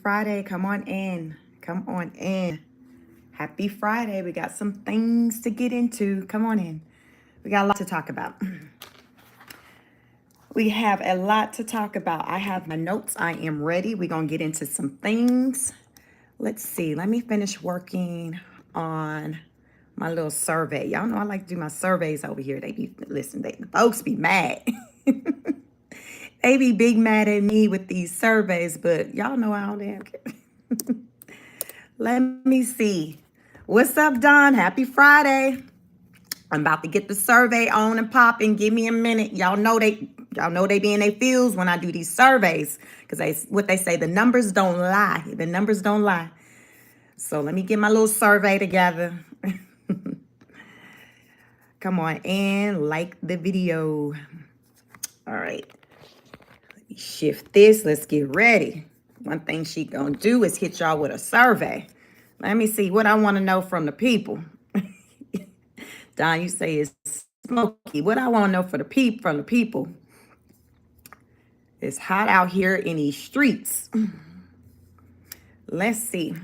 Friday. Come on in. Come on in. Happy Friday. We got some things to get into. Come on in. We got a lot to talk about. We have a lot to talk about. I have my notes. I am ready. We're going to get into some things. Let's see. Let me finish working on my little survey. Y'all know I like to do my surveys over here. They be, listen, the folks be mad. They be big mad at me with these surveys, but y'all know I don't damn care. Let me see. What's up, Don? Happy Friday. I'm about to get the survey on and popping. Give me a minute. Y'all know they be in their fields when I do these surveys. Because what they say, the numbers don't lie. The numbers don't lie. So let me get my little survey together. Come on in, like the video. All right. Let me shift this. Let's get ready. One thing she gonna do is hit y'all with a survey. Let me see what I want to know from the people. Don, you say it's smoky. What I want to know from the people. It's hot out here in these streets. Let's see.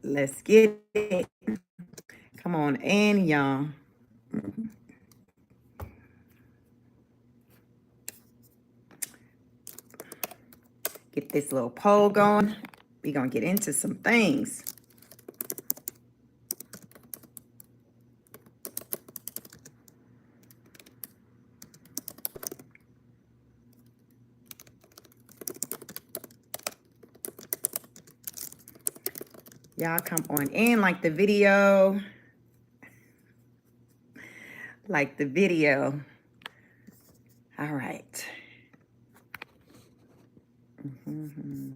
Let's get it. Come on in, y'all. Get this little poll going. We're going to get into some things. Y'all come on in, like the video. Like the video. All right. Mm-hmm.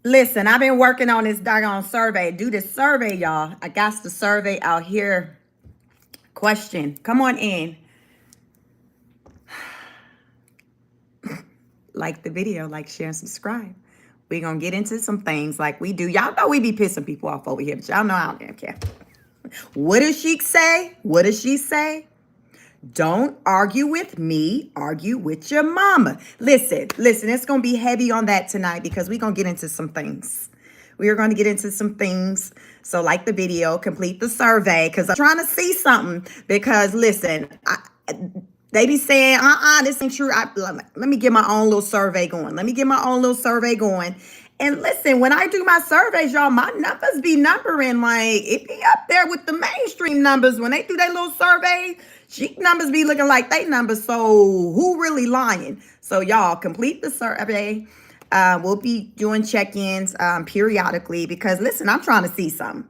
Listen, I've been working on this doggone survey. Do this survey, y'all. I got the survey out here. Question. Come on in. Like the video, like, share, and subscribe. We're going to get into some things like we do. Y'all know we be pissing people off over here, but y'all know I don't damn care. What does she say? What does she say? Don't argue with me, argue with your mama. Listen, it's going to be heavy on that tonight because we're going to get into some things. We are going to get into some things. So like the video, complete the survey because I'm trying to see something because listen, they be saying, this ain't true. Let me get my own little survey going. And listen, when I do my surveys, y'all, my numbers be numbering like it be up there with the mainstream numbers. When they do their little survey, numbers be looking like they numbers. So who really lying? So y'all complete the survey. We'll be doing check-ins periodically because listen, I'm trying to see something.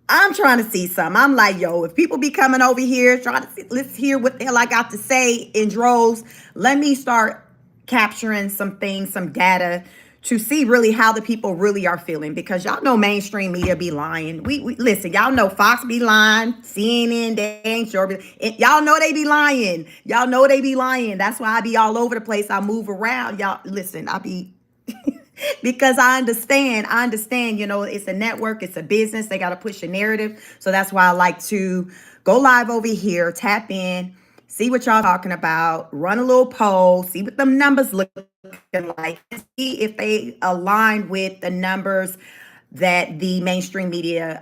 I'm trying to see something. I'm like, yo, if people be coming over here trying to see, let's hear what the hell I got to say in droves. Let me start capturing some things, some data to see really how the people really are feeling, because y'all know mainstream media be lying. We listen, y'all know Fox be lying, CNN, they ain't sure. Y'all know they be lying. Y'all know they be lying. That's why I be all over the place. I move around. Y'all listen, I be because I understand, it's a network, it's a business. They got to push a narrative. So that's why I like to go live over here, tap in, see what y'all talking about, run a little poll, see what them numbers look like, see if they align with the numbers that the mainstream media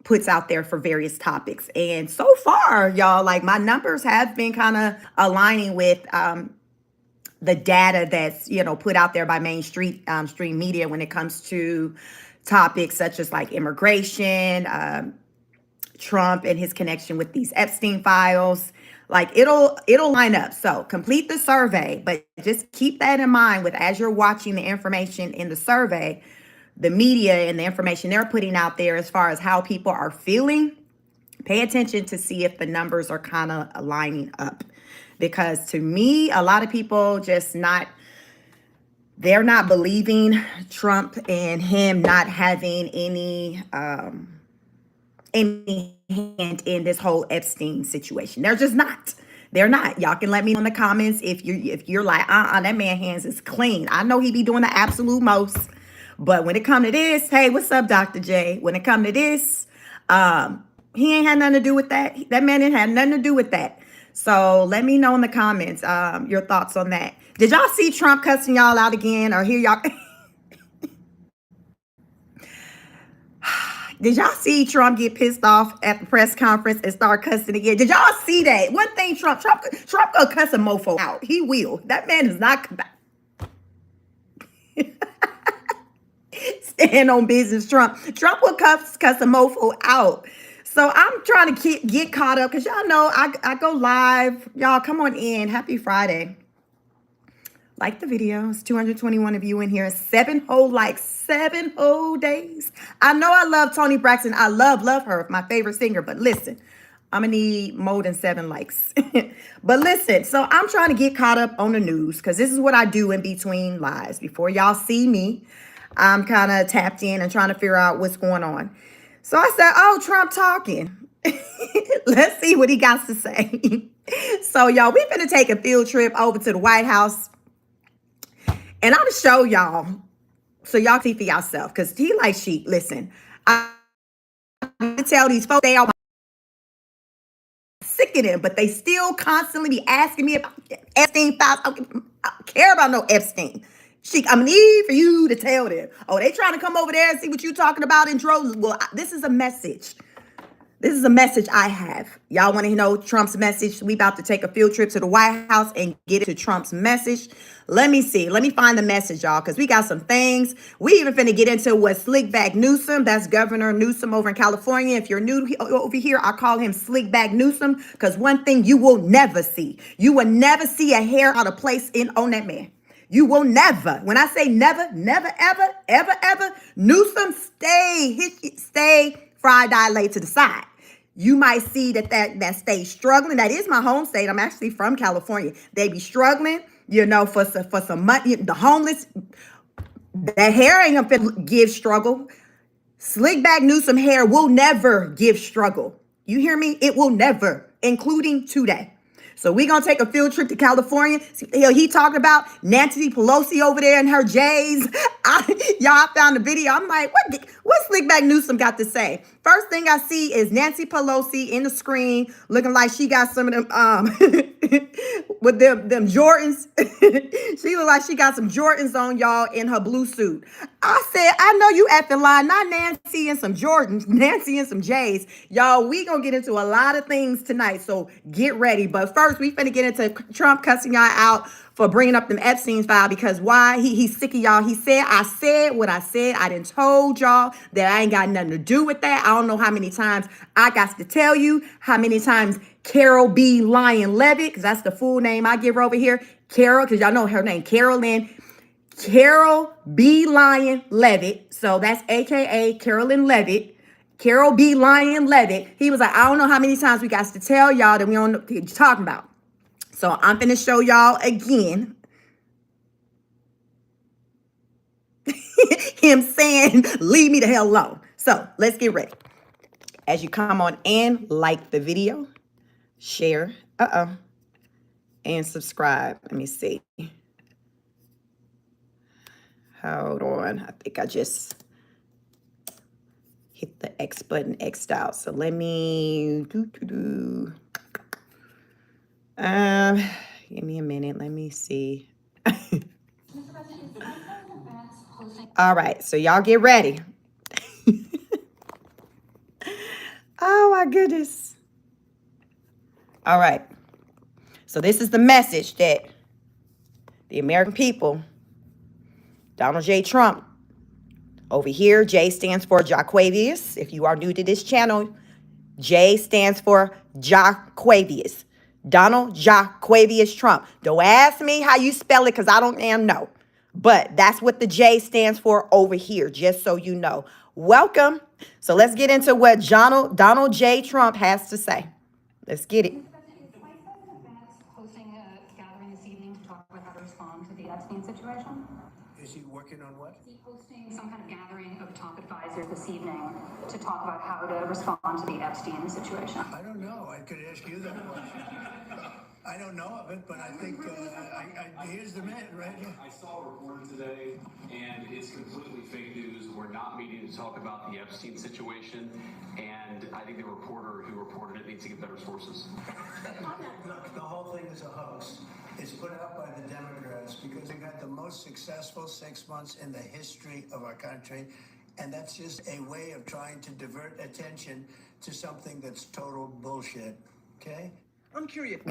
puts out there for various topics. And so far, y'all, like my numbers have been kind of aligning with the data that's put out there by mainstream stream media when it comes to topics such as like immigration, Trump and his connection with these Epstein files. Like it'll line up. So complete the survey, but just keep that in mind with as you're watching the information in the survey, the media and the information they're putting out there as far as how people are feeling. Pay attention to see if the numbers are kind of lining up. Because to me, a lot of people they're not believing Trump and him not having any hand in this whole Epstein situation. They're just not. They're not. Y'all can let me know in the comments if you're like, that man hands is clean. I know he be doing the absolute most. But when it come to this, hey, what's up, Dr. J? When it come to this, he ain't had nothing to do with that. That man ain't had nothing to do with that. So let me know in the comments your thoughts on that. Did y'all see Trump cussing y'all out again, or hear y'all? Did y'all see Trump get pissed off at the press conference and start cussing again? Did y'all see that? One thing, Trump gonna cuss a mofo out. He will. That man is not stand on business. Trump will cuss a mofo out. So I'm trying to get caught up because y'all know I go live. Y'all come on in. Happy Friday. Like the videos. 221 of you in here. 7 whole likes. 7 whole days. I know I love Toni Braxton. I love her. My favorite singer. But listen, I'm going to need more than 7 likes. But listen, so I'm trying to get caught up on the news because this is what I do in between lives. Before y'all see me, I'm kind of tapped in and trying to figure out what's going on. So I said, oh, Trump talking. Let's see what he got to say. So, y'all, we're going to take a field trip over to the White House. And I'm going to show y'all so y'all see for yourself. Because he like sheep. Listen, I tell these folks they are sick of them, but they still constantly be asking me about Epstein files. I don't care about no Epstein. I'm need for you to tell them. Oh, they trying to come over there and see what you talking about in droves. Well, this is a message. This is a message I have. Y'all want to know Trump's message? We about to take a field trip to the White House and get into Trump's message. Let me see. Let me find the message, y'all, because we got some things. We even finna get into what Slickback Newsom, that's Governor Newsom over in California. If you're new over here, I call him Slickback Newsom, because one thing you will never see. You will never see a hair out of place on that man. You will never. When I say never, never, ever, ever, ever, Newsom stay fried eye laid to the side. You might see that state struggling. That is my home state. I'm actually from California. They be struggling, for some money. The homeless, that hair ain't gonna give struggle. Slickback Newsom hair will never give struggle. You hear me? It will never, including today. So we're going to take a field trip to California. He talking about Nancy Pelosi over there and her J's. Y'all found the video. I'm like, what Slickback Newsom got to say? First thing I see is Nancy Pelosi in the screen looking like she got some of them with them Jordans. She look like she got some Jordans on, y'all, in her blue suit. I said, I know you acting like not Nancy and some Jordans, Nancy and some J's. Y'all, we going to get into a lot of things tonight, so get ready. But first, we finna get into Trump cussing y'all out for bringing up them Epstein file, because why? He's sick of y'all. He said, I said what I said. I done told y'all that I ain't got nothing to do with that. I don't know how many times I got to tell you, how many times Carol B. Lyon Levitt, because that's the full name I give her over here. Carol, because y'all know her name, Carol B. Lyon Levitt. So that's AKA Carolyn Levitt. Carol B. Lyon Levitt. He was like, I don't know how many times we got to tell y'all that we don't know what you're talking about. So I'm going to show y'all again. him saying, leave me the hell alone. So let's get ready. As you come on in, like the video, share, and subscribe. Let me see. Hold on. I think I just hit the X button, X'd out. So let me give me a minute. Let me see. All right, so y'all get ready. Oh my goodness. All right. So this is the message that the American people, Donald J. Trump, over here, J stands for Jaquavius. If you are new to this channel, J stands for Jaquavius. Donald Jaquavius Trump. Don't ask me how you spell it because I don't damn know. But that's what the J stands for over here, just so you know. Welcome. So let's get into what Donald J. Trump has to say. Let's get it. Hosting a gathering this evening to talk about how to respond to the Epstein situation. Is he working on what? Is he hosting some kind of gathering of top advisors this evening to talk about how to respond to the Epstein situation? I don't know. I could ask you that question. I don't know of it, but I think here's the man right here. I saw a report today, and it's completely fake news. We're not meeting to talk about the Epstein situation, and I think the reporter who reported it needs to get better sources. Look, the whole thing is a hoax. It's put out by the Democrats because they've had the most successful 6 months in the history of our country, and that's just a way of trying to divert attention to something that's total bullshit. Okay? I'm curious.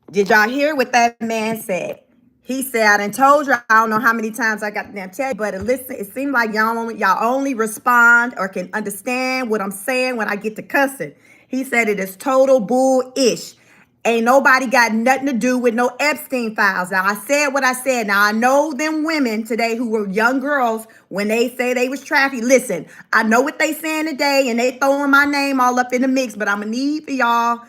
Did y'all hear what that man said? He said, I done told you, I don't know how many times I got to damn tell you, but listen, it seems like y'all only respond or can understand what I'm saying when I get to cussing. He said it is total bull-ish. Ain't nobody got nothing to do with no Epstein files. Now, I said what I said. Now, I know them women today who were young girls, when they say they was trafficked. Listen, I know what they saying today, and they throwing my name all up in the mix, but I'm going to need for y'all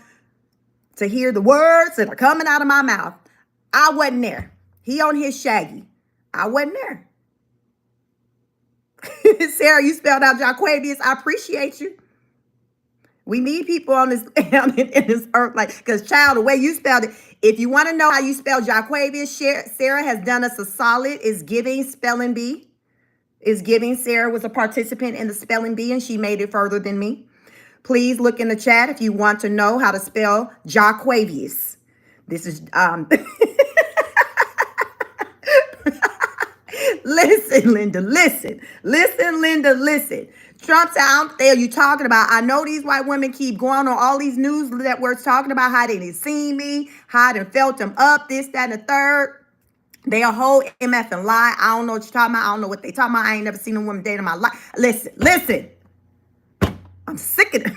to hear the words that are coming out of my mouth. I wasn't there. He on his shaggy. I wasn't there. Sarah, you spelled out Jaquavius. I appreciate you. We need people on this in this earth, like, because child, the way you spelled it. If you want to know how you spell Jaquavius, Sarah has done us a solid. Is giving spelling bee. Is giving. Sarah was a participant in the spelling bee, and she made it further than me. Please look in the chat if you want to know how to spell Jaquavius. This is Listen, Linda, listen. Listen, Linda, listen. Trump said, I don't think you talking about. I know these white women keep going on all these news networks talking about how they didn't see me, how they felt them up, this, that, and the third. They a whole MF and lie. I don't know what you're talking about. I don't know what they talking about. I ain't never seen a woman date in my life. Listen. I'm sick of them.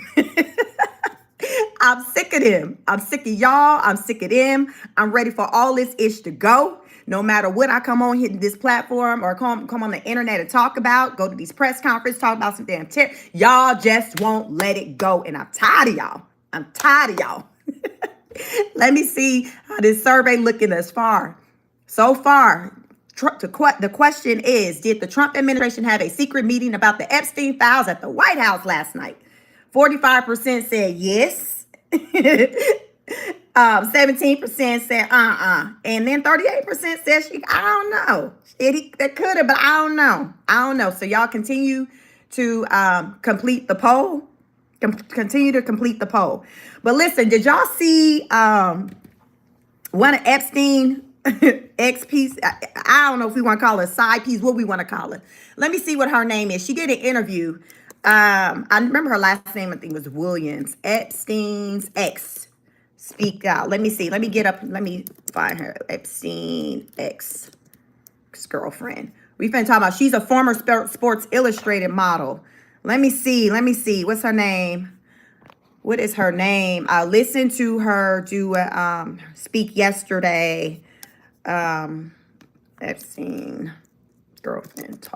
I'm sick of them. I'm sick of y'all. I'm sick of them. I'm ready for all this ish to go. No matter what I come on hitting this platform or come on the internet and talk about, go to these press conferences, talk about some damn tip. Y'all just won't let it go. And I'm tired of y'all. I'm tired of y'all. Let me see how this survey looking thus far. So far, the question is, did the Trump administration have a secret meeting about the Epstein files at the White House last night? 45% said yes. 17% said and then 38% said I don't know. That could have, but I don't know. So y'all continue to complete the poll. Continue to complete the poll. But listen, did y'all see one of Epstein X piece? I don't know if we want to call it a side piece, what we want to call it. Let me see what her name is. She did an interview. I remember her last name, I think was Williams. Epstein's ex. Speak out. Let me see. Let me find her. Epstein ex-girlfriend. We've been talking about, she's a former Sports Illustrated model. Let me see. What's her name? What is her name? I listened to her do a speak yesterday. Epstein girlfriend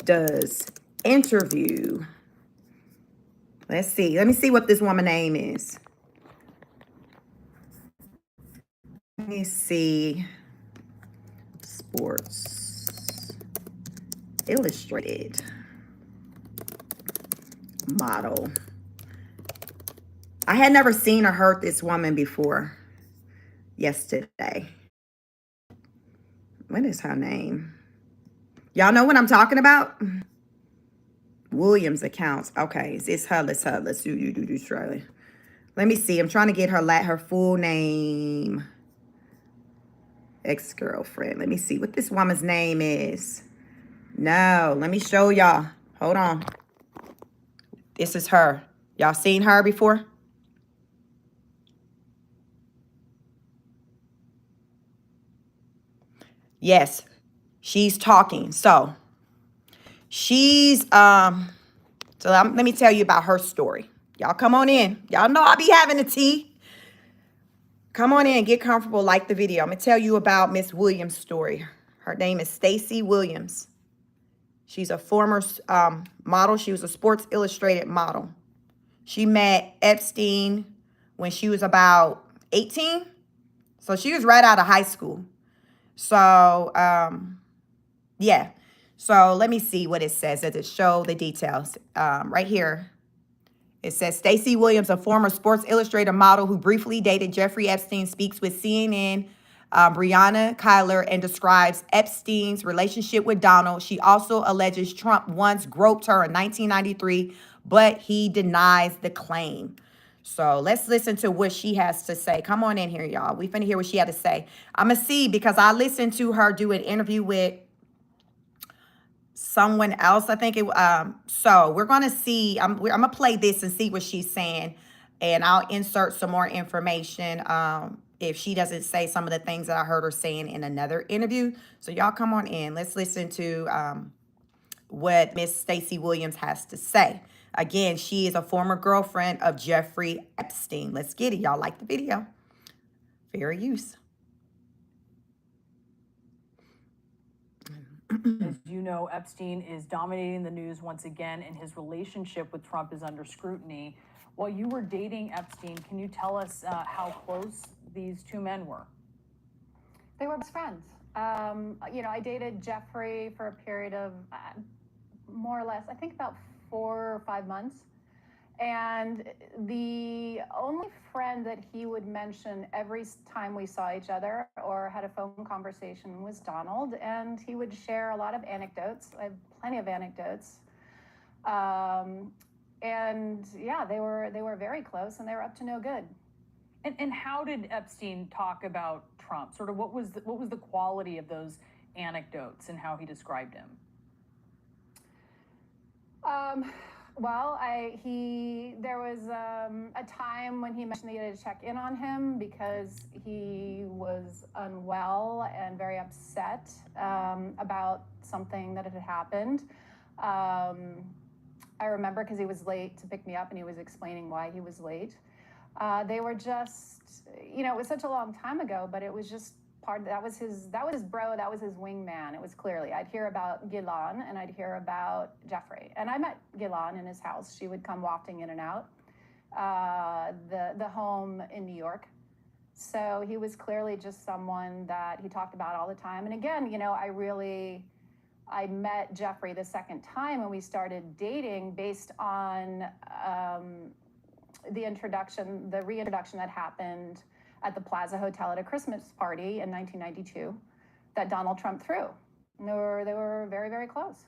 does interview. Let's see. Let me see what this woman name is. Let me see. Sports Illustrated model. I had never seen or heard this woman before yesterday. What is her name? Y'all know what I'm talking about? Williams accounts. Okay, it's her. Let's do Shirley. Let me see. I'm trying to get her full name. Ex-girlfriend. Let me see what this woman's name is. No, let me show y'all. Hold on. This is her. Y'all seen her before? Yes, she's talking. So let me tell you about her story. Y'all come on in. Y'all know I'll be having the tea. Come on in, get comfortable, like the video. I'm gonna tell you about Miss Williams' story. Her name is Stacy Williams. She's a former model. She was a Sports Illustrated model. She met Epstein when she was about 18. So she was right out of high school. So, yeah. So let me see what it says. Does it show the details? Right here. It says, Stacy Williams, a former Sports Illustrated model who briefly dated Jeffrey Epstein, speaks with CNN, Breonna Kyler, and describes Epstein's relationship with Donald. She also alleges Trump once groped her in 1993, but he denies the claim. So let's listen to what she has to say. Come on in here, y'all. We finna hear what she had to say. I'm gonna see, because I listened to her do an interview with someone else, I think it. So we're gonna see. I'm gonna play this and see what she's saying, and I'll insert some more information if she doesn't say some of the things that I heard her saying in another interview. So y'all come on in. Let's listen to what Miss Stacy Williams has to say. Again, she is a former girlfriend of Jeffrey Epstein. Let's get it. Y'all like the video? Fair use. As you know, Epstein is dominating the news once again, and his relationship with Trump is under scrutiny. While you were dating Epstein, can you tell us how close these two men were? They were best friends. I dated Jeffrey for a period of more or less, I think about 4 or 5 months. And the only friend that he would mention every time we saw each other or had a phone conversation was Donald. And he would share a lot of anecdotes. I have plenty of anecdotes. And yeah, they were very close, and they were up to no good. And how did Epstein talk about Trump? Sort of what was the quality of those anecdotes and how he described him? Well, there was a time when he mentioned that he had to check in on him because he was unwell and very upset about something that had happened. I remember because he was late to pick me up, and he was explaining why he was late. They were just, it was such a long time ago, but it was just that was his bro, that was his wingman. It was clearly, I'd hear about Ghislaine and I'd hear about Jeffrey. And I met Ghislaine in his house. She would come wafting in and out, the home in New York. So he was clearly just someone that he talked about all the time. And again, I met Jeffrey the second time and we started dating based on the reintroduction that happened at the Plaza Hotel at a Christmas party in 1992 that Donald Trump threw. And they were very, very close.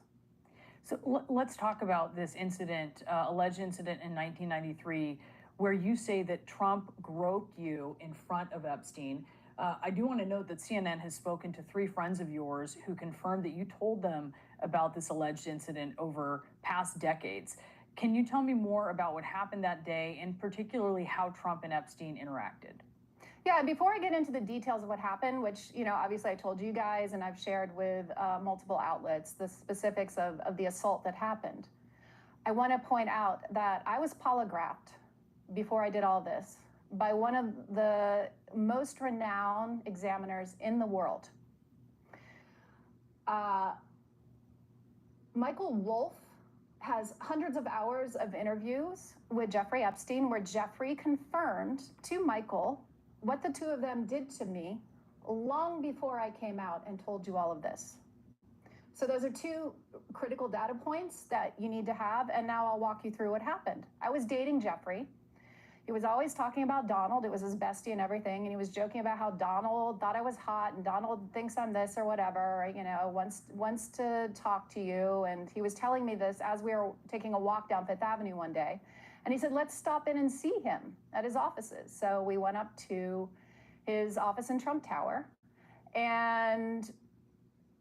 So let's talk about this incident, alleged incident in 1993, where you say that Trump groped you in front of Epstein. I do want to note that CNN has spoken to 3 friends of yours who confirmed that you told them about this alleged incident over past decades. Can you tell me more about what happened that day, and particularly how Trump and Epstein interacted? Yeah, before I get into the details of what happened, which, obviously I told you guys and I've shared with multiple outlets, the specifics of the assault that happened, I want to point out that I was polygraphed before I did all this by one of the most renowned examiners in the world. Michael Wolff has hundreds of hours of interviews with Jeffrey Epstein where Jeffrey confirmed to Michael what the two of them did to me long before I came out and told you all of this. So those are two critical data points that you need to have. And now I'll walk you through what happened. I was dating Jeffrey. He was always talking about Donald. It was his bestie and everything. And he was joking about how Donald thought I was hot and Donald thinks I'm this or whatever, you know, wants to talk to you. And he was telling me this as we were taking a walk down Fifth Avenue one day. And he said, let's stop in and see him at his offices. So we went up to his office in Trump Tower. And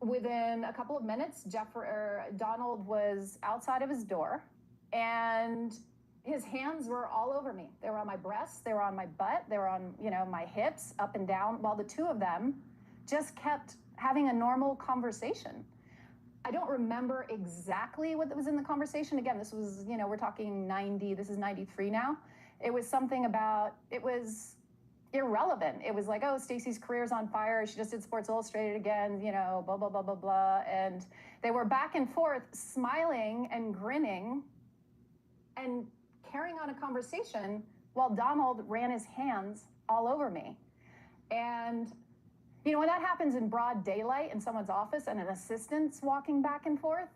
within a couple of minutes, Donald was outside of his door, and his hands were all over me. They were on my breasts, they were on my butt, they were on, you know, my hips, up and down, while the two of them just kept having a normal conversation. I don't remember exactly what was in the conversation. Again, this was, you know, we're talking 90, this is 93 now. It was something about, it was irrelevant. It was like, oh, Stacy's career's on fire. She just did Sports Illustrated again, you know, blah, blah, blah, blah, blah. And they were back and forth, smiling and grinning and carrying on a conversation while Donald ran his hands all over me. And, you know, when that happens in broad daylight in someone's office and an assistant's walking back and forth,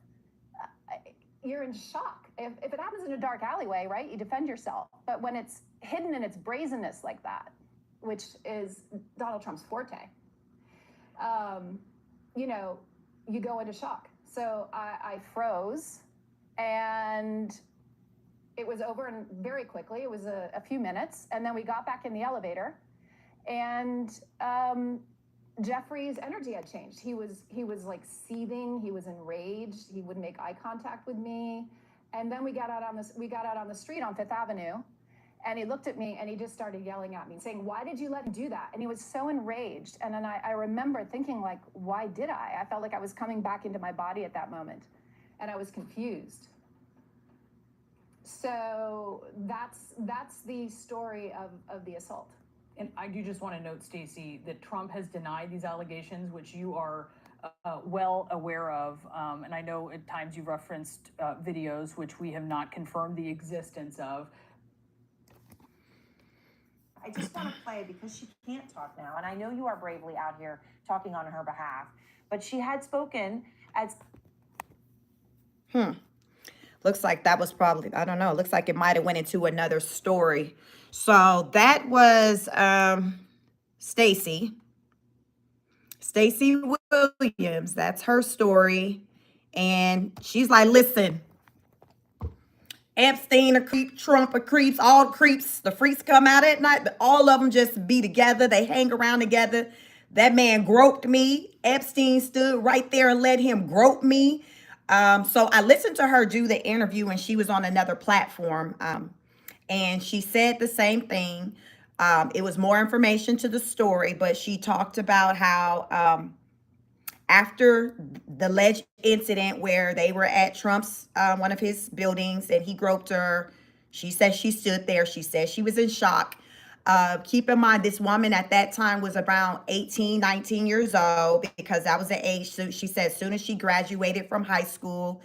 you're in shock. If it happens in a dark alleyway, right, you defend yourself. But when it's hidden in its brazenness like that, which is Donald Trump's forte, you know, you go into shock. So I froze, and it was over and very quickly. It was a few minutes, and then we got back in the elevator, and Jeffrey's energy had changed. He was like seething. He was enraged. He wouldn't make eye contact with me. And then we got out on the street on Fifth Avenue. And he looked at me and he just started yelling at me, saying, why did you let him do that? And he was so enraged. And then I remember thinking, like, why did I? I felt like I was coming back into my body at that moment. And I was confused. So that's the story of the assault. And I do just want to note, Stacy, that Trump has denied these allegations, which you are well aware of. And I know at times you've referenced videos, which we have not confirmed the existence of. I just want to play because she can't talk now. And I know you are bravely out here talking on her behalf. But she had spoken as... Looks like that was probably, I don't know, looks like it might have went into another story. So that was Stacy Williams. That's her story. And she's like, listen, Epstein a creep, Trump a creeps, all creeps. The freaks come out at night, but all of them just be together. They hang around together. That man groped me. Epstein stood right there and let him grope me. So I listened to her do the interview, and she was on another platform. And she said the same thing. It was more information to the story, but she talked about how after the alleged incident where they were at Trump's, one of his buildings, and he groped her, she said she stood there. She said she was in shock. Keep in mind, this woman at that time was around 18, 19 years old, because that was the age. So she said as soon as she graduated from high school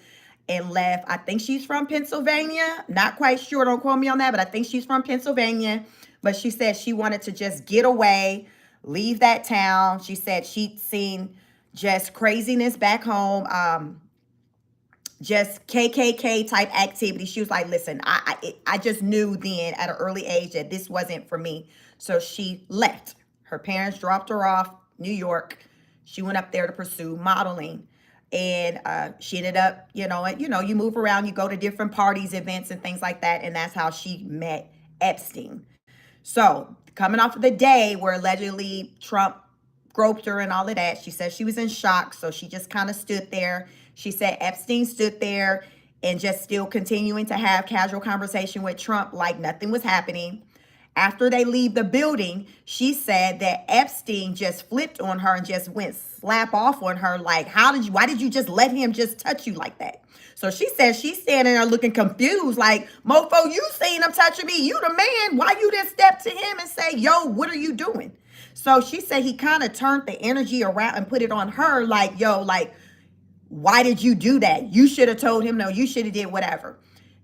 and left, I think she's from Pennsylvania. Not quite sure, don't quote me on that, but I think she's from Pennsylvania. But she said she wanted to just get away, leave that town. She said she'd seen just craziness back home, just KKK type activity. She was like, listen, I just knew then at an early age that this wasn't for me. So she left. Her parents dropped her off New York. She went up there to pursue modeling. And she ended up, you move around, you go to different parties, events, and things like that. And that's how she met Epstein. So coming off of the day where allegedly Trump groped her and all of that, she said she was in shock. So she just kind of stood there. She said Epstein stood there and just still continuing to have casual conversation with Trump like nothing was happening. After they leave the building, she said that Epstein just flipped on her and just went slap off on her. Like, why did you just let him just touch you like that? So she said she's standing there looking confused, like, mofo, you seen him touching me. You the man. Why you didn't step to him and say, yo, what are you doing? So she said he kind of turned the energy around and put it on her like, yo, like, why did you do that? You should have told him no, you should have did whatever.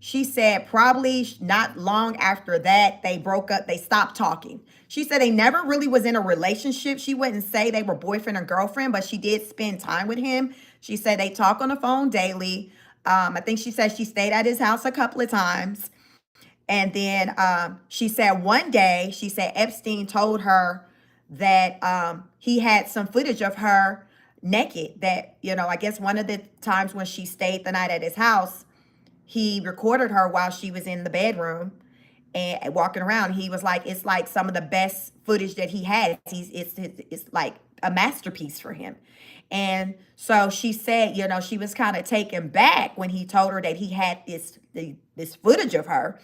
she said probably not long after that, they broke up, they stopped talking. She said they never really was in a relationship. She wouldn't say they were boyfriend or girlfriend, but she did spend time with him. She said they talk on the phone daily. I think she said she stayed at his house a couple of times. And then she said one day, she said Epstein told her that he had some footage of her naked, that, you know, I guess one of the times when she stayed the night at his house, he recorded her while she was in the bedroom and walking around. He was like, it's like some of the best footage that he had. It's like a masterpiece for him. And so she said, you know, she was kind of taken back when he told her that he had this footage of her.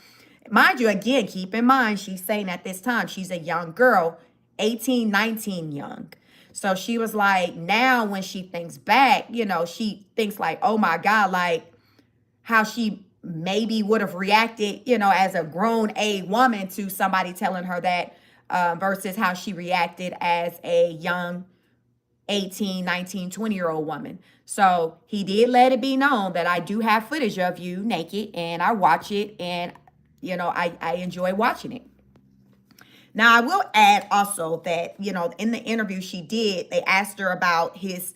Mind you, again, keep in mind, she's saying at this time, she's a young girl, 18, 19 young. So she was like, now when she thinks back, you know, she thinks like, oh my God, like how she maybe would have reacted, you know, as a grown A woman to somebody telling her that versus how she reacted as a young 18, 19, 20-year-old woman. So he did let it be known that I do have footage of you naked and I watch it, and, you know, I enjoy watching it. Now, I will add also that, you know, in the interview she did, they asked her about his,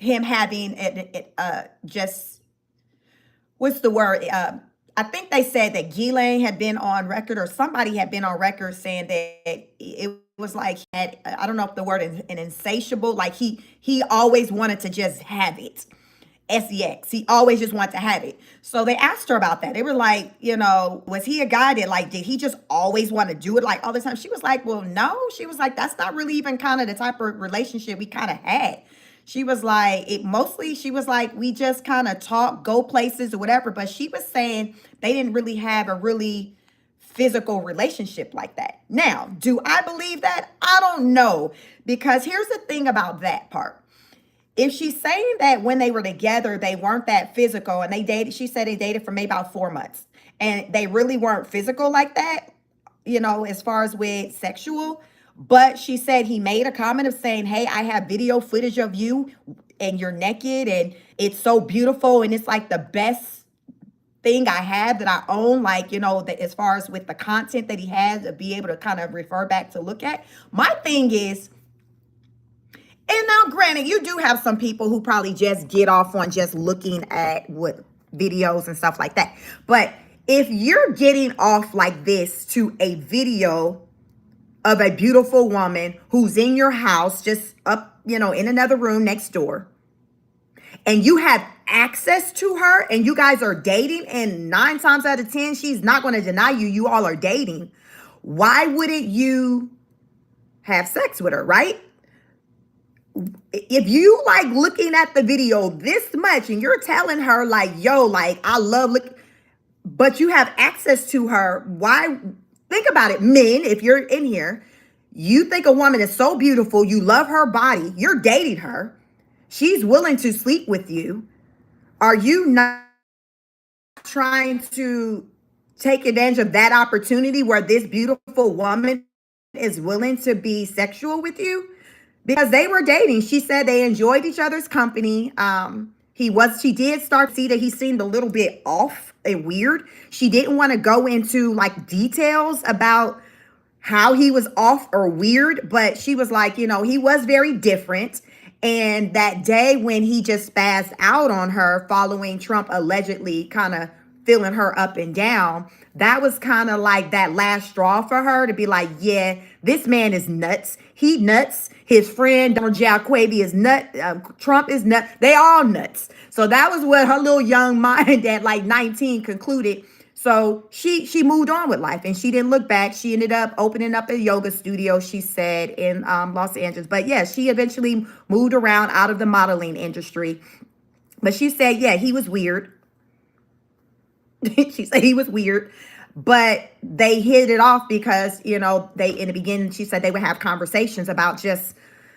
him having just, what's the word? I think they said that Ghislaine had been on record, or somebody had been on record saying that it was like, I don't know if the word is an insatiable, like he always wanted to just have it. sex. He always just wanted to have it. So they asked her about that. They were like, you know, was he a guy that, like, did he just always want to do it like all the time? She was like, well, no. She was like, that's not really even kind of the type of relationship we kind of had. She was like, she was like, we just kind of talk, go places or whatever. But she was saying they didn't really have a really physical relationship like that. Now, do I believe that? I don't know. Because here's the thing about that part. If she's saying that when they were together, they weren't that physical, and they dated, she said they dated for maybe about 4 months, and they really weren't physical like that, you know, as far as with sexual. But she said he made a comment of saying, hey, I have video footage of you and you're naked and it's so beautiful. And it's like the best thing I have that I own, like, you know, that as far as with the content that he has to be able to kind of refer back to look at. My thing is, and now, granted, you do have some people who probably just get off on just looking at what videos and stuff like that. But if you're getting off like this to a video of a beautiful woman who's in your house, just up, you know, in another room next door, and you have access to her and you guys are dating, and 9 times out of 10, she's not going to deny you all are dating, why wouldn't you have sex with her, right? If you like looking at the video this much and you're telling her like, yo, like I love look, but you have access to her, why? Think about it, men, if you're in here, you think a woman is so beautiful, you love her body, you're dating her, she's willing to sleep with you. Are you not trying to take advantage of that opportunity where this beautiful woman is willing to be sexual with you? Because they were dating. She said they enjoyed each other's company. She did start to see that he seemed a little bit off and weird. She didn't want to go into like details about how he was off or weird, but she was like, you know, he was very different. And that day when he just spazzed out on her following Trump allegedly kind of filling her up and down, that was kind of like that last straw for her to be like, yeah, this man is nuts. He nuts. His friend Donald J. Quavy is nuts. Trump is nuts. They all nuts. So that was what her little young mind at like 19 concluded. So she moved on with life and she didn't look back. She ended up opening up a yoga studio, she said, in Los Angeles. But yeah, she eventually moved around out of the modeling industry. But she said, yeah, he was weird. She said he was weird, but they hit it off because, you know, in the beginning, she said they would have conversations about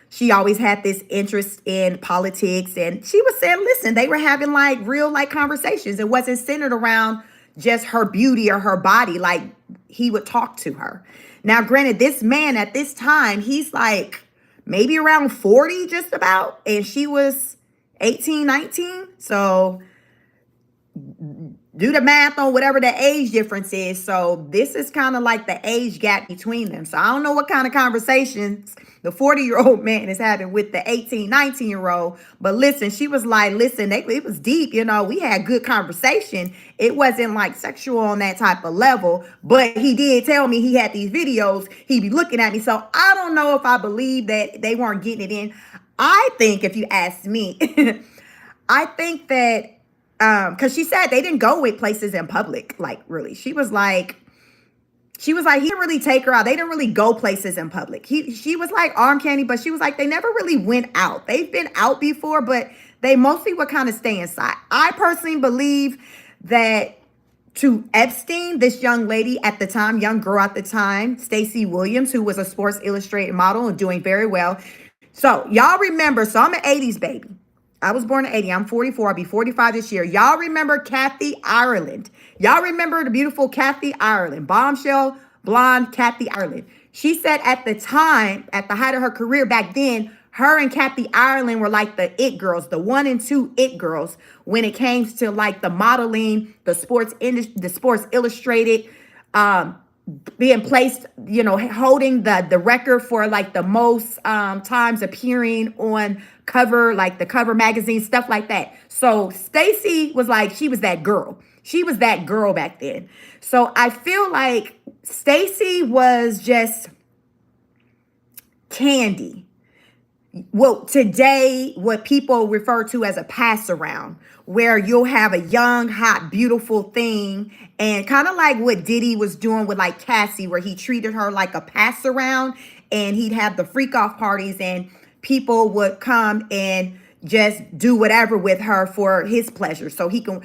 she always had this interest in politics. And she was saying, listen, they were having like real like conversations. It wasn't centered around just her beauty or her body. Like he would talk to her. Now, granted, this man at this time, he's like maybe around 40 just about. And she was 18, 19. So do the math on whatever the age difference is. So this is kind of like the age gap between them. So I don't know what kind of conversations the 40-year-old man is having with the 18, 19-year-old. But listen, she was like, listen, it was deep. You know, we had good conversation. It wasn't like sexual on that type of level. But he did tell me he had these videos. He'd be looking at me. So I don't know if I believe that they weren't getting it in. I think, if you ask me, I think that because she said they didn't go with places in public, like really. She was like, he didn't really take her out. They didn't really go places in public. She was like arm candy, but she was like, they never really went out. They've been out before, but they mostly would kind of stay inside. I personally believe that to Epstein, this young lady at the time, young girl at the time, Stacy Williams, who was a Sports Illustrated model and doing very well. So y'all remember, so I'm an 80s baby. I was born in 80. I'm 44. I'll be 45 this year. Y'all remember Kathy Ireland. Y'all remember the beautiful Kathy Ireland, bombshell, blonde Kathy Ireland. She said at the time, at the height of her career back then, her and Kathy Ireland were like the it girls, the 1 and 2 it girls when it came to like the modeling, the sports industry, the Sports Illustrated, being placed, you know, holding the record for like the most times appearing on cover, like the cover magazine, stuff like that. So Stacy was like, she was that girl. She was that girl back then. So I feel like Stacy was just candy. Well, today, what people refer to as a pass around, where you'll have a young, hot, beautiful thing, and kind of like what Diddy was doing with like Cassie, where he treated her like a pass around, and he'd have the freak off parties, and people would come and just do whatever with her for his pleasure. So he can,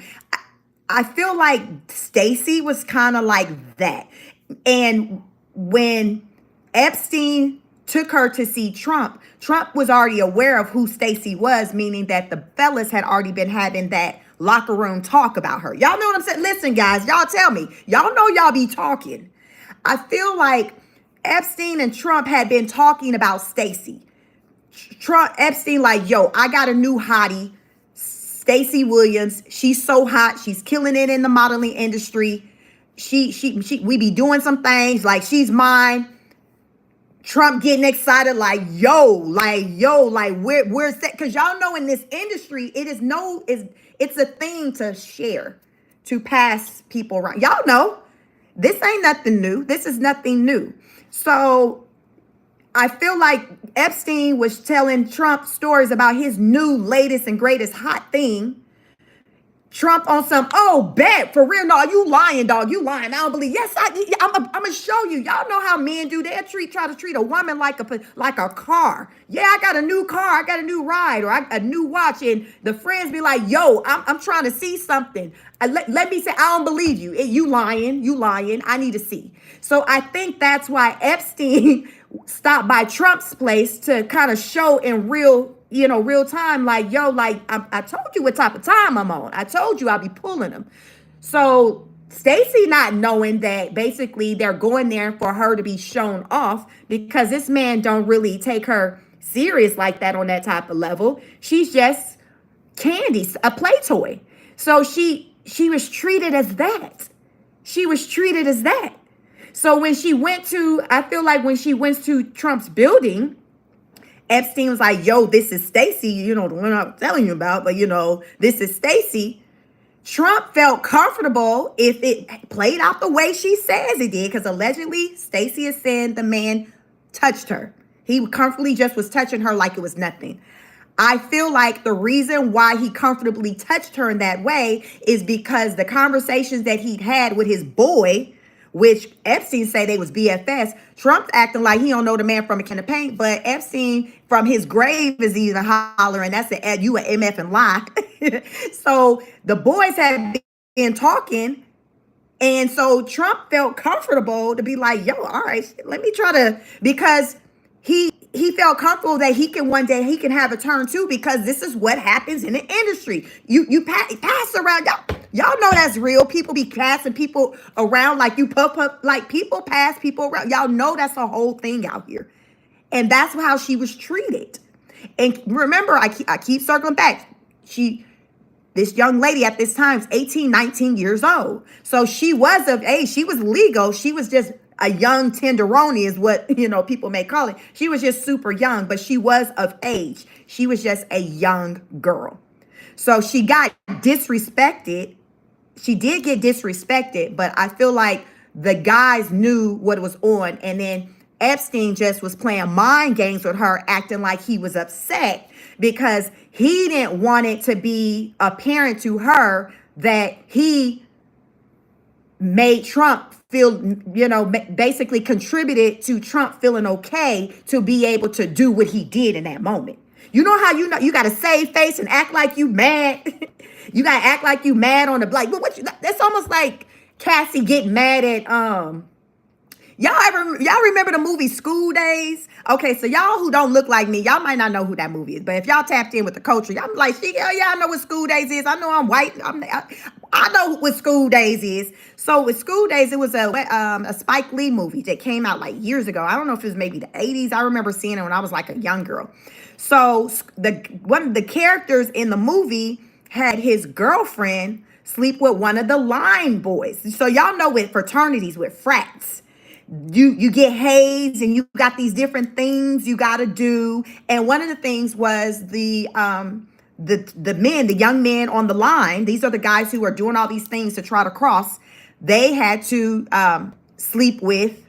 I feel like Stacy was kind of like that. And when Epstein took her to see Trump, Trump was already aware of who Stacy was, meaning that the fellas had already been having that locker room talk about her. Y'all know what I'm saying? Listen, guys, y'all tell me. Y'all know y'all be talking. I feel like Epstein and Trump had been talking about Stacy. Epstein like, yo, I got a new hottie, Stacy Williams. She's so hot. She's killing it in the modeling industry. We be doing some things like she's mine. Trump getting excited like, where's that? Because y'all know in this industry, it's a thing to share, to pass people around. Y'all know this ain't nothing new. This is nothing new. So I feel like Epstein was telling Trump stories about his new latest and greatest hot thing. Trump on some, oh, bet, for real, no, you lying, dog, you lying. I don't believe. Yes, I'm gonna show you. Y'all know how men do. They try to treat a woman like a car. Yeah, I got a new car, I got a new ride, or a new watch, and the friends be like, yo, I'm trying to see something. Let me say, I don't believe you. You lying. I need to see. So I think that's why Epstein stopped by Trump's place to kind of show in real time, like, yo, like, I told you what type of time I'm on. I told you I'll be pulling them. So Stacy not knowing that basically they're going there for her to be shown off because this man don't really take her serious like that on that type of level. She's just candy, a play toy. So she was treated as that. She was treated as that. So when she went to Trump's building, Epstein was like, yo, this is Stacy, the one I'm telling you about, but this is Stacy. Trump felt comfortable if it played out the way she says it did, because allegedly Stacy is saying the man touched her. He comfortably just was touching her like it was nothing. I feel like the reason why he comfortably touched her in that way is because the conversations that he'd had with his boy, which Epstein say they was BFS, Trump's acting like he don't know the man from a can of paint, but Epstein from his grave is even hollering, that's you a MF and lie. So the boys had been talking, and so Trump felt comfortable to be like, yo, all right, let me try to, because he felt comfortable that one day he can have a turn too, because this is what happens in the industry. You pass around, y'all know that's real. People be passing people around like you puff, like people pass people around. Y'all know that's a whole thing out here. And that's how she was treated. And remember, I keep circling back. This young lady at this time is 18, 19 years old. So she was of age. She was legal. She was just a young tenderoni is what, people may call it. She was just super young, but she was of age. She was just a young girl. So she got disrespected. She did get disrespected, but I feel like the guys knew what was on. And then Epstein just was playing mind games with her, acting like he was upset because he didn't want it to be apparent to her that he made Trump feel, basically contributed to Trump feeling okay to be able to do what he did in that moment. You know how you got to save face and act like you mad. You got to act like you mad on the like. That's almost like Cassie getting mad at y'all remember the movie School Days? Okay, so y'all who don't look like me, y'all might not know who that movie is. But if y'all tapped in with the culture, y'all be like, I know what School Days is. I know I'm white. I know what School Days is. So with School Days, it was a Spike Lee movie that came out like years ago. I don't know if it was maybe the 80s. I remember seeing it when I was like a young girl. So one of the characters in the movie had his girlfriend sleep with one of the line boys. So y'all know with fraternities, with frats, you get hazed and you got these different things you got to do. And one of the things was the young men on the line. These are the guys who are doing all these things to try to cross. They had to sleep with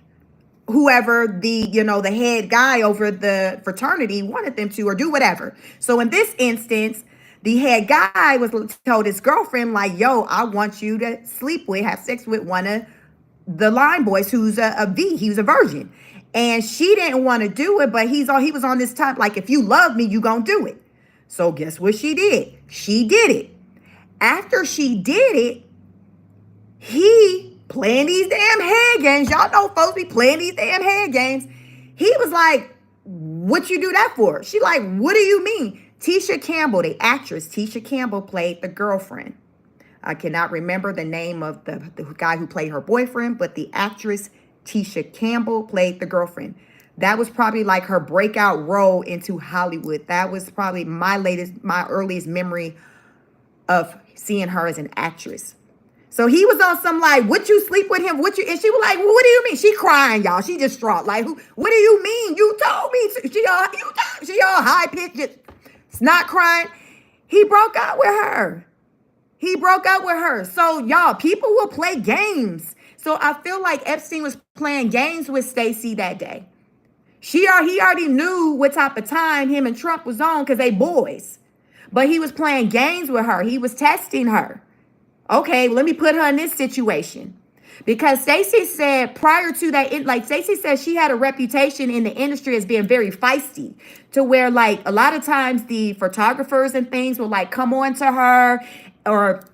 whoever the head guy over the fraternity wanted them to, or do whatever. So in this instance, the head guy told his girlfriend, like, yo, I want you to have sex with one of the line boys who's a V. He was a virgin. And she didn't want to do it, but he was on this type, like, if you love me, you gonna do it. So guess what she did? She did it. After she did it, he playing these damn head games. Y'all know folks be playing these damn head games. He was like, what you do that for? She like, what do you mean? Tisha Campbell, the actress Tisha Campbell, played the girlfriend. I cannot remember the name of the guy who played her boyfriend, but the actress Tisha Campbell played the girlfriend. That was probably like her breakout role into Hollywood. That was probably my earliest memory of seeing her as an actress. So he was on some like, would you sleep with him? And she was like, well, what do you mean? She crying, y'all. She distraught. Like, what do you mean? You told me. She all high pitched. It's not crying. He broke up with her. So y'all, people will play games. So I feel like Epstein was playing games with Stacy that day. He already knew what type of time him and Trump was on because they boys. But he was playing games with her. He was testing her. Okay, let me put her in this situation. Because Stacy said prior to that, Stacy said she had a reputation in the industry as being very feisty, to where like a lot of times the photographers and things will like come on to her, or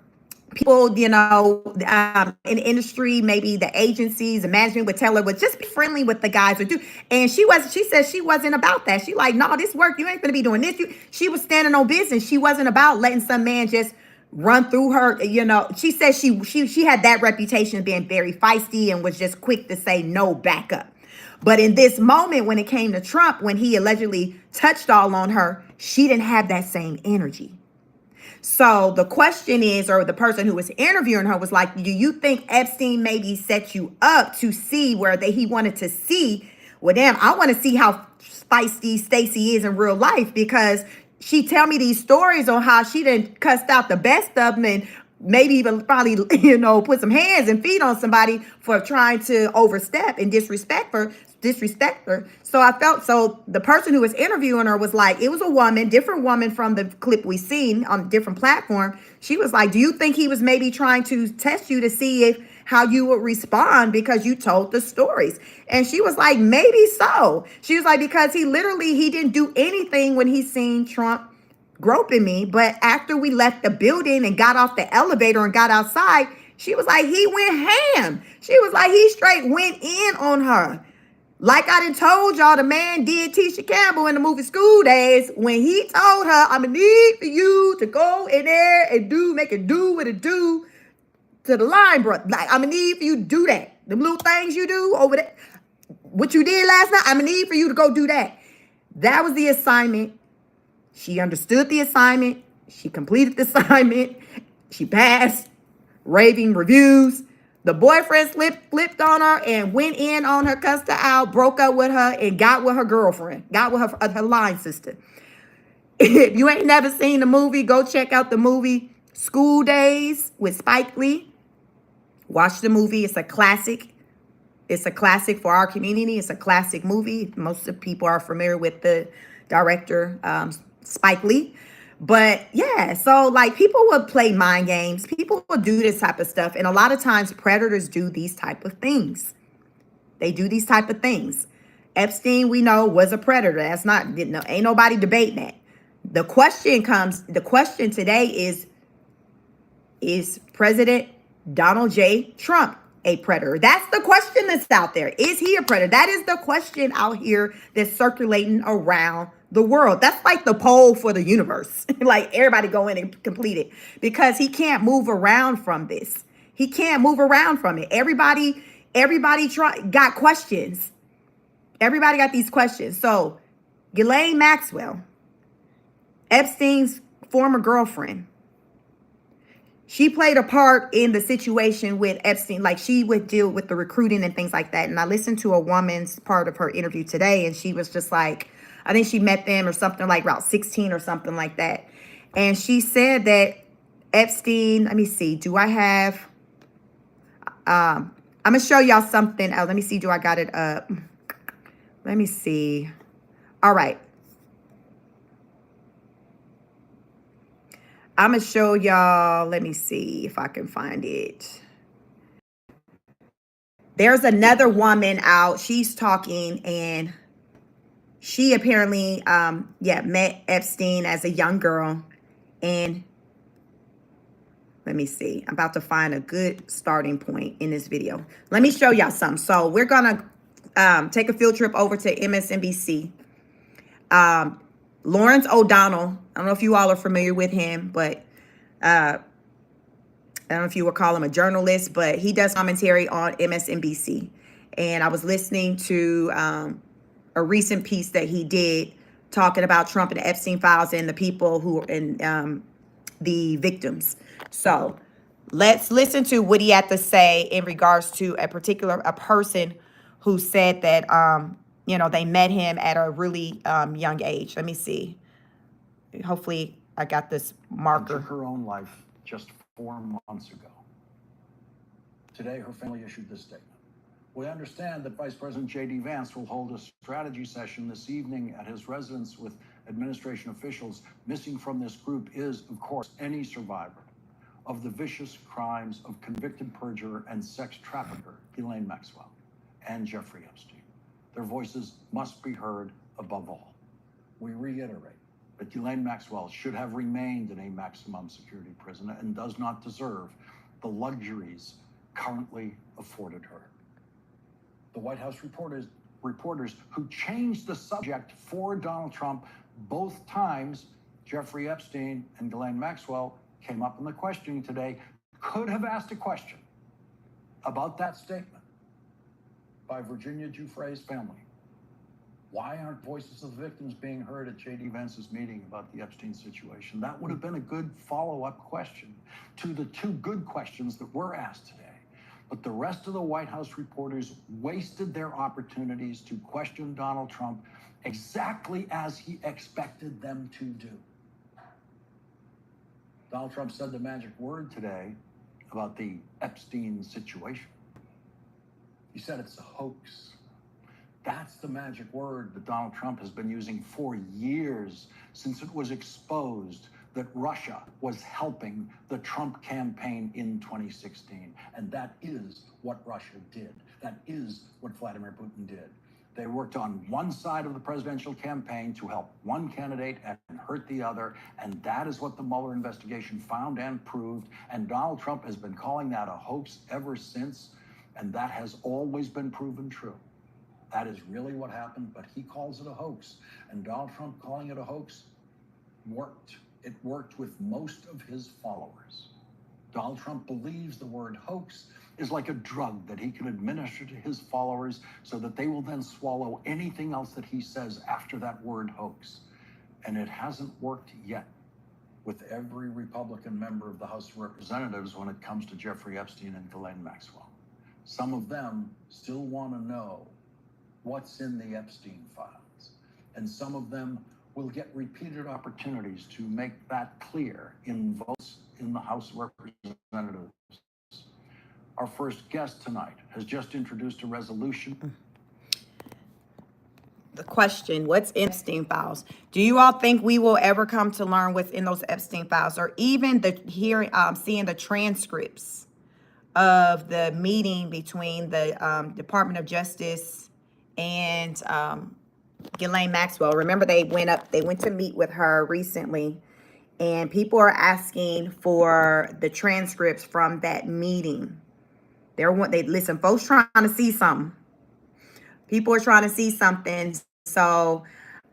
people, in the industry, maybe the agencies, the management would tell her, but just be friendly with the guys or do. And she said she wasn't about that. She like, no, this work, you ain't gonna be doing this. She was standing on business. She wasn't about letting some man just run through her. She said she had that reputation of being very feisty and was just quick to say no, back up. But in this moment, when it came to Trump, when he allegedly touched all on her, she didn't have that same energy. So the question is, or the person who was interviewing her was like, do you think Epstein maybe set you up to see where he wanted to see, well, damn, I want to see how feisty Stacy is in real life, because she tell me these stories on how she done cussed out the best of them and maybe even probably, put some hands and feet on somebody for trying to overstep and disrespect her. So the person who was interviewing her was like, it was a woman, different woman from the clip we seen on a different platform. She was like, do you think he was maybe trying to test you to see how you would respond because you told the stories? And she was like, maybe so. She was like, because he didn't do anything when he seen Trump groping me. But after we left the building and got off the elevator and got outside, she was like, he went ham. She was like, he straight went in on her. Like I done told y'all, the man did Tisha Campbell in the movie School Days when he told her, I'm gonna need for you to go in there and make it do what it do to the line, bro. Like, I'm gonna need for you to do that. The little things you do over there, what you did last night, I'm gonna need for you to go do that. That was the assignment. She understood the assignment. She completed the assignment. She passed, raving reviews. The boyfriend flipped on her and went in on her, cussed her out, broke up with her, and got with her girlfriend, got with her line sister. If you ain't never seen the movie, go check out the movie School Days with Spike Lee. Watch the movie. It's a classic. It's a classic for our community. It's a classic movie. Most of the people are familiar with the director, Spike Lee. But yeah, so like people would play mind games. People would do this type of stuff. And a lot of times predators do these type of things. They do these type of things. Epstein, we know, was a predator. That's not, ain't nobody debating that. The question today is President Donald J. Trump a predator? That's the question that's out there. Is he a predator? That is the question out here that's circulating around the world. That's like the poll for the universe. Like everybody go in and complete it because he can't move around from this. He can't move around from it. Everybody got questions. Everybody got these questions. So Ghislaine Maxwell, Epstein's former girlfriend, she played a part in the situation with Epstein. Like she would deal with the recruiting and things like that. And I listened to a woman's part of her interview today, and she was just like, I think she met them or something like about 16 or something like that. And she said that Epstein, let me see, do I have, I'm going to show y'all something else. Let me see, do I got it up? Let me see. All right. I'm going to show y'all. Let me see if I can find it. There's another woman out. She's talking, and she apparently, met Epstein as a young girl. And let me see. I'm about to find a good starting point in this video. Let me show y'all something. So we're going to take a field trip over to MSNBC. Lawrence O'Donnell, I don't know if you all are familiar with him, but I don't know if you would call him a journalist, but he does commentary on MSNBC. And I was listening to a recent piece that he did talking about Trump and the Epstein files and the people who and the victims. So let's listen to what he had to say in regards to a person who said that they met him at a really young age. Let me see. Hopefully I got this marker. Took her own life just 4 months ago. Today, her family issued this statement. We understand that Vice President J.D. Vance will hold a strategy session this evening at his residence with administration officials. Missing from this group is, of course, any survivor of the vicious crimes of convicted perjurer and sex trafficker Ghislaine Maxwell and Jeffrey Epstein. Their voices must be heard above all. We reiterate that Ghislaine Maxwell should have remained in a maximum security prison and does not deserve the luxuries currently afforded her. The White House reporters who changed the subject for Donald Trump both times, Jeffrey Epstein and Ghislaine Maxwell, came up in the questioning today, could have asked a question about that statement by Virginia Giuffre's family. Why aren't voices of the victims being heard at J.D. Vance's meeting about the Epstein situation? That would have been a good follow-up question to the 2 good questions that were asked today. But the rest of the White House reporters wasted their opportunities to question Donald Trump exactly as he expected them to do. Donald Trump said the magic word today about the Epstein situation. He said it's a hoax. That's the magic word that Donald Trump has been using for years, since it was exposed that Russia was helping the Trump campaign in 2016. And that is what Russia did. That is what Vladimir Putin did. They worked on one side of the presidential campaign to help one candidate and hurt the other. And that is what the Mueller investigation found and proved. And Donald Trump has been calling that a hoax ever since. And that has always been proven true. That is really what happened, but he calls it a hoax. And Donald Trump calling it a hoax worked. It worked with most of his followers. Donald Trump believes the word hoax is like a drug that he can administer to his followers so that they will then swallow anything else that he says after that word hoax. And it hasn't worked yet. with every Republican member of the House of Representatives when it comes to Jeffrey Epstein and Ghislaine Maxwell. Some of them still want to know what's in the Epstein files, and some of them will get repeated opportunities to make that clear in votes in the House of Representatives. Our first guest tonight has just introduced a resolution. The question, what's in Epstein files? Do you all think we will ever come to learn what's in those Epstein files, or even seeing the transcripts of the meeting between the Department of Justice and Ghislaine Maxwell? Remember, they went to meet with her recently, and people are asking for the transcripts from that meeting. Listen, folks trying to see something. People are trying to see something. So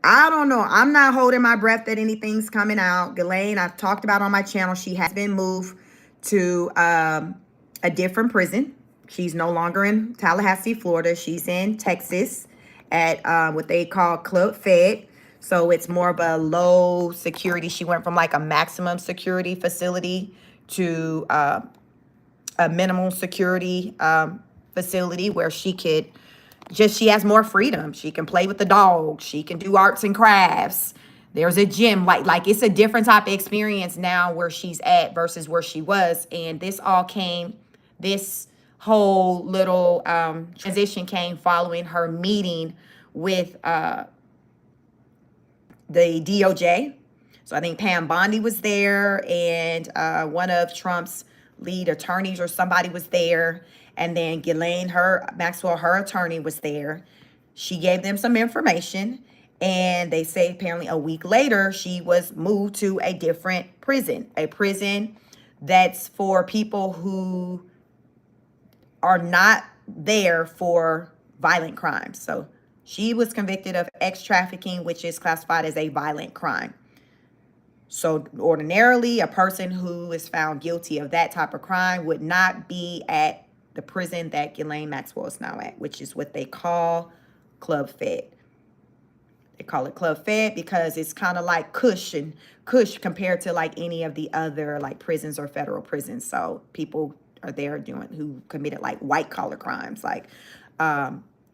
I don't know. I'm not holding my breath that anything's coming out. Ghislaine, I've talked about on my channel, she has been moved to a different prison. She's no longer in Tallahassee, Florida. She's in Texas at what they call Club Fed. So it's more of a low security. She went from like a maximum security facility to a minimal security facility where she has more freedom. She can play with the dogs. She can do arts and crafts. There's a gym. Like it's a different type of experience now where she's at versus where she was. And this whole little transition came following her meeting with the DOJ. So I think Pam Bondi was there, and one of Trump's lead attorneys or somebody was there. And then Ghislaine Maxwell, her attorney, was there. She gave them some information, and they say apparently a week later she was moved to a different prison, a prison that's for people who are not there for violent crimes. So she was convicted of trafficking, which is classified as a violent crime. So ordinarily, a person who is found guilty of that type of crime would not be at the prison that Ghislaine Maxwell is now at, which is what they call Club Fed. They call it Club Fed because it's kind of like cush compared to like any of the other like prisons or federal prisons. So people are there who committed like white collar crimes, like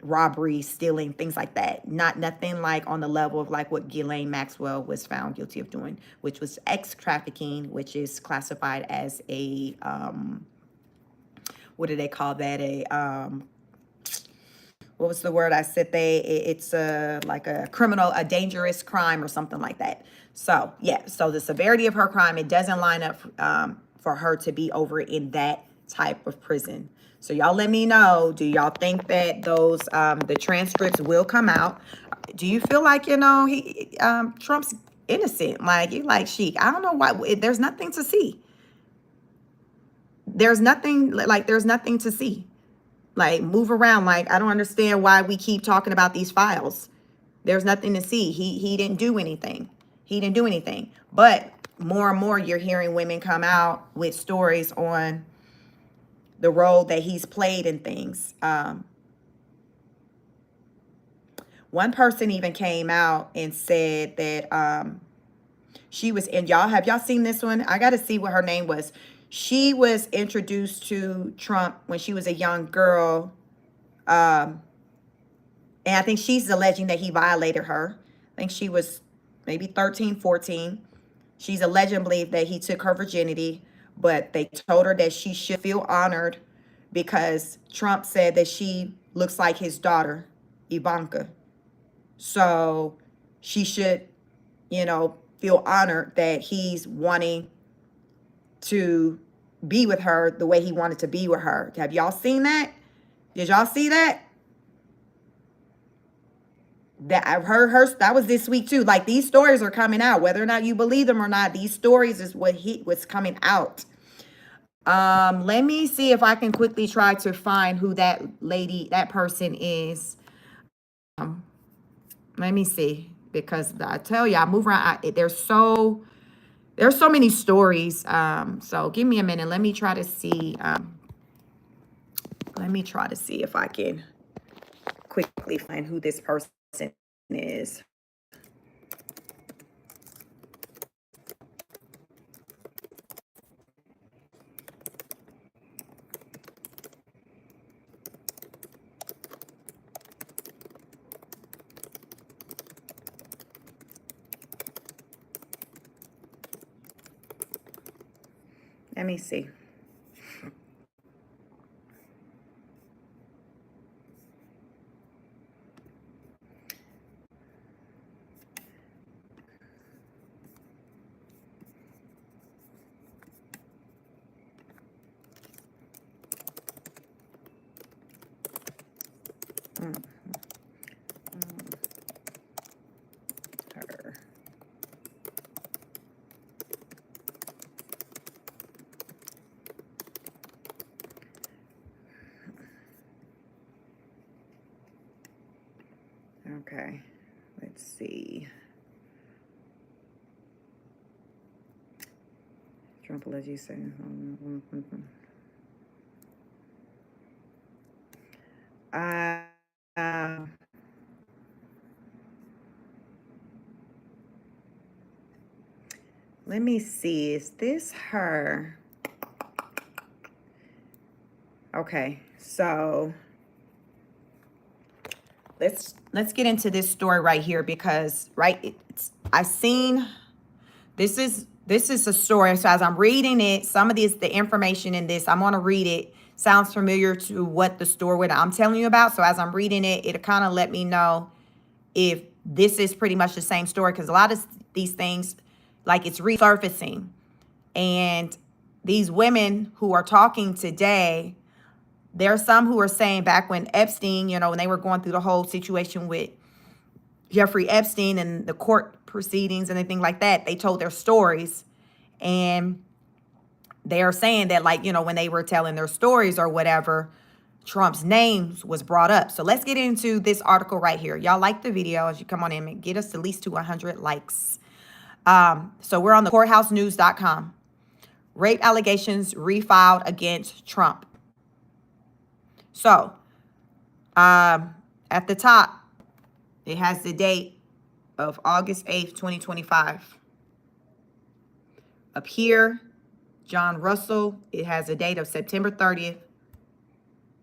robbery, stealing, things like that. Nothing like on the level of like what Ghislaine Maxwell was found guilty of doing, which was trafficking, which is classified as a what do they call that? What was the word I said? It's like a criminal, a dangerous crime or something like that. So yeah, so the severity of her crime, it doesn't line up for her to be over in that type of prison. So y'all let me know, do y'all think that those the transcripts will come out? Do you feel like, Trump's innocent? Like, you like Sheik. I don't know why. There's nothing to see. There's nothing to see. Like, move around. Like, I don't understand why we keep talking about these files. There's nothing to see. He didn't do anything. He didn't do anything. But more and more, you're hearing women come out with stories on the role that he's played in things. One person even came out and said that she was in, have y'all seen this one? I got to see what her name was. She was introduced to Trump when she was a young girl. And I think she's alleging that he violated her. I think she was maybe 13, 14. She's allegedly that he took her virginity, but they told her that she should feel honored because Trump said that she looks like his daughter, Ivanka. So she should, feel honored that he's wanting to be with her the way he wanted to be with her. Have y'all seen that? Did y'all see that? That I've heard her, that was this week too. Like, these stories are coming out, whether or not you believe them or not. These stories is what's coming out. Let me see if I can quickly try to find who that person is. Let me see, because I tell you, I move around. There's so many stories. So give me a minute. Let me try to see. If I can quickly find who this person is. Let me see. Her. Okay, let's see. Trump allegedly saying. Let me see. Is this her? Okay, so let's get into this story right here because I seen this is a story. So as I'm reading it, some of the information in this, I'm gonna read it. Sounds familiar to what the story I'm telling you about. So as I'm reading it, it'll kind of let me know if this is pretty much the same story, because a lot of these things, like, it's resurfacing. And these women who are talking today, there are some who are saying back when Epstein, when they were going through the whole situation with Jeffrey Epstein and the court proceedings and everything like that, they told their stories. And they're saying that, like, when they were telling their stories or whatever, Trump's names was brought up. So let's get into this article right here. Y'all like the video as you come on in and get us at least to 100 likes. So we're on the courthousenews.com. Rape allegations refiled against Trump. So at the top, it has the date of August 8th, 2025. Up here, John Russell, it has a date of September 30th,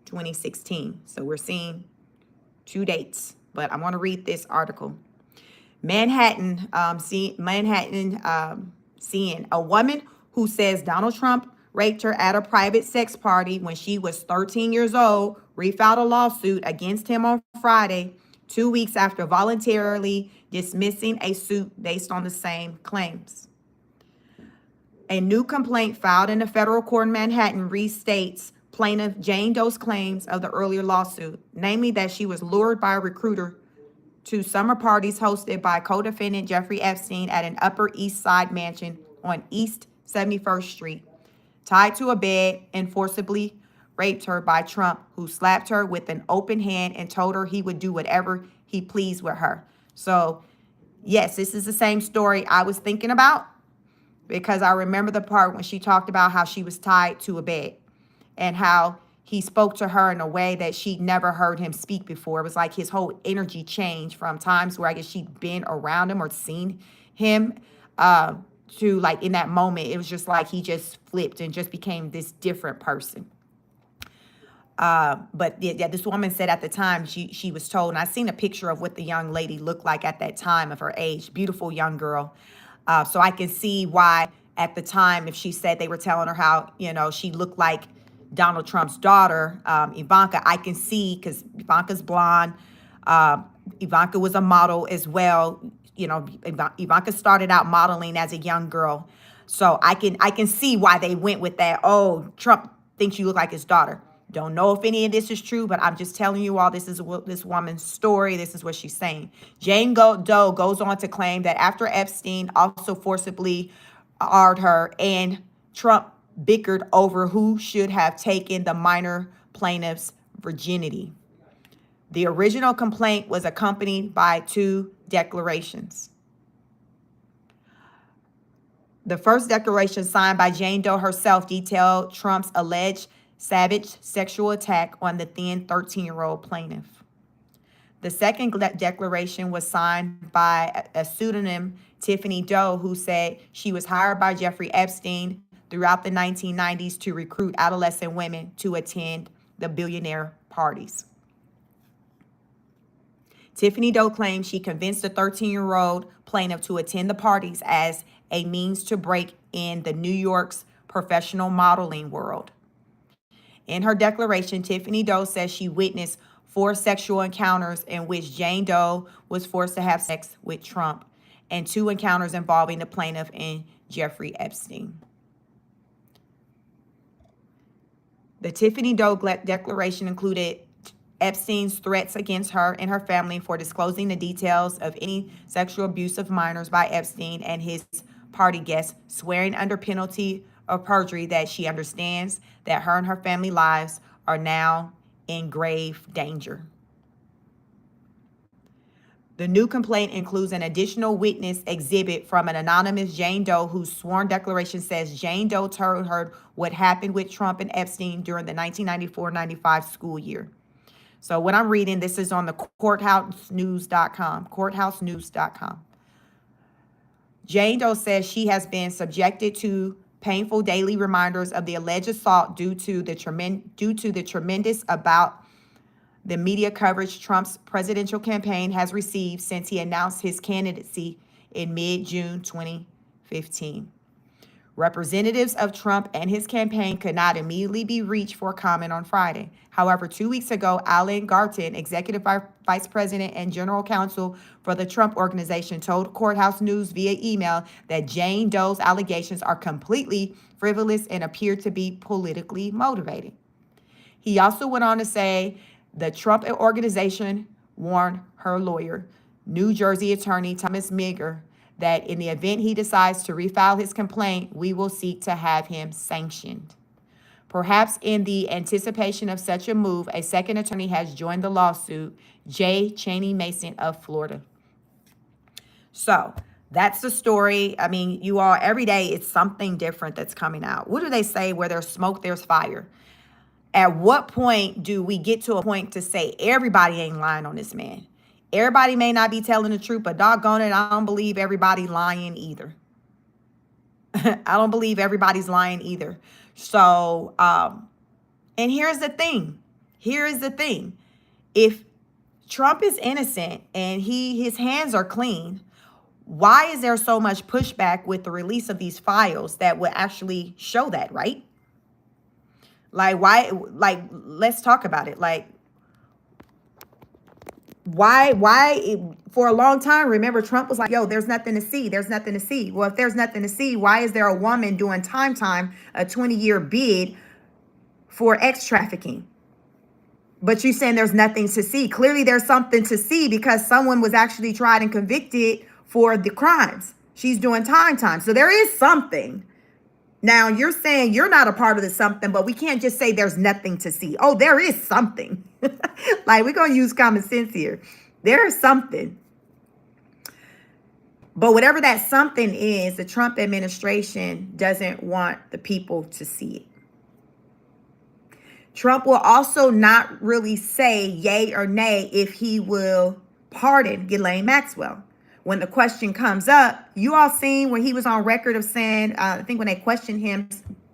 2016. So we're seeing two dates, but I want to read this article. Manhattan, seeing a woman who says Donald Trump raped her at a private sex party when she was 13 years old, refiled a lawsuit against him on Friday, 2 weeks after voluntarily dismissing a suit based on the same claims. A new complaint filed in a federal court in Manhattan restates plaintiff Jane Doe's claims of the earlier lawsuit, namely that she was lured by a recruiter to summer parties hosted by co-defendant Jeffrey Epstein at an Upper East Side mansion on East 71st Street, tied to a bed and forcibly raped her by Trump, who slapped her with an open hand and told her he would do whatever he pleased with her. So, yes, this is the same story I was thinking about, because I remember the part when she talked about how she was tied to a bed and how he spoke to her in a way that she'd never heard him speak before. It was like his whole energy changed from times where I guess she'd been around him or seen him to, like, in that moment, it was just like he just flipped and just became this different person. But yeah, this woman said at the time she was told, and I seen a picture of what the young lady looked like at that time of her age, beautiful young girl. So I can see why at the time, if she said they were telling her how, she looked like Donald Trump's daughter, Ivanka, I can see, because Ivanka's blonde. Ivanka was a model as well. Ivanka started out modeling as a young girl. So I can see why they went with that. Oh, Trump thinks you look like his daughter. Don't know if any of this is true, but I'm just telling you all, this is this woman's story. This is what she's saying. Jane Doe goes on to claim that after Epstein also forcibly R her and Trump bickered over who should have taken the minor plaintiff's virginity. The original complaint was accompanied by 2 declarations. The first declaration, signed by Jane Doe herself, detailed Trump's alleged savage sexual attack on the then 13-year-old plaintiff. The second declaration was signed by a pseudonym, Tiffany Doe, who said she was hired by Jeffrey Epstein throughout the 1990s to recruit adolescent women to attend the billionaire parties. Tiffany Doe claimed she convinced the 13-year-old plaintiff to attend the parties as a means to break in the New York's professional modeling world. In her declaration, Tiffany Doe says she witnessed 4 sexual encounters in which Jane Doe was forced to have sex with Trump, and 2 encounters involving the plaintiff and Jeffrey Epstein. The Tiffany Doe declaration included Epstein's threats against her and her family for disclosing the details of any sexual abuse of minors by Epstein and his party guests, swearing under penalty of perjury that she understands that her and her family lives are now in grave danger. The new complaint includes an additional witness exhibit from an anonymous Jane Doe whose sworn declaration says Jane Doe told her what happened with Trump and Epstein during the 1994-95 school year. So what I'm reading, this is on the courthousenews.com, courthousenews.com. Jane Doe says she has been subjected to painful daily reminders of the alleged assault due to the tremendous about the media coverage Trump's presidential campaign has received since he announced his candidacy in mid-June 2015. Representatives of Trump and his campaign could not immediately be reached for comment on Friday. However, 2 weeks ago, Alan Garten, Executive Vice President and General Counsel for the Trump Organization, told Courthouse News via email that Jane Doe's allegations are completely frivolous and appear to be politically motivated. He also went on to say the Trump Organization warned her lawyer, New Jersey attorney Thomas Migger, that in the event he decides to refile his complaint, we will seek to have him sanctioned. Perhaps in the anticipation of such a move, a second attorney has joined the lawsuit, J. Cheney Mason of Florida. So that's the story. I mean, you all, every day it's something different that's coming out. What do they say? Where there's smoke, there's fire. At what point do we get to a point to say everybody ain't lying on this man? Everybody may not be telling the truth, but doggone it, I don't believe everybody lying either. I don't believe everybody's lying either. So, and here's the thing. If Trump is innocent and his hands are clean, why is there so much pushback with the release of these files that would actually show that, right? Like, why, like, let's talk about it. Like, why for a long time, remember, Trump was like, yo, there's nothing to see. There's nothing to see. Well, if there's nothing to see, why is there a woman doing time, a 20-year bid for X trafficking? But you're saying there's nothing to see. Clearly there's something to see because someone was actually tried and convicted for the crimes. She's doing time. So there is something. Now you're saying you're not a part of the something, but we can't just say there's nothing to see. Oh, there is something. Like, we're going to use common sense here. There is something. But whatever that something is, the Trump administration doesn't want the people to see it. Trump will also not really say yay or nay if he will pardon Ghislaine Maxwell. When the question comes up, you all seen when he was on record of saying, I think when they questioned him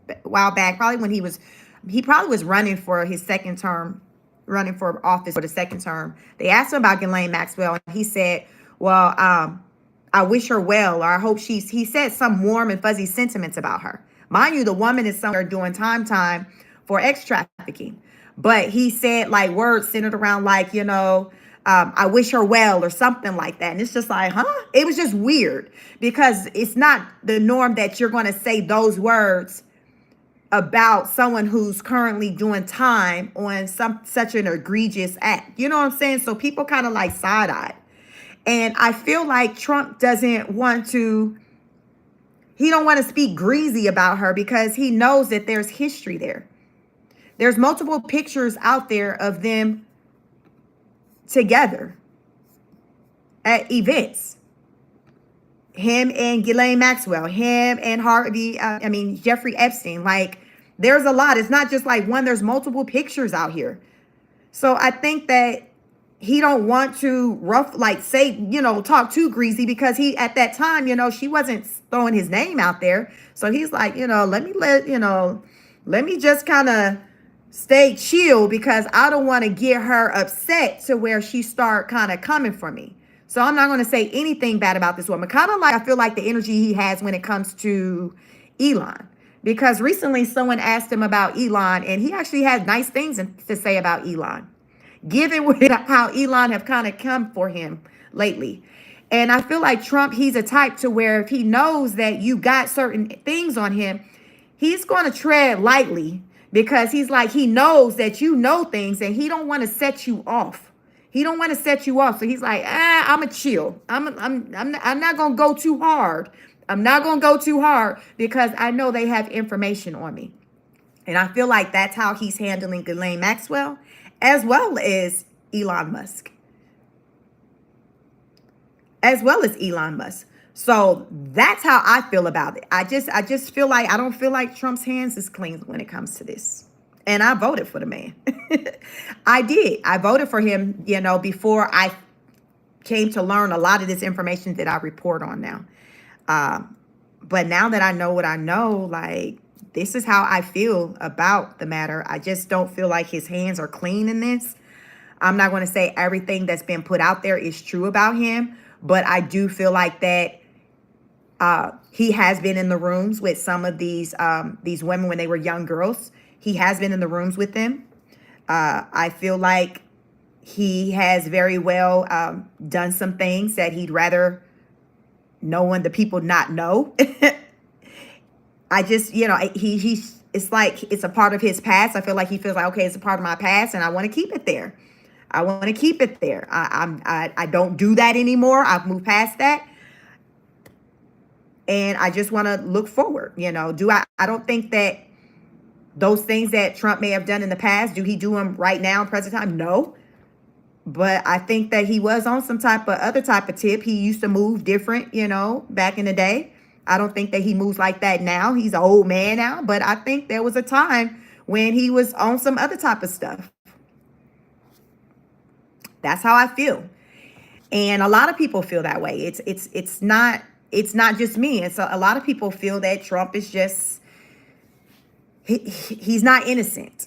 a while back, probably when he probably was running for his second term, running for office for the second term. They asked him about Ghislaine Maxwell, and he said, well, I wish her well, or I hope he said some warm and fuzzy sentiments about her. Mind you, the woman is somewhere doing time for X trafficking. But he said like words centered around like, you know, I wish her well or something like that. And it's just like, huh? It was just weird because it's not the norm that you're going to say those words about someone who's currently doing time on such an egregious act. You know what I'm saying? So people kind of like side-eyed. And I feel like Trump doesn't want to, he don't want to speak greasy about her because he knows that there's history there. There's multiple pictures out there of them together at events. Him and Ghislaine Maxwell, him and Jeffrey Epstein. Like, there's a lot. It's not just like one, there's multiple pictures out here. So I think that he don't want to talk too greasy because he, at that time, you know, she wasn't throwing his name out there. So he's like, you know, let me just kind of stay chill because I don't want to get her upset to where she start kind of coming for me. So I'm not going to say anything bad about this woman. Kind of like I feel like the energy he has when it comes to Elon. because recently someone asked him about Elon, and he actually had nice things to say about Elon, given how Elon have kind of come for him lately. And I feel like Trump, he's a type to where if he knows that you got certain things on him, he's going to tread lightly, because he's like, he knows that you know things and he don't want to set you off. He don't want to set you off. So he's like, I'm a chill. I'm not going to go too hard. I'm not going to go too hard because I know they have information on me. And I feel like that's how he's handling Ghislaine Maxwell as well as Elon Musk. So that's how I feel about it. I just feel like, I don't feel like Trump's hands is clean when it comes to this. And I voted for the man. I did. I voted for him, before I came to learn a lot of this information that I report on now. But now that I know what I know, like, this is how I feel about the matter. I just don't feel like his hands are clean in this. I'm not going to say everything that's been put out there is true about him, but I do feel like that he has been in the rooms with some of these women when they were young girls. He has been in the rooms with them. I feel like he has very well done some things that he'd rather the people not know. I just, it's like it's a part of his past. I feel like he feels like, okay, it's a part of my past, and I want to keep it there. I don't do that anymore. I've moved past that. And I just want to look forward. I don't think that those things that Trump may have done in the past, do he do them right now in present time? No. But I think that he was on some other type of tip. He used to move different, back in the day. I don't think that he moves like that now. He's an old man now. But I think there was a time when he was on some other type of stuff. That's how I feel. And a lot of people feel that way. It's not just me. It's a lot of people feel that Trump is just, he's not innocent.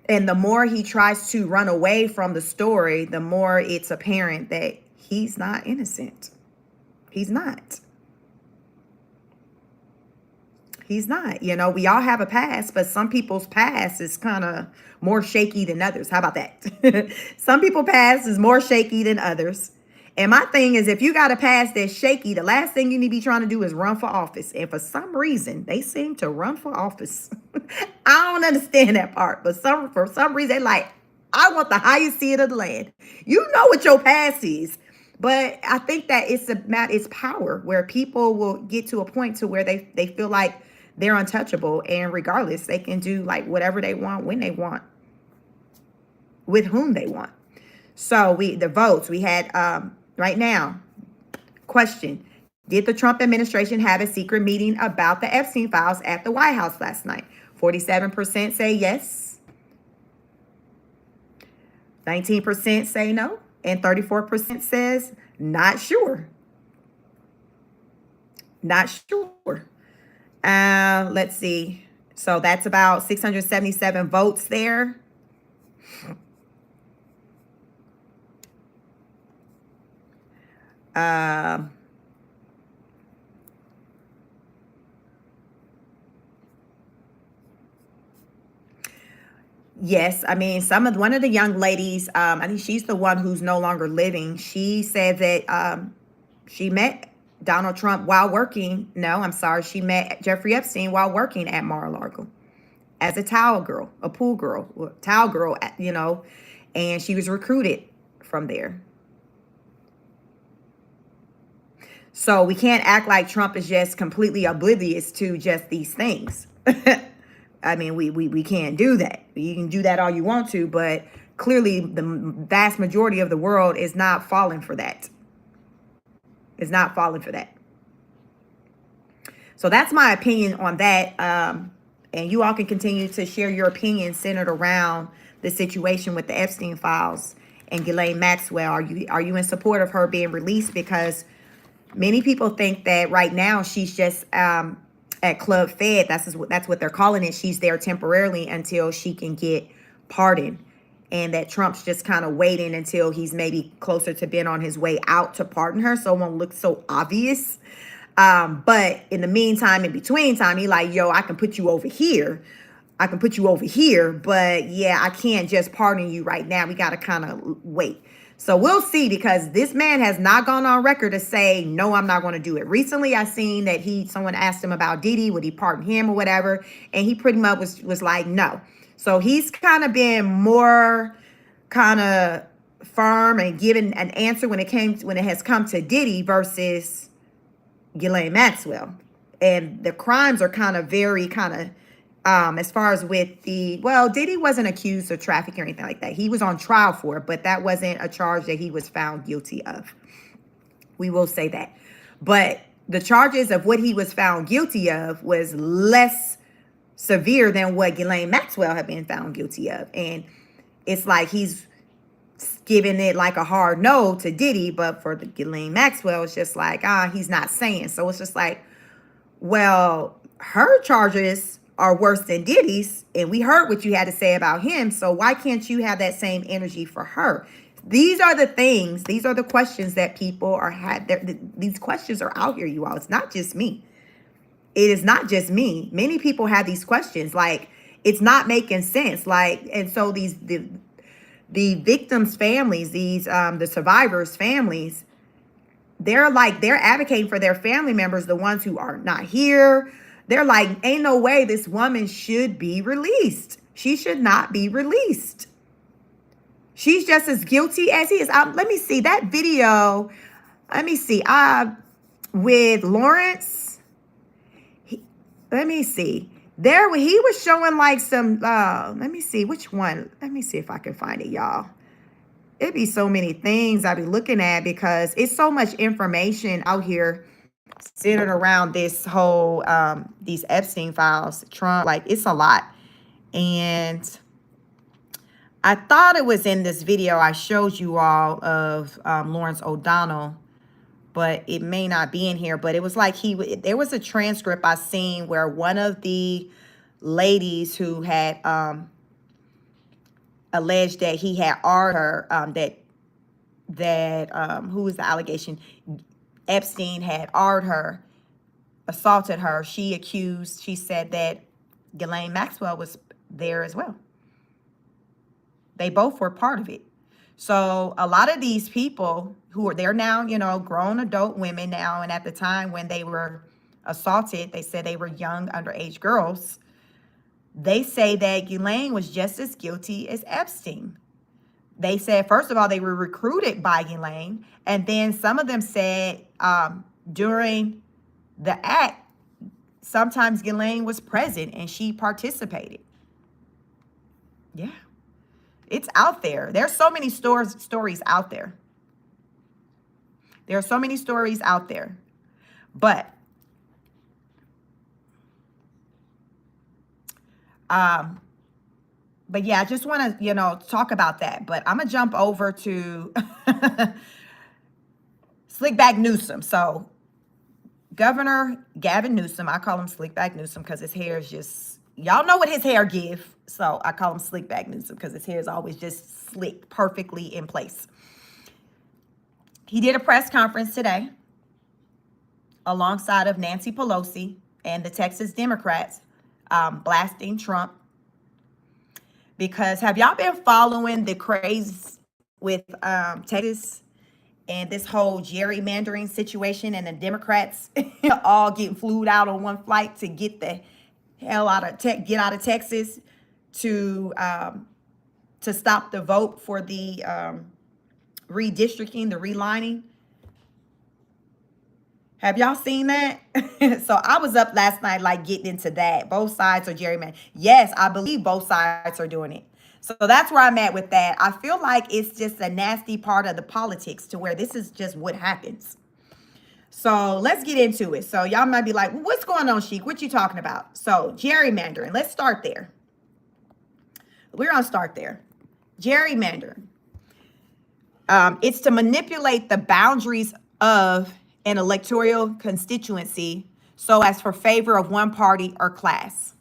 And the more he tries to run away from the story, the more it's apparent that he's not innocent. He's not. He's not. We all have a past, but some people's past is kind of more shaky than others. How about that? Some people's past is more shaky than others. And my thing is, if you got a past that's shaky, the last thing you need to be trying to do is run for office. And for some reason, they seem to run for office. I don't understand that part. But for some reason, they're like, I want the highest seat of the land. You know what your past is. But I think that it's power, where people will get to a point to where they feel like they're untouchable. And regardless, they can do like whatever they want, when they want, with whom they want. So the votes we had right now. Question: did the Trump administration have a secret meeting about the Epstein files at the White House last night? 47% say yes. 19% say no. And 34% says not sure. Not sure. Let's see. So that's about 677 votes there. Yes, I mean, one of the young ladies, I think she's the one who's no longer living. She said that she met Donald Trump while working. No, I'm sorry. She met Jeffrey Epstein while working at Mar-a-Lago as a towel girl, a pool girl, towel girl, and she was recruited from there. So we can't act like Trump is just completely oblivious to just these things. I mean, we can't do that. You can do that all you want to, but clearly the vast majority of the world is not falling for that. Is not falling for that. So that's my opinion on that. And you all can continue to share your opinion centered around the situation with the Epstein files and Ghislaine Maxwell. Are you in support of her being released? Because many people think that right now she's just at Club Fed. That's what they're calling it. She's there temporarily until she can get pardoned, and that Trump's just kind of waiting until he's maybe closer to being on his way out to pardon her, so it won't look so obvious. But in the meantime, in between time, he like, yo, I can put you over here. I can put you over here, but yeah, I can't just pardon you right now. We got to kind of wait. So we'll see, because this man has not gone on record to say, no, I'm not going to do it. Recently, I seen that someone asked him about Diddy, would he pardon him or whatever? And he pretty much was like, no. So he's kind of been more kind of firm and given an answer when it has come to Diddy versus Ghislaine Maxwell. And the crimes are kind of very as far as with Diddy wasn't accused of trafficking or anything like that. He was on trial for it, but that wasn't a charge that he was found guilty of. We will say that. But the charges of what he was found guilty of was less severe than what Ghislaine Maxwell had been found guilty of. And it's like he's giving it like a hard no to Diddy, but for the Ghislaine Maxwell, it's just like, he's not saying. So it's just like, well, her charges are worse than Diddy's, and we heard what you had to say about him, so why can't you have that same energy for her? These are the things, these are the questions that people are these questions are out here, you all. It's not just me. It is not just me. Many people have these questions, like, it's not making sense. Like, and so the victims' families, the survivors' families, they're advocating for their family members, the ones who are not here. They're like, ain't no way this woman should be released. She should not be released. She's just as guilty as he is. Let me see that video. Let me see. With Lawrence. Let me see. There, he was showing like some. Let me see which one. Let me see if I can find it, y'all. It'd be so many things I'd be looking at, because it's so much information out here centered around this whole these Epstein files, Trump, like, it's a lot. And I thought it was in this video I showed you all of Lawrence O'Donnell, but it may not be in here. But it was like there was a transcript I seen where one of the ladies who had alleged that he had ordered her, who was the allegation? Epstein had ordered her, assaulted her. She said that Ghislaine Maxwell was there as well. They both were part of it. So a lot of these people they're now, grown adult women now. And at the time when they were assaulted, they said they were young underage girls. They say that Ghislaine was just as guilty as Epstein. They said, first of all, they were recruited by Ghislaine. And then some of them said during the act, sometimes Ghislaine was present and she participated. Yeah, it's out there. There's so many stories out there. There are so many stories out there. But yeah, I just want to, talk about that. But I'm going to jump over to Slickback Newsom. So Governor Gavin Newsom, I call him Slickback Newsom because his hair is just, y'all know what his hair give. So I call him Slickback Newsom because his hair is always just slick, perfectly in place. He did a press conference today alongside of Nancy Pelosi and the Texas Democrats, blasting Trump. Because have y'all been following the craze with Texas and this whole gerrymandering situation, and the Democrats all getting flew out on one flight to get the hell out of Texas to stop the vote for the redistricting, the relining? Have y'all seen that? So I was up last night, like, getting into that. Both sides are gerrymandering. Yes, I believe both sides are doing it. So that's where I'm at with that. I feel like it's just a nasty part of the politics to where this is just what happens. So let's get into it. So y'all might be like, well, what's going on, Sheik? What you talking about? So gerrymandering, let's start there. We're going to start there. Gerrymandering. It's to manipulate the boundaries of an electoral constituency so as for favor of one party or class.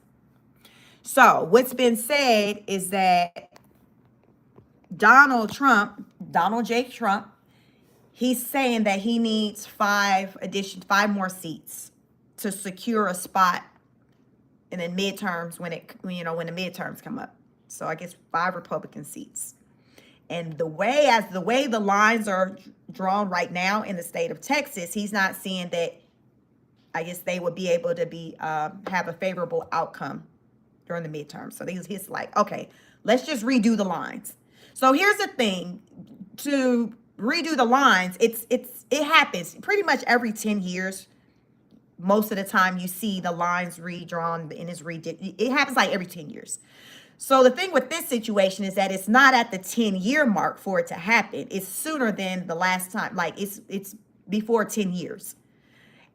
So what's been said is that Donald J. Trump, he's saying that he needs five more seats to secure a spot in the midterms when the midterms come up. So I guess 5 Republican seats. And the way the lines are drawn right now in the state of Texas, he's not seeing that. I guess they would be able to have a favorable outcome during the midterm. So he's like, okay, let's just redo the lines. So here's the thing: to redo the lines, it happens pretty much every 10 years. Most of the time, you see the lines redrawn and it happens like every 10 years. So the thing with this situation is that it's not at the 10-year mark for it to happen. It's sooner than the last time. Like it's before 10 years.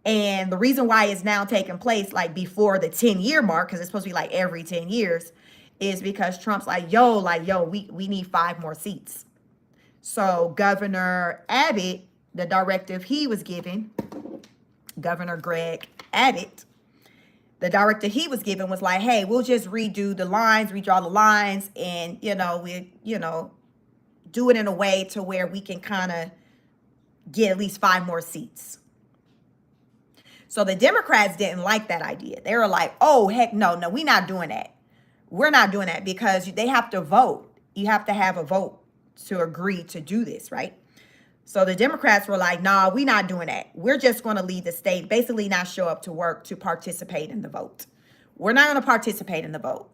And the reason why it's now taking place like before the 10-year mark, because it's supposed to be like every 10 years, is because Trump's like, yo, we need 5 more seats. So Governor Abbott, the directive he was given, Governor Greg Abbott, the directive he was given was like, hey, we'll just redraw the lines, and we do it in a way to where we can kind of get at least 5 more seats. So the Democrats didn't like that idea. They were like, oh, heck no, we're not doing that. We're not doing that because they have to vote. You have to have a vote to agree to do this, right? So the Democrats were like, nah, we're not doing that. We're just going to leave the state, basically not show up to work to participate in the vote. We're not going to participate in the vote.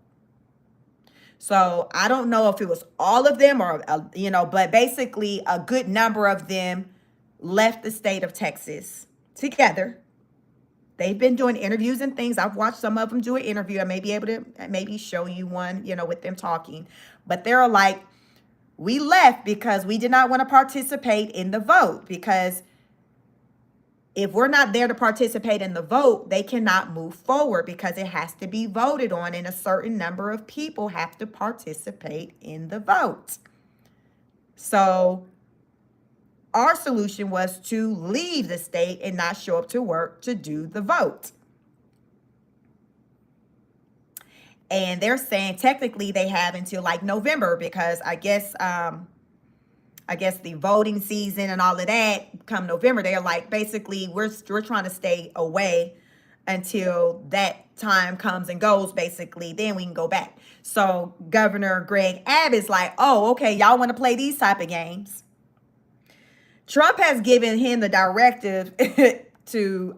So I don't know if it was all of them or, but basically a good number of them left the state of Texas together. They've been doing interviews and things. I've watched some of them do an interview. I may be able to maybe show you one, with them talking. But they're like, we left because we did not want to participate in the vote. Because if we're not there to participate in the vote, they cannot move forward because it has to be voted on and a certain number of people have to participate in the vote. So our solution was to leave the state and not show up to work to do the vote. And they're saying technically they have until like November because I guess the voting season and all of that come November. They're like, basically, we're trying to stay away until that time comes and goes, basically. Then we can go back. So Governor Greg Abbott's like, oh, okay, y'all want to play these type of games? Trump has given him the directive to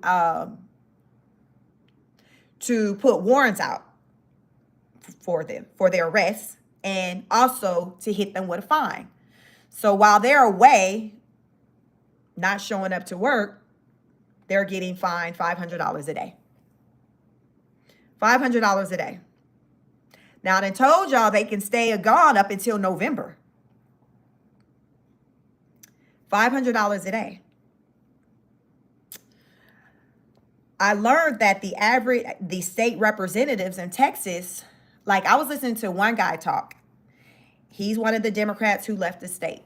put warrants out for them, for their arrests, and also to hit them with a fine. So while they're away, not showing up to work, they're getting fined $500 a day. $500 a day. Now, I told y'all they can stay gone up until November. $500 a day. I learned that the state representatives in Texas, like I was listening to one guy talk. He's one of the Democrats who left the state.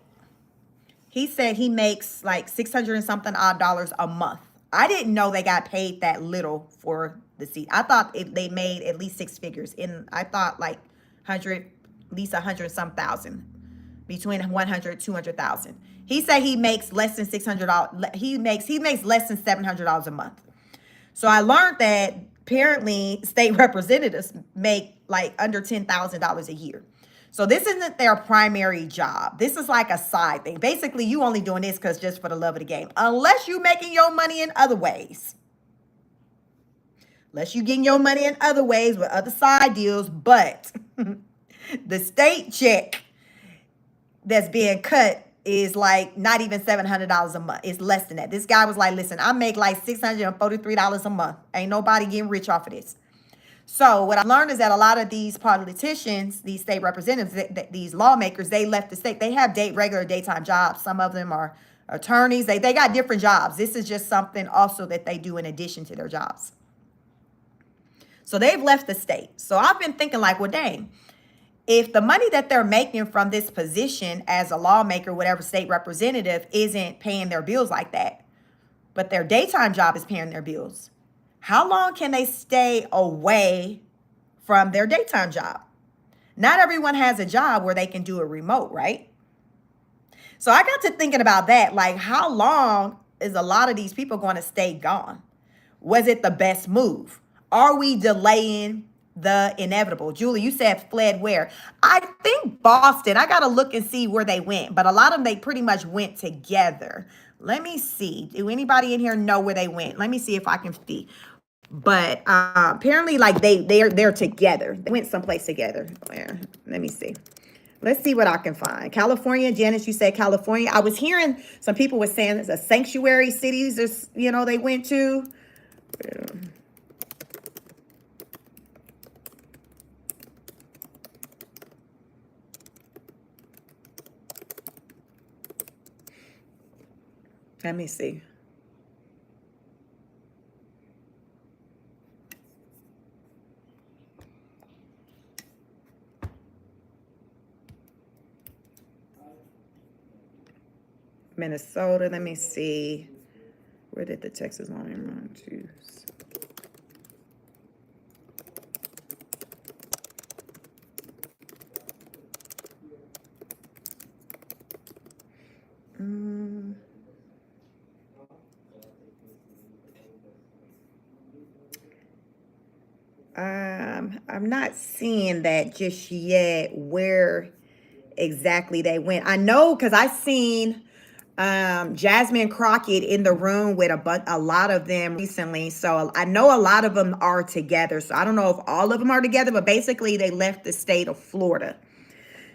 He said he makes like $600 and something odd dollars a month. I didn't know they got paid that little for the seat. I thought they made at least 6 figures. I thought like at least 100 some thousand, between 100, 200,000. He said he makes less than $600. He makes less than $700 a month. So I learned that apparently state representatives make like under $10,000 a year. So this isn't their primary job. This is like a side thing. Basically, you only doing this because just for the love of the game. Unless you making your money in other ways. Unless you getting your money in other ways with other side deals. But the state check that's being cut is like not even $700 a month. It's less than that. This guy was like, listen, I make like $643 a month. Ain't nobody getting rich off of this. So what I learned is that a lot of these politicians, these state representatives, these lawmakers, they left the state. They have regular daytime jobs. Some of them are attorneys. They got different jobs. This is just something also that they do in addition to their jobs. So they've left the state. So I've been thinking like, well, dang, if the money that they're making from this position as a lawmaker, whatever state representative, isn't paying their bills like that, but their daytime job is paying their bills, how long can they stay away from their daytime job? Not everyone has a job where they can do it remote, right? So I got to thinking about that. Like, how long is a lot of these people going to stay gone? Was it the best move? Are we delaying the inevitable? Julie, you said fled where? I think Boston. I got to look and see where they went, but a lot of them, they pretty much went together. Let me see. Do anybody in here know where they went? Let me see if I can see. But apparently, like they're together. They went someplace together. Where? Let me see. Let's see what I can find. California, Janice, you said California. I was hearing some people were saying it's a sanctuary cities, they went to. Let me see. Minnesota, let me see. Where did the Texas line run to? I'm not seeing that just yet where exactly they went. I know because I seen Jasmine Crockett in the room with a lot of them recently. So I know a lot of them are together. So I don't know if all of them are together, but basically they left the state of Florida.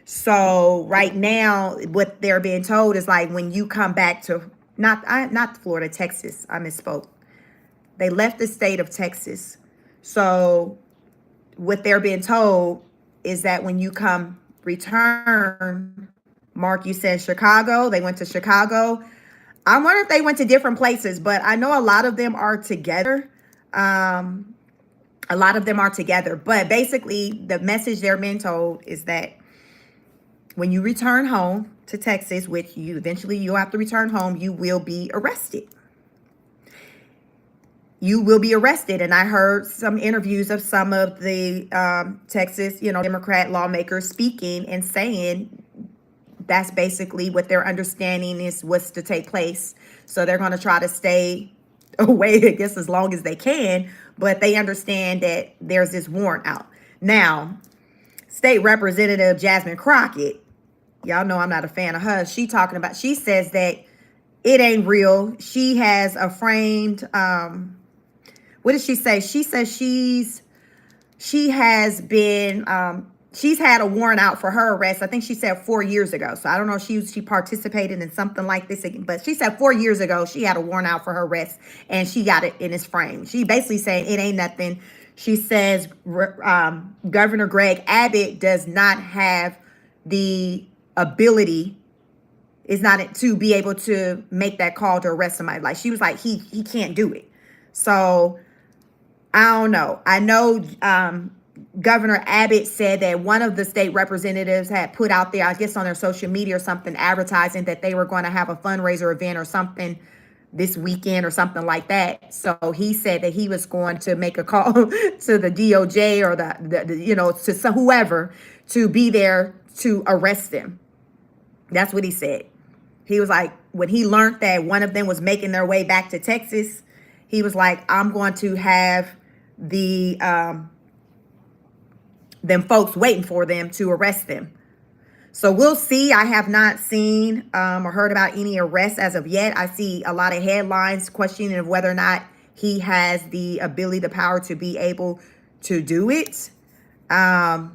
So right now, what they're being told is like when you come back to not Florida, Texas. I misspoke. They left the state of Texas. So what they're being told is that when you return, Mark, you said Chicago. They went to Chicago. I wonder if they went to different places, but I know a lot of them are together. But basically the message they're being told is that when you return home to Texas, which you'll have to return home, you will be arrested. You will be arrested. And I heard some interviews of some of the Texas, Democrat lawmakers speaking and saying that's basically what their understanding is what's to take place. So they're going to try to stay away, I guess, as long as they can. But they understand that there's this warrant out. Now, State Representative Jasmine Crockett, y'all know I'm not a fan of her. She says that it ain't real. She has a framed, what did she say? She says she's had a warrant out for her arrest. I think she said 4 years ago. So I don't know if she participated in something like this again, but she said 4 years ago she had a warrant out for her arrest and she got it in its frame. She basically saying it ain't nothing. She says Governor Greg Abbott does not have the ability, is not to be able to make that call to arrest somebody. Like she was like, he can't do it. So I don't know. I know Governor Abbott said that one of the state representatives had put out there, I guess on their social media or something, advertising that they were going to have a fundraiser event or something this weekend or something like that. So he said that he was going to make a call to the DOJ or to whoever to be there to arrest them. That's what he said. He was like, when he learned that one of them was making their way back to Texas, he was like, I'm going to have them folks waiting for them to arrest them. So we'll see. I have not seen or heard about any arrests as of yet. I see a lot of headlines questioning of whether or not he has the ability, the power to be able to do it. Not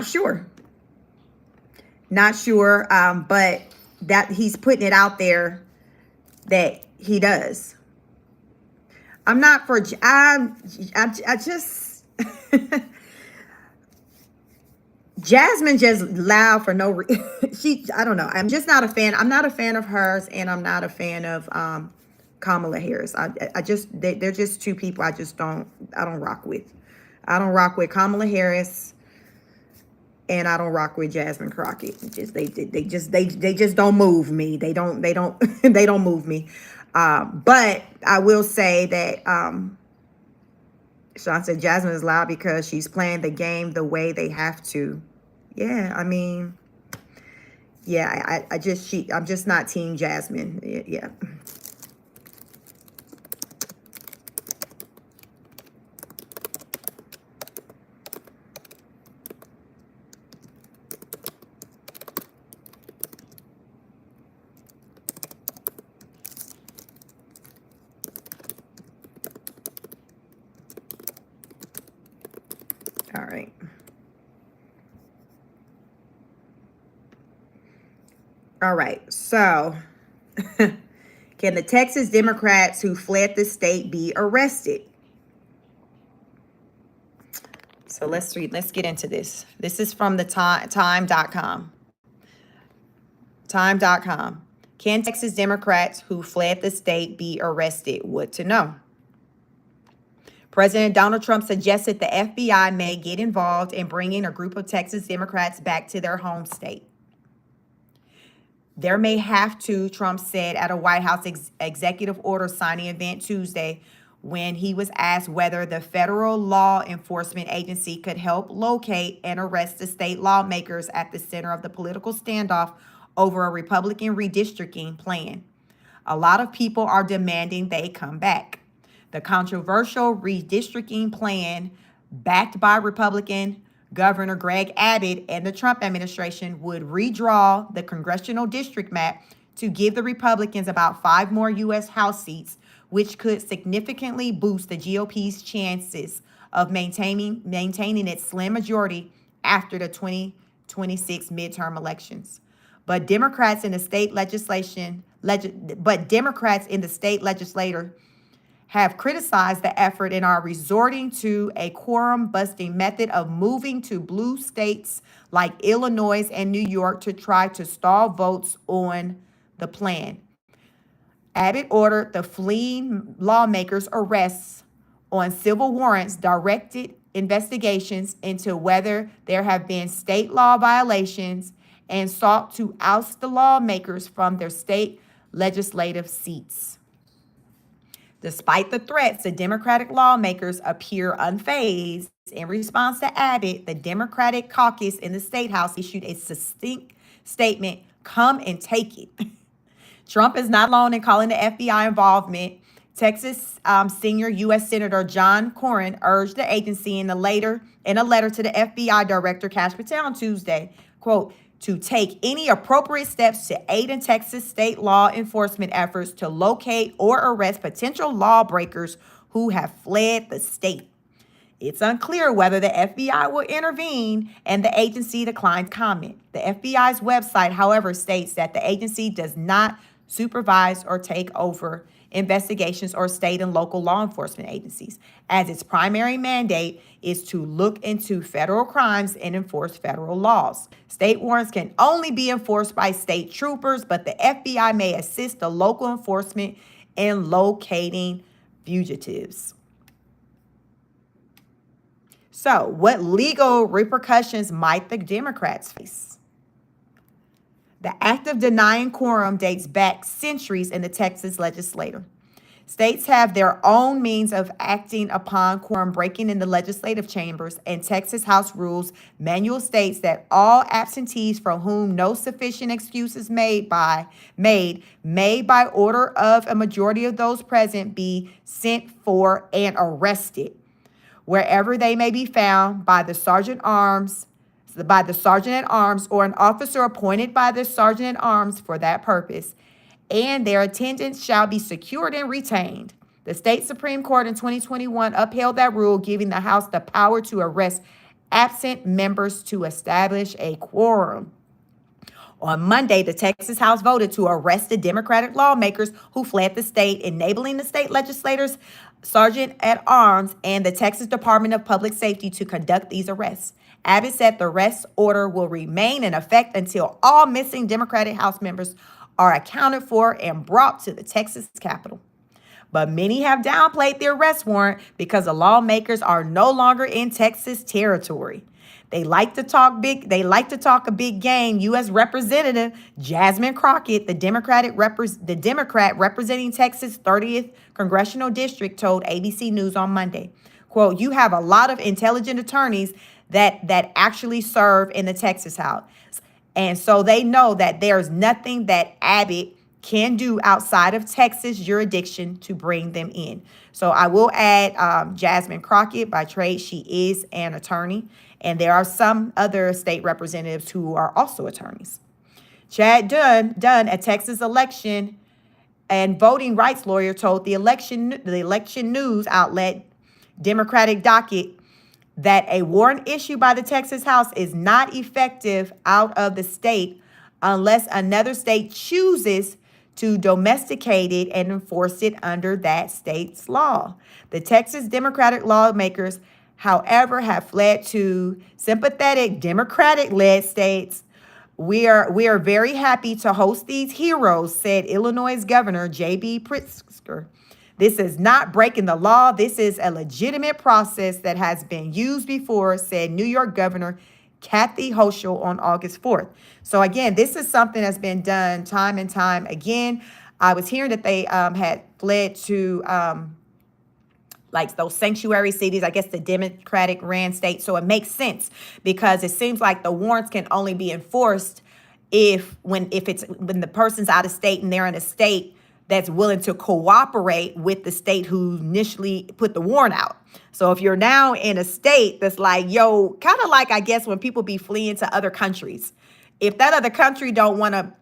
sure. But that he's putting it out there that he does. I'm not for, I just, Jasmine just loud for no reason. I don't know. I'm just not a fan. I'm not a fan of hers, and I'm not a fan of Kamala Harris. They're just two people I don't rock with. I don't rock with Kamala Harris, and I don't rock with Jasmine Crockett. They just don't move me. They don't move me. But I will say that Sean said Jasmine is loud because she's playing the game the way they have to. Yeah, I mean, Yeah, I'm just not Team Jasmine. Yeah. All right. All right. So, can the Texas Democrats who fled the state be arrested? So let's read. Let's get into this. This is from the time.com. Time.com. Can Texas Democrats who fled the state be arrested? What to know? President Donald Trump suggested the FBI may get involved in bringing a group of Texas Democrats back to their home state. There may have to, Trump said at a White House executive order signing event Tuesday when he was asked whether the federal law enforcement agency could help locate and arrest the state lawmakers at the center of the political standoff over a Republican redistricting plan. A lot of people are demanding they come back. The controversial redistricting plan, backed by Republican Governor Greg Abbott and the Trump administration, would redraw the congressional district map to give the Republicans about 5 more U.S. House seats, which could significantly boost the GOP's chances of maintaining its slim majority after the 2026 midterm elections. But Democrats in the state legislature have criticized the effort and are resorting to a quorum-busting method of moving to blue states like Illinois and New York to try to stall votes on the plan. Abbott ordered the fleeing lawmakers' arrests on civil warrants, directed investigations into whether there have been state law violations, and sought to oust the lawmakers from their state legislative seats. Despite the threats, the Democratic lawmakers appear unfazed. In response to Abbott, the Democratic caucus in the State House issued a succinct statement, "Come and take it." Trump is not alone in calling the FBI involvement. Texas senior U.S. Senator John Cornyn urged the agency in a letter to the FBI Director Kash Patel on Tuesday, quote, to take any appropriate steps to aid in Texas state law enforcement efforts to locate or arrest potential lawbreakers who have fled the state. It's unclear whether the FBI will intervene, and the agency declined comment. The FBI's website, however, states that the agency does not supervise or take over investigations or state and local law enforcement agencies, as its primary mandate is to look into federal crimes and enforce federal laws. State warrants can only be enforced by state troopers, but the FBI may assist the local enforcement in locating fugitives. So, what legal repercussions might the Democrats face? The act of denying quorum dates back centuries in the Texas legislature. States have their own means of acting upon quorum breaking in the legislative chambers, and Texas House Rules Manual states that all absentees from whom no sufficient excuse is made by order of a majority of those present be sent for and arrested wherever they may be found by the sergeant at arms or an officer appointed by the sergeant at arms for that purpose, and their attendance shall be secured and retained. The state Supreme Court in 2021 upheld that rule, giving the House the power to arrest absent members to establish a quorum. On Monday, the Texas House voted to arrest the Democratic lawmakers who fled the state, enabling the state legislators, sergeant at arms, and the Texas Department of Public Safety to conduct these arrests. Abbott said the arrest order will remain in effect until all missing Democratic House members are accounted for and brought to the Texas Capitol. But many have downplayed the arrest warrant because the lawmakers are no longer in Texas territory. They like to talk a big game. U.S. Representative Jasmine Crockett, the Democrat representing Texas' 30th congressional district, told ABC News on Monday, quote, "You have a lot of intelligent attorneys that actually serve in the Texas House. And so they know that there's nothing that Abbott can do outside of Texas jurisdiction to bring them in. So I will add Jasmine Crockett. By trade, she is an attorney. And there are some other state representatives who are also attorneys. Chad Dunn, a Texas election and voting rights lawyer, told the election news outlet Democratic Docket that a warrant issued by the Texas House is not effective out of the state unless another state chooses to domesticate it and enforce it under that state's law. The Texas Democratic lawmakers, however, have fled to sympathetic Democratic-led states. We are very happy to host these heroes, said Illinois Governor J.B. Pritzker. This is not breaking the law. This is a legitimate process that has been used before, said New York Governor Kathy Hochul on August 4th. So again, this is something that's been done time and time again. I was hearing that they had fled to like those sanctuary cities, I guess the Democratic ran states. So it makes sense because it seems like the warrants can only be enforced when the person's out of state and they're in a state that's willing to cooperate with the state who initially put the warrant out. So if you're now in a state that's like, yo, kind of like, I guess, when people be fleeing to other countries, if that other country don't want to,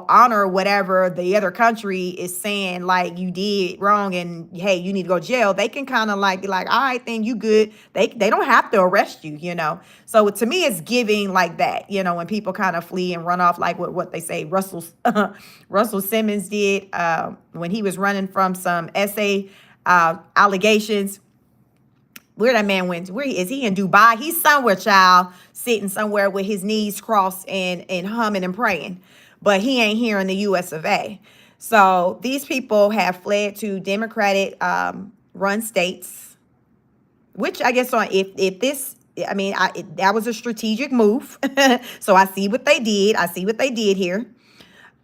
honor whatever the other country is saying, like you did wrong and hey, you need to go to jail, they can kind of like be like, all right, then you good. They don't have to arrest you, So to me, it's giving like that, when people kind of flee and run off, like what they say Russell Simmons did when he was running from some essay allegations. Where that man went? Where is he in Dubai? He's somewhere, child, sitting somewhere with his knees crossed and humming and praying. But he ain't here in the US of A. So these people have fled to Democratic run states, which I guess if this, that was a strategic move. So I see what they did. I see what they did here.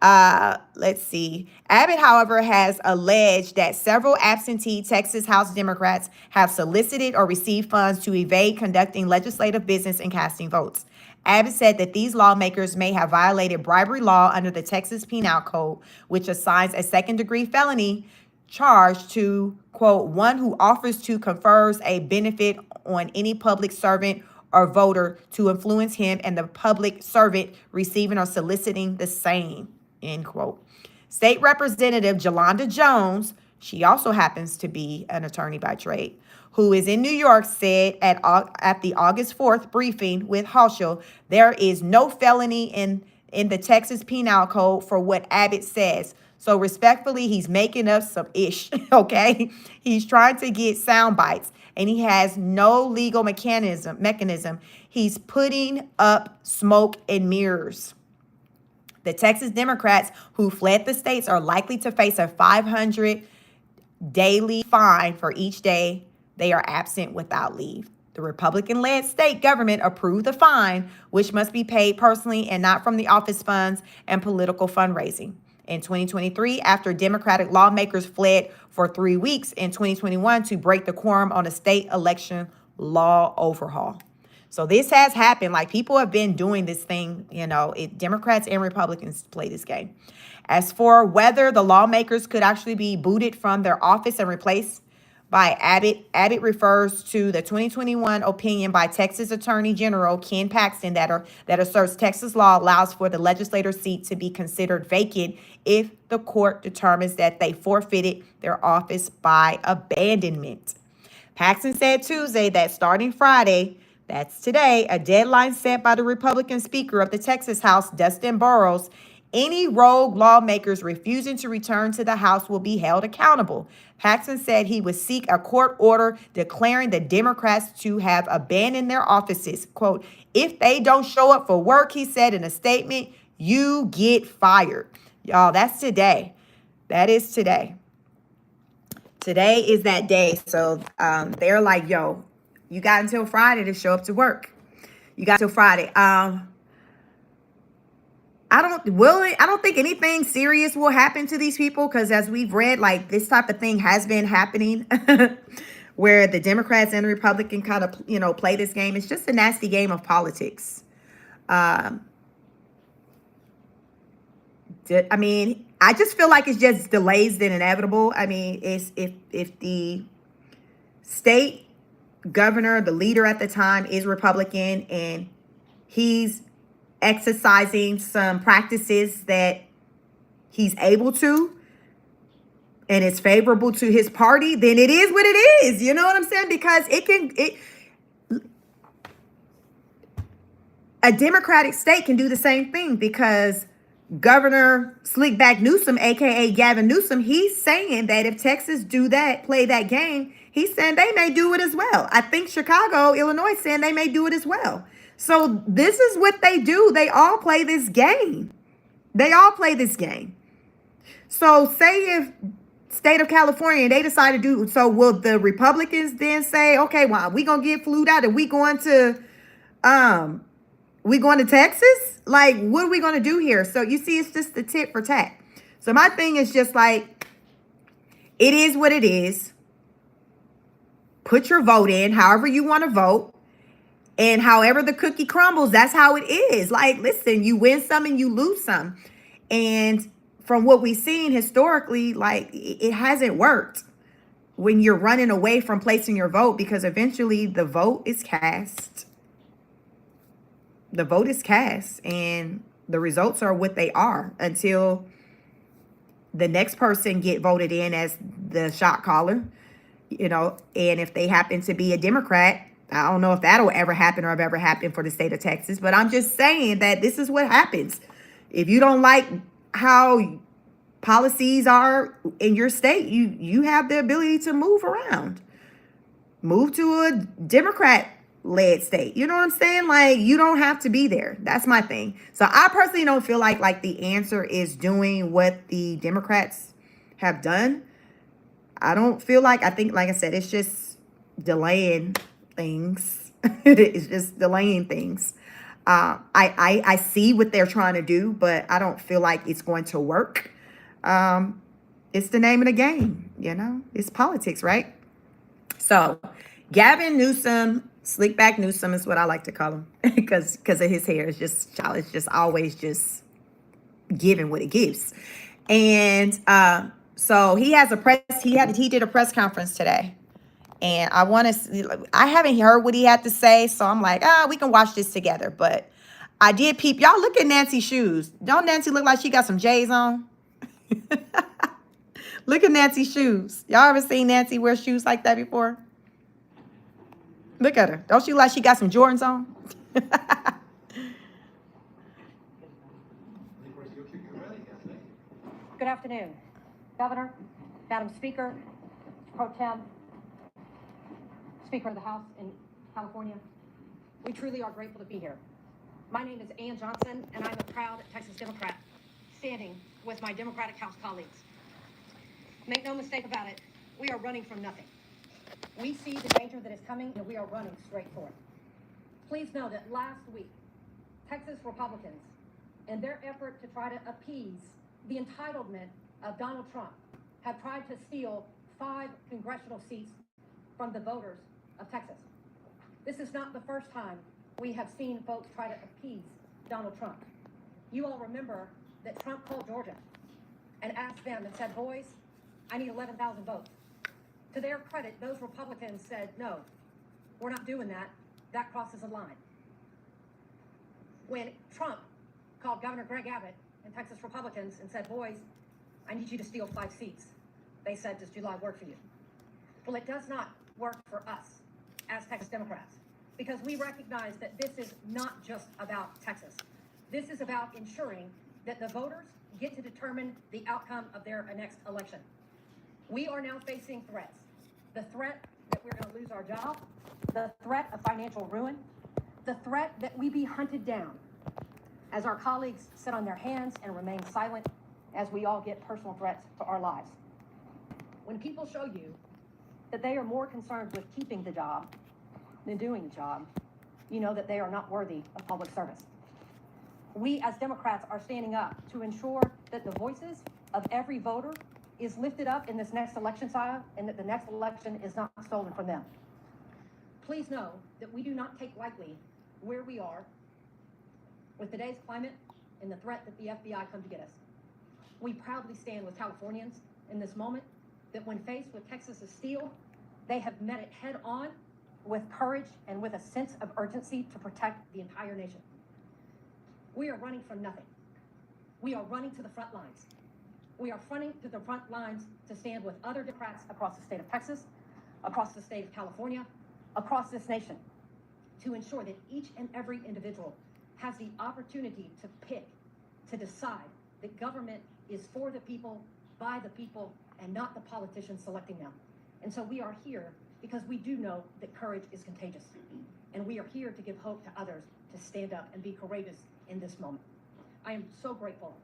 Let's see. Abbott, however, has alleged that several absentee Texas House Democrats have solicited or received funds to evade conducting legislative business and casting votes. Abbott said that these lawmakers may have violated bribery law under the Texas Penal Code, which assigns a second-degree felony charge to, quote, one who offers to confers a benefit on any public servant or voter to influence him and the public servant receiving or soliciting the same, end quote. State Representative Jolanda Jones, she also happens to be an attorney by trade, who is in New York, said at the August 4th briefing with Hochul, there is no felony in the Texas Penal Code for what Abbott says. So respectfully, he's making up some ish, okay? He's trying to get sound bites, and he has no legal mechanism. He's putting up smoke and mirrors. The Texas Democrats who fled the states are likely to face a $500 daily fine for each day they are absent without leave. The Republican-led state government approved the fine, which must be paid personally and not from the office funds and political fundraising. In 2023, after Democratic lawmakers fled for 3 weeks in 2021 to break the quorum on a state election law overhaul. So this has happened. Like, people have been doing this thing, Democrats and Republicans play this game. As for whether the lawmakers could actually be booted from their office and replaced by Abbott refers to the 2021 opinion by Texas Attorney General Ken Paxton that asserts Texas law allows for the legislator's seat to be considered vacant if the court determines that they forfeited their office by abandonment. Paxton said Tuesday that starting Friday, that's today, a deadline set by the Republican Speaker of the Texas House, Dustin Burrows, any rogue lawmakers refusing to return to the House will be held accountable. Paxton said he would seek a court order declaring the Democrats to have abandoned their offices. Quote, if they don't show up for work, he said in a statement, you get fired. Y'all, that's today. That is today. Today is that day. So they're like, yo, you got until Friday to show up to work. You got till Friday. I don't think anything serious will happen to these people because, as we've read, like, this type of thing has been happening where the Democrats and the Republican kind of, play this game. It's just a nasty game of politics. I mean, I just feel like it's just delays than inevitable. I mean, it's if the state governor, the leader at the time, is Republican and he's exercising some practices that he's able to and it's favorable to his party, then it is what it is. You know what I'm saying? Because a Democratic state can do the same thing, because Governor Slickback Newsom, aka Gavin Newsom, he's saying that if Texas do that, play that game, he's saying they may do it as well. I think Chicago, Illinois, saying they may do it as well. So this is what they do. They all play this game. They all play this game. So say if state of California, they decide to do, so will the Republicans then say, okay, well, we gonna get flued out and we going to Texas? Like, what are we going to do here? So you see, it's just the tit for tat. So my thing is just like, it is what it is. Put your vote in however you want to vote. And however the cookie crumbles, that's how it is. Like, listen, you win some and you lose some. And from what we've seen historically, like, it hasn't worked when you're running away from placing your vote, because eventually the vote is cast. The vote is cast and the results are what they are until the next person get voted in as the shot caller, you know. And if they happen to be a Democrat, I don't know if that'll ever happen or have ever happened for the state of Texas, but I'm just saying that this is what happens. If you don't like how policies are in your state, you have the ability to move around. Move to a Democrat-led state. You know what I'm saying? Like, you don't have to be there. That's my thing. So I personally don't feel like the answer is doing what the Democrats have done. I don't feel like, I think, like I said, it's just delaying things. It's just delaying things. I see what they're trying to do, but I don't feel like it's going to work. It's the name of the game, you know? It's politics, right? So Gavin Newsom, Slickback Newsom is what I like to call him, because of his hair. It's just always just giving what it gives. And so he did a press conference today. And I haven't heard what he had to say, so I'm like, we can watch this together. But I did peep. Y'all look at Nancy's shoes. Don't Nancy look like she got some J's on? Look at Nancy's shoes. Y'all ever seen Nancy wear shoes like that before? Look at her. Don't she look like she got some Jordans on? Good afternoon, Governor, Madam Speaker, Pro Tem, Speaker of the House in California. We truly are grateful to be here. My name is Ann Johnson, and I'm a proud Texas Democrat, standing with my Democratic House colleagues. Make no mistake about it, we are running from nothing. We see the danger that is coming, and we are running straight for it. Please know that last week, Texas Republicans, in their effort to try to appease the entitlement of Donald Trump, have tried to steal 5 congressional seats from the voters of Texas. This is not the first time we have seen folks try to appease Donald Trump. You all remember that Trump called Georgia and asked them and said, boys, I need 11,000 votes. To their credit, those Republicans said, no, we're not doing that. That crosses a line. When Trump called Governor Greg Abbott and Texas Republicans and said, boys, I need you to steal 5 seats, they said, does July work for you? Well, it does not work for us as Texas Democrats, because we recognize that this is not just about Texas. This is about ensuring that the voters get to determine the outcome of their next election. We are now facing threats. The threat that we're going to lose our job, the threat of financial ruin, the threat that we be hunted down as our colleagues sit on their hands and remain silent as we all get personal threats to our lives. When people show you that they are more concerned with keeping the job than doing the job, you know that they are not worthy of public service. We as Democrats are standing up to ensure that the voices of every voter is lifted up in this next election cycle, and that the next election is not stolen from them. Please know that we do not take lightly where we are with today's climate and the threat that the FBI come to get us. We proudly stand with Californians in this moment that when faced with Texas's steel, they have met it head on with courage and with a sense of urgency to protect the entire nation. We are running from nothing. We are running to the front lines. We are running to the front lines to stand with other Democrats across the state of Texas, across the state of California, across this nation, to ensure that each and every individual has the opportunity to pick, to decide that government is for the people, by the people, and not the politicians selecting them. And so we are here because we do know that courage is contagious. And we are here to give hope to others to stand up and be courageous in this moment. I am so grateful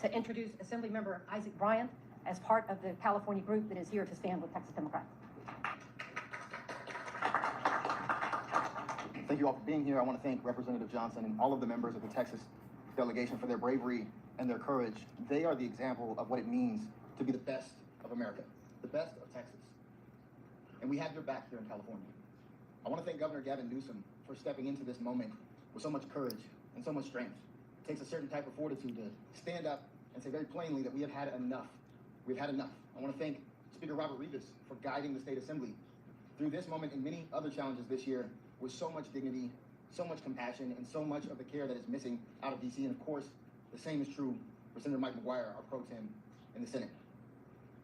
to introduce Assemblymember Isaac Bryant as part of the California group that is here to stand with Texas Democrats. Thank you all for being here. I want to thank Representative Johnson and all of the members of the Texas delegation for their bravery and their courage. They are the example of what it means to be the best of America, the best of Texas. And we have your back here in California. I want to thank Governor Gavin Newsom for stepping into this moment with so much courage and so much strength. It takes a certain type of fortitude to stand up and say very plainly that we have had enough. We've had enough. I want to thank Speaker Robert Rivas for guiding the State Assembly through this moment and many other challenges this year with so much dignity, so much compassion, and so much of the care that is missing out of D.C. And of course, the same is true for Senator Mike McGuire, our pro tem in the Senate.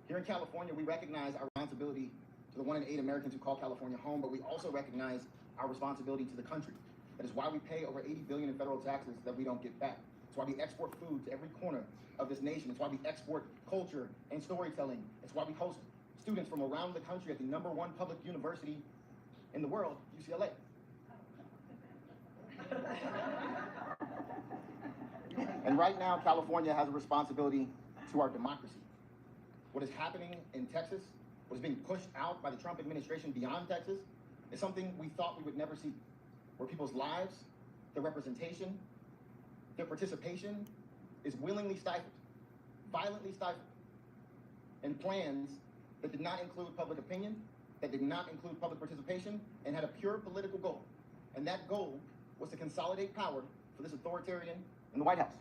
Here in California, we recognize our responsibility to the 1 in 8 Americans who call California home, but we also recognize our responsibility to the country. That is why we pay over $80 billion in federal taxes that we don't get back. It's why we export food to every corner of this nation. It's why we export culture and storytelling. It's why we host students from around the country at the #1 public university in the world, UCLA. And right now, California has a responsibility to our democracy. What is happening in Texas, what is being pushed out by the Trump administration beyond Texas, is something we thought we would never see, where people's lives, their representation, their participation is willingly stifled, violently stifled, in plans that did not include public opinion, that did not include public participation, and had a pure political goal. And that goal was to consolidate power for this authoritarian in the White House.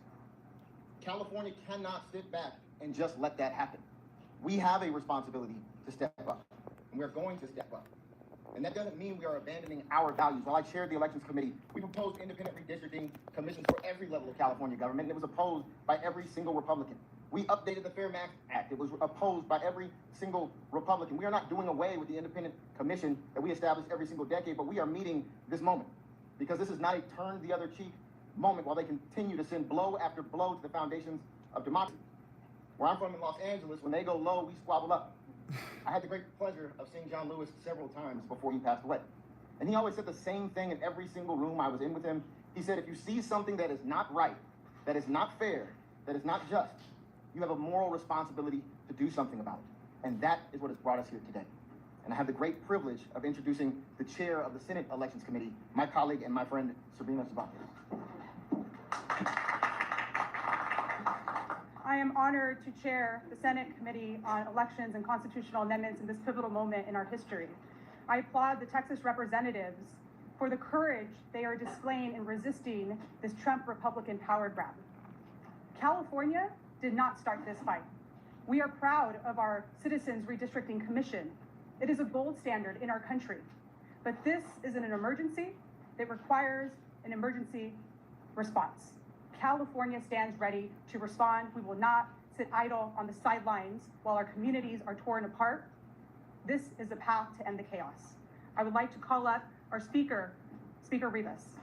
California cannot sit back and just let that happen. We have a responsibility to step up, and we're going to step up. And that doesn't mean we are abandoning our values. While I chaired the Elections Committee, we proposed independent redistricting commissions for every level of California government, and it was opposed by every single Republican. We updated the Fair Max Act. It was opposed by every single Republican. We are not doing away with the independent commission that we established every single decade, but we are meeting this moment because this is not a turn the other cheek moment while they continue to send blow after blow to the foundations of democracy. Where I'm from in Los Angeles, when they go low, we squabble up. I had the great pleasure of seeing John Lewis several times before he passed away. And he always said the same thing in every single room I was in with him. He said, if you see something that is not right, that is not fair, that is not just, you have a moral responsibility to do something about it. And that is what has brought us here today. And I have the great privilege of introducing the chair of the Senate Elections Committee, my colleague and my friend, Sabrina Sabato. I am honored to chair the Senate Committee on Elections and Constitutional Amendments in this pivotal moment in our history. I applaud the Texas representatives for the courage they are displaying in resisting this Trump Republican power grab. California did not start this fight. We are proud of our Citizens Redistricting Commission. It is a gold standard in our country. But this is an emergency that requires an emergency response. California stands ready to respond. We will not sit idle on the sidelines while our communities are torn apart. This is a path to end the chaos. I would like to call up our speaker, Speaker Rivas.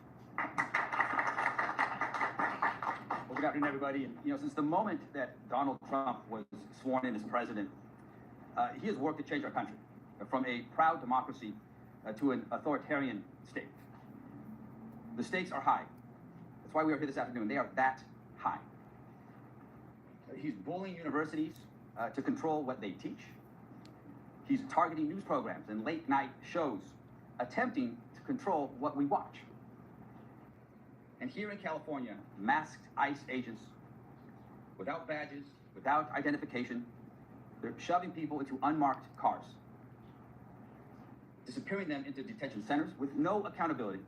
Well, good afternoon, everybody. And, since the moment that Donald Trump was sworn in as president, he has worked to change our country from a proud democracy to an authoritarian state. The stakes are high. That's why we are here this afternoon. They are that high. He's bullying universities to control what they teach. He's targeting news programs and late night shows, attempting to control what we watch. And here in California, masked ICE agents, without badges, without identification, they're shoving people into unmarked cars, disappearing them into detention centers with no accountability,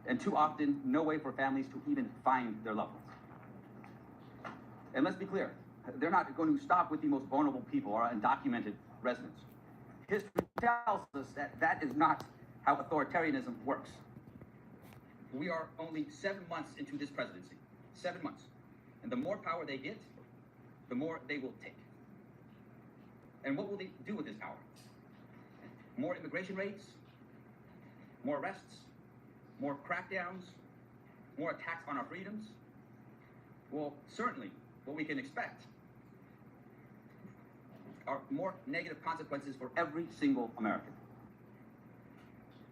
and too often, no way for families to even find their loved ones. And let's be clear, they're not going to stop with the most vulnerable people, our undocumented residents. History tells us that that is not how authoritarianism works. We are only 7 months into this presidency, 7 months. And the more power they get, the more they will take. And what will they do with this power? More immigration raids, more arrests, more crackdowns, more attacks on our freedoms? Well, certainly what we can expect are more negative consequences for every single American.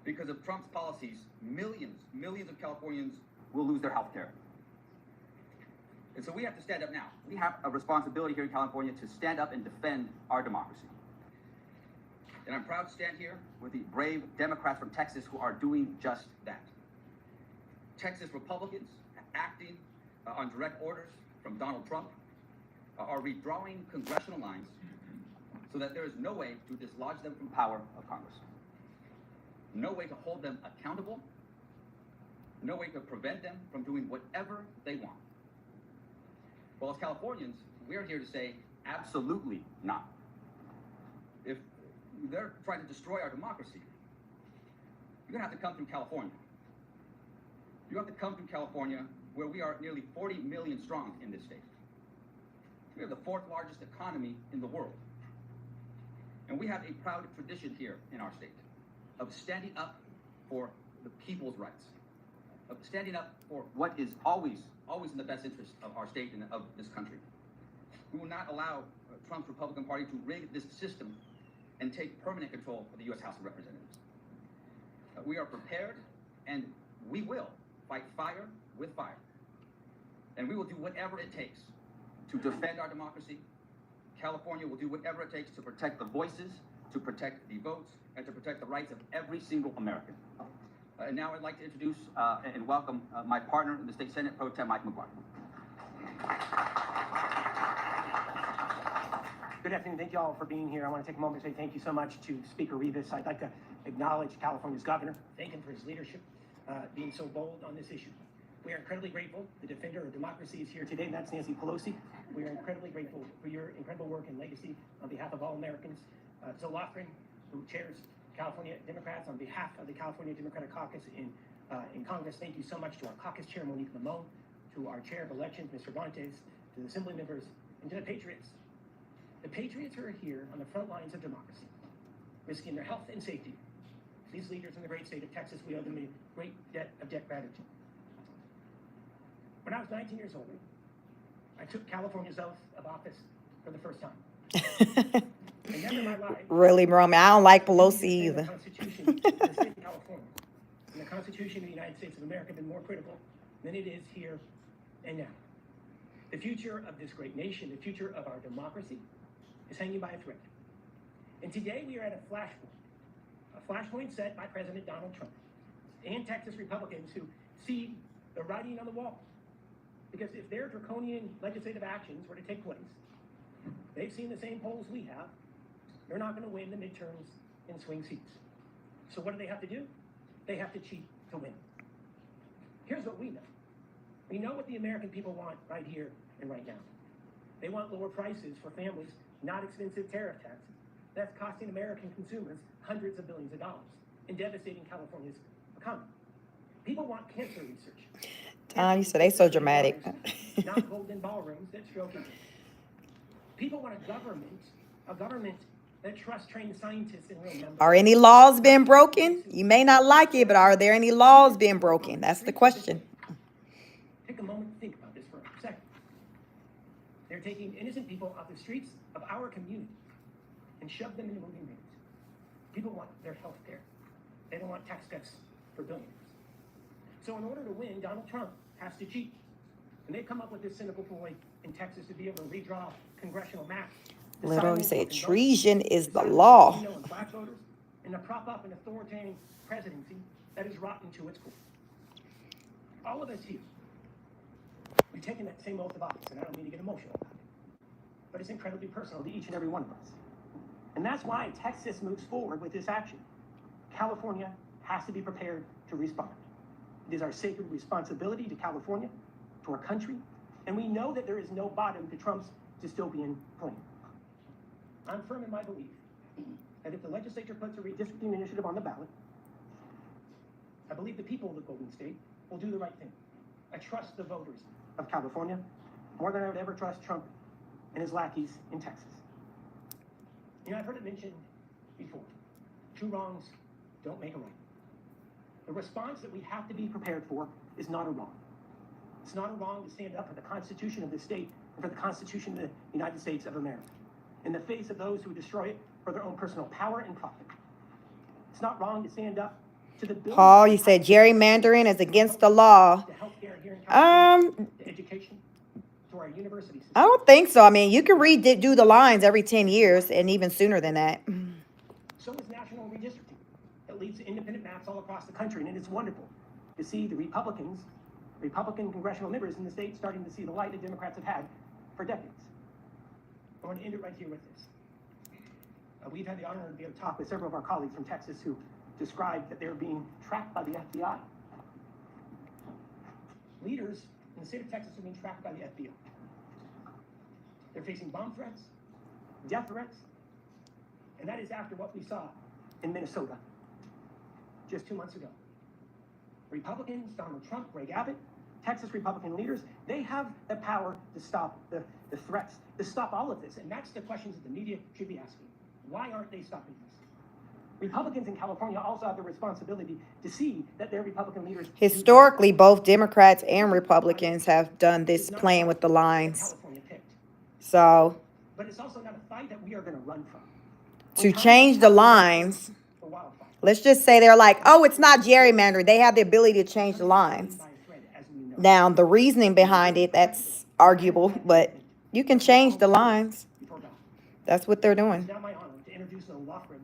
Because of Trump's policies, millions of Californians will lose their health care. And so we have to stand up now. We have a responsibility here in California to stand up and defend our democracy. And I'm proud to stand here with the brave Democrats from Texas who are doing just that. Texas Republicans, acting on direct orders from Donald Trump, are redrawing congressional lines so that there is no way to dislodge them from power of Congress. No way to hold them accountable. No way to prevent them from doing whatever they want. Well, as Californians, we're here to say absolutely not. If they're trying to destroy our democracy, you're gonna have to come through California. You have to come through California, where we are nearly 40 million strong in this state. We have the 4th largest economy in the world. And we have a proud tradition here in our state of standing up for the people's rights, of standing up for what is always in the best interest of our state and of this country. We will not allow Trump's Republican Party to rig this system and take permanent control of the U.S. House of Representatives. We are prepared, and we will fight fire with fire. And we will do whatever it takes to defend our democracy. California will do whatever it takes to protect the voices, to protect the votes, and to protect the rights of every single American. And now I'd like to introduce and welcome my partner in the State Senate, Pro Tem Mike McCarthy. Good afternoon. Thank you all for being here. I want to take a moment to say thank you so much to Speaker Rivas. I'd like to acknowledge California's governor, thank him for his leadership, being so bold on this issue. We are incredibly grateful. The defender of democracy is here today, and that's Nancy Pelosi. We are incredibly grateful for your incredible work and legacy on behalf of all Americans. Zoe Lofgren, who chairs California Democrats on behalf of the California Democratic Caucus in Congress, thank you so much to our caucus chair, Monique Limon, to our chair of elections, Mr. Bontes, to the assembly members, and to the patriots. The patriots who are here on the front lines of democracy, risking their health and safety. These leaders in the great state of Texas, we owe them a great debt of gratitude. When I was 19 years old, I took California's oath of office for the first time. And never in my life, Really, Romy, I don't like Pelosi either. The Constitution of the state of California and the Constitution of the United States of America have been more critical than it is here and now. The future of this great nation, the future of our democracy, is hanging by a thread. And today we are at a flashpoint set by President Donald Trump and Texas Republicans who see the writing on the wall. Because if their draconian legislative actions were to take place, they've seen the same polls we have, they're not going to win the midterms in swing seats. So what do they have to do? They have to cheat to win. Here's what we know. We know what the American people want right here and right now. They want lower prices for families, not expensive tariff taxes. That's costing American consumers hundreds of billions of dollars and devastating California's economy. People want cancer research. You said they so dramatic. Not golden ballrooms that stroke each other. People want a government that trusts trained scientists in real numbers. Are any laws being broken? You may not like it, but are there any laws being broken? That's the question. Take a moment to think about this for a second. They're taking innocent people off the streets of our community and shove them into moving vans. People want their health care. They don't want tax cuts for billionaires. So in order to win, Donald Trump has to cheat. And they've come up with this cynical ploy in Texas to be able to redraw congressional maps. Literally said treason is the law. Black voters, and to prop up an authoritarian presidency that is rotten to its core. All of us here, we've taken that same oath of office, and I don't mean to get emotional about it, but it's incredibly personal to each and every one of us. And that's why Texas moves forward with this action. California has to be prepared to respond. It is our sacred responsibility to California, to our country, And we know that there is no bottom to Trump's dystopian plan. I'm firm in my belief that if the legislature puts a redistricting initiative on the ballot, I believe the people of the Golden State will do the right thing. I trust the voters of California more than I would ever trust Trump and his lackeys in Texas. You know, I've heard it mentioned before. Two wrongs don't make a right. The response that we have to be prepared for is not a wrong. It's not a wrong to stand up for the Constitution of the state and for the Constitution of the United States of America in the face of those who destroy it for their own personal power and profit. It's not wrong to stand up to the bill. Paul, you said gerrymandering is against the law. To healthcare here in California, to education, to our universities. I don't think so. I mean, you can do the lines every 10 years and even sooner than that. So is national redistricting. It leads to independent maps all across the country, and it's wonderful to see the Republican congressional members in the state starting to see the light that Democrats have had for decades. I want to end it right here with this. We've had the honor to be able to talk with several of our colleagues from Texas who described that they're being tracked by the FBI. Leaders in the state of Texas are being tracked by the FBI. They're facing bomb threats, death threats, and that is after what we saw in Minnesota just 2 months ago. Republicans, Donald Trump, Greg Abbott, Texas Republican leaders, they have the power to stop the threats, to stop all of this. And that's the questions that the media should be asking. Why aren't they stopping this? Republicans in California also have the responsibility to see that their Republican leaders... Historically, both Democrats and Republicans have done this playing with the lines. So, but it's also not a fight that we are going to run from. To change the lines, let's just say they're like, oh, it's not gerrymandering. They have the ability to change the lines. Now, the reasoning behind it, that's arguable, but you can change the lines. That's what they're doing. It's now my honor to introduce Lil Lofgren,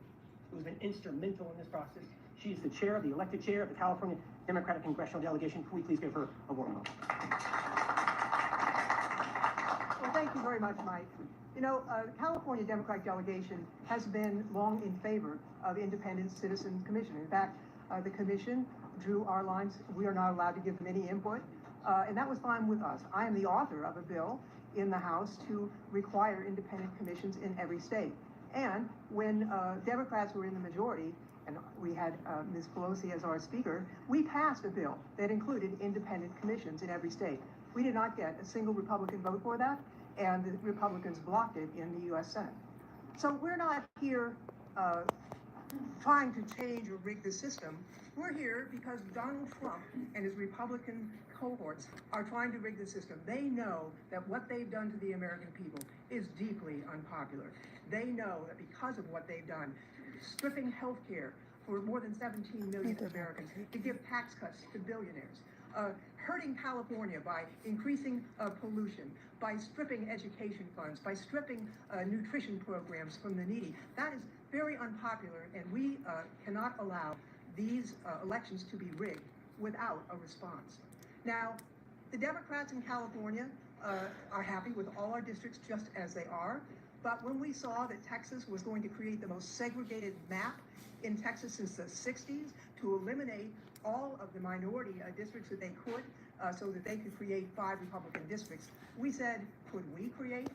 who's been instrumental in this process. She's the chair, the elected chair of the California Democratic Congressional Delegation. Can we please give her a warm welcome? Well, thank you very much, Mike. You know, the California Democratic Delegation has been long in favor of independent citizen commission. In fact, the commission drew our lines. We are not allowed to give them any input, and that was fine with us. I am the author of a bill in the House to require independent commissions in every state. And when Democrats were in the majority, and we had Ms. Pelosi as our speaker, we passed a bill that included independent commissions in every state. We did not get a single Republican vote for that, and the Republicans blocked it in the U.S. Senate. So we're not here trying to change or rig the system. We're here because Donald Trump and his Republican cohorts are trying to rig the system. They know that what they've done to the American people is deeply unpopular. They know that because of what they've done, stripping health care for more than 17 million Americans, to give tax cuts to billionaires, hurting California by increasing pollution, by stripping education funds, by stripping nutrition programs from the needy. That is very unpopular, and we cannot allow these elections to be rigged without a response. Now, the Democrats in California are happy with all our districts just as they are, but when we saw that Texas was going to create the most segregated map in Texas since the 60s to eliminate all of the minority districts that they could so that they could create 5 Republican districts, we said, could we create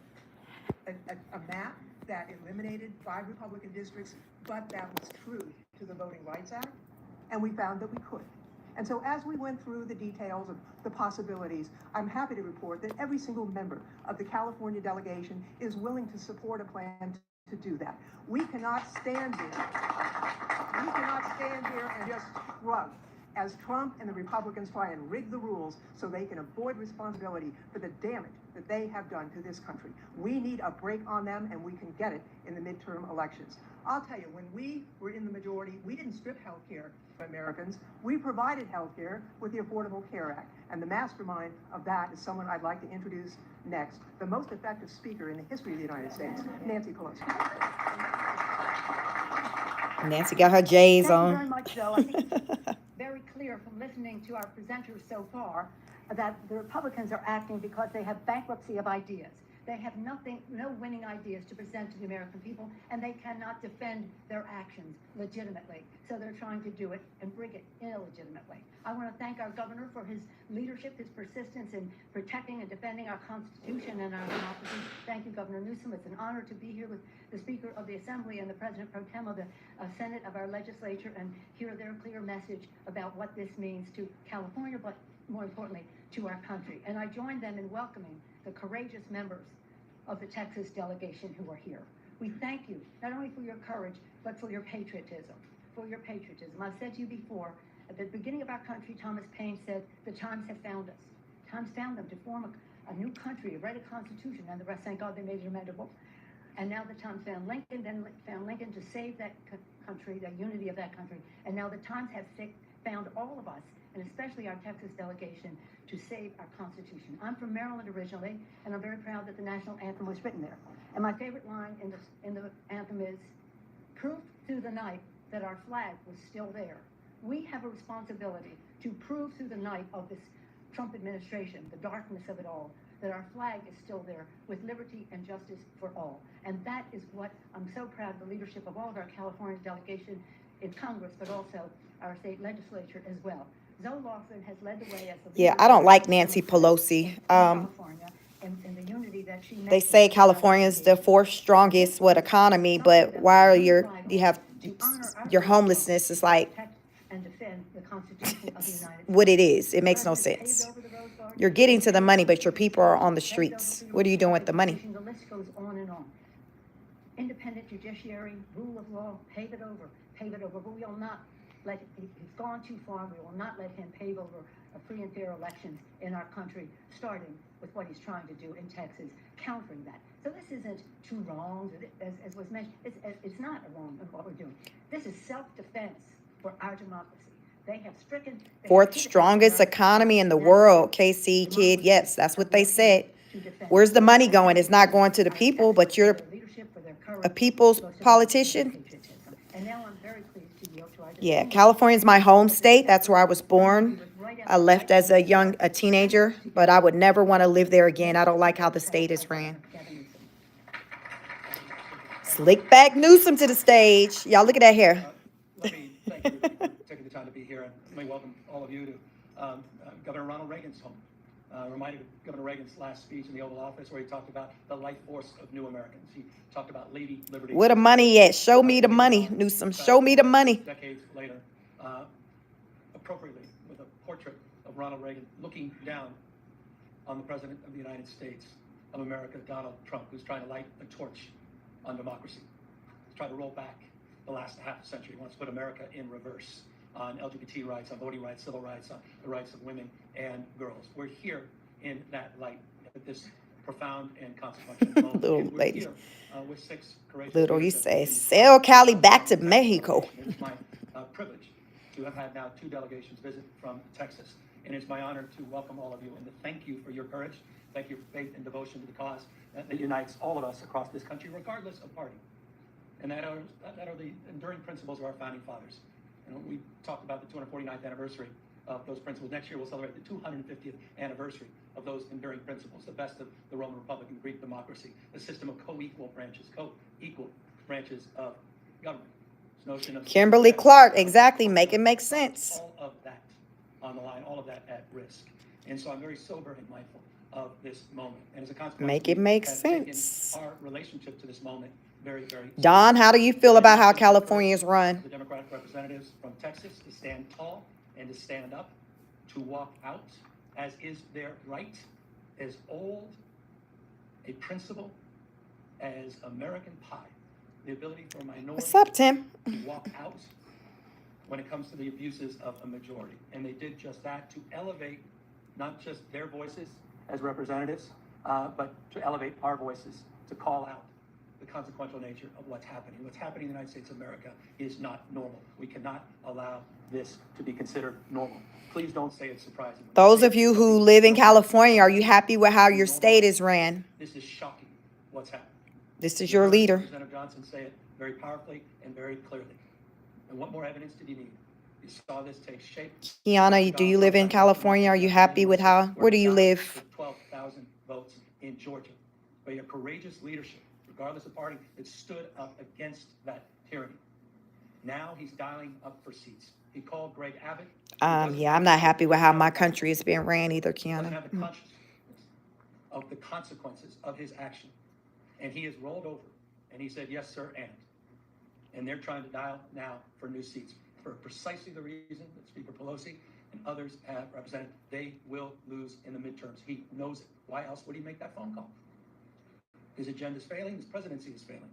a map that eliminated 5 Republican districts, but that was true to the Voting Rights Act? And we found that we could. And so as we went through the details of the possibilities, I'm happy to report that every single member of the California delegation is willing to support a plan to do that. We cannot stand here. We cannot stand here and just shrug as Trump and the Republicans try and rig the rules so they can avoid responsibility for the damage that they have done to this country. We need a break on them, and we can get it in the midterm elections. I'll tell you, when we were in the majority, we didn't strip health care from Americans. We provided health care with the Affordable Care Act. And the mastermind of that is someone I'd like to introduce next, the most effective speaker in the history of the United States, Nancy Pelosi. Nancy got her J's on. Thank you very much, Joe. I think it's very clear from listening to our presenters so far that the Republicans are acting because they have bankruptcy of ideas. They have nothing, no winning ideas to present to the American people, and they cannot defend their actions legitimately. So they're trying to do it and bring it illegitimately. I want to thank our governor for his leadership, his persistence in protecting and defending our Constitution and our democracy. Thank you, Governor Newsom. It's an honor to be here with the Speaker of the Assembly and the President Pro Tem of the Senate of our legislature and hear their clear message about what this means to California, but more importantly, to our country. And I join them in welcoming the courageous members of the Texas delegation who are here. We thank you, not only for your courage, but for your patriotism, I've said to you before, at the beginning of our country, Thomas Paine said, the times have found us. Times found them to form a new country, write a constitution, and the rest, thank God, they made it amendable. And now the times found Lincoln, then found Lincoln to save that country, the unity of that country. And now the times have found all of us, and especially our Texas delegation, to save our Constitution. I'm from Maryland originally, and I'm very proud that the national anthem was written there. And my favorite line in the anthem is, proof through the night that our flag was still there. We have a responsibility to prove through the night of this Trump administration, the darkness of it all, that our flag is still there with liberty and justice for all. And that is what I'm so proud of the leadership of all of our California delegation in Congress, but also our state legislature as well. Zoe Laughlin has led the way as the Yeah, I don't like Nancy Pelosi. California and the unity that she They say California is the fourth strongest economy, but why are you have your homelessness is like and defend the Constitution of the United States. what it is. It makes no sense. You're getting to the money, but your people are on the streets. What are you doing with the money? The list goes on and on. Independent judiciary, rule of law, pave it over, but we will not let, he's gone too far, we will not let him pave over a free and fair elections in our country, starting with what he's trying to do in Texas, countering that. So this isn't two wrongs, as was mentioned, it's not a wrong in what we're doing. This is self-defense for our democracy. They have stricken... Fourth strongest economy in the world, KC, kid. Yes, that's what they said. Where's the money going? It's not going to the people, but you're a people's politician. And now I'm very pleased to yield to our... Yeah, California's my home state. That's where I was born. I left as a teenager, but I would never want to live there again. I don't like how the state is ran. Slick back Newsom to the stage. Y'all look at that hair. Let me thank you for taking the time to be here, and let me welcome all of you to Governor Ronald Reagan's home. Reminded of Governor Reagan's last speech in the Oval Office, where he talked about the life force of new Americans. He talked about Lady Liberty. Where the money at? Show me the money, Newsom. Show me the money. Decades later, appropriately, with a portrait of Ronald Reagan looking down on the President of the United States of America, Donald Trump, who's trying to light a torch on democracy. He's trying to roll back the last half century. He wants to put America in reverse on LGBT rights, on voting rights, civil rights, on the rights of women and girls. We're here in that light at this profound and consequential moment. Little We're lady. Here, with six courageous Little, he leaders that says, continue sell Cali back to Mexico. It is my privilege to have had now 2 delegations visit from Texas. And it's my honor to welcome all of you and to thank you for your courage. Thank you for faith and devotion to the cause that unites all of us across this country, regardless of party. And that are the enduring principles of our founding fathers. And we talked about the 249th anniversary of those principles. Next year, we'll celebrate the 250th anniversary of those enduring principles, the best of the Roman Republic and Greek democracy, the system of co-equal branches of government. This notion of Kimberly Clark, exactly. Make it make sense. all of that on the line, all of that at risk. And so I'm very sober and mindful of this moment. And as a consequence, Make it we make have taken sense. our relationship to this moment very, very Don, how do you feel about how California is run? the Democratic representatives from Texas to stand tall and to stand up, to walk out, as is their right, as old a principle as American pie. The ability for minorities What's up, Tim? to walk out when it comes to the abuses of a majority. And they did just that to elevate not just their voices as representatives, but to elevate our voices, to call out the consequential nature of what's happening. What's happening in the United States of America is not normal. We cannot allow this to be considered normal. Please don't say it's surprising. Those of you who live in California, are you happy with how your state is ran? This is shocking, what's happening. This is your leader. Representative Johnson say it very powerfully and very clearly. And what more evidence did you need? You saw this take shape. Kiana, do you live in California? Are you happy with how, where do you live? 12,000 votes in Georgia. by your courageous leadership, regardless of party, that stood up against that tyranny. Now he's dialing up for seats. He called Greg Abbott. Yeah, I'm not happy with how my country is being ran either, Doesn't Kiana. have the consciousness of the consequences of his action. And he has rolled over and he said, yes, sir, and they're trying to dial now for new seats for precisely the reason that Speaker Pelosi and others have represented. They will lose in the midterms. He knows it. Why else would he make that phone call? His agenda is failing. His presidency is failing.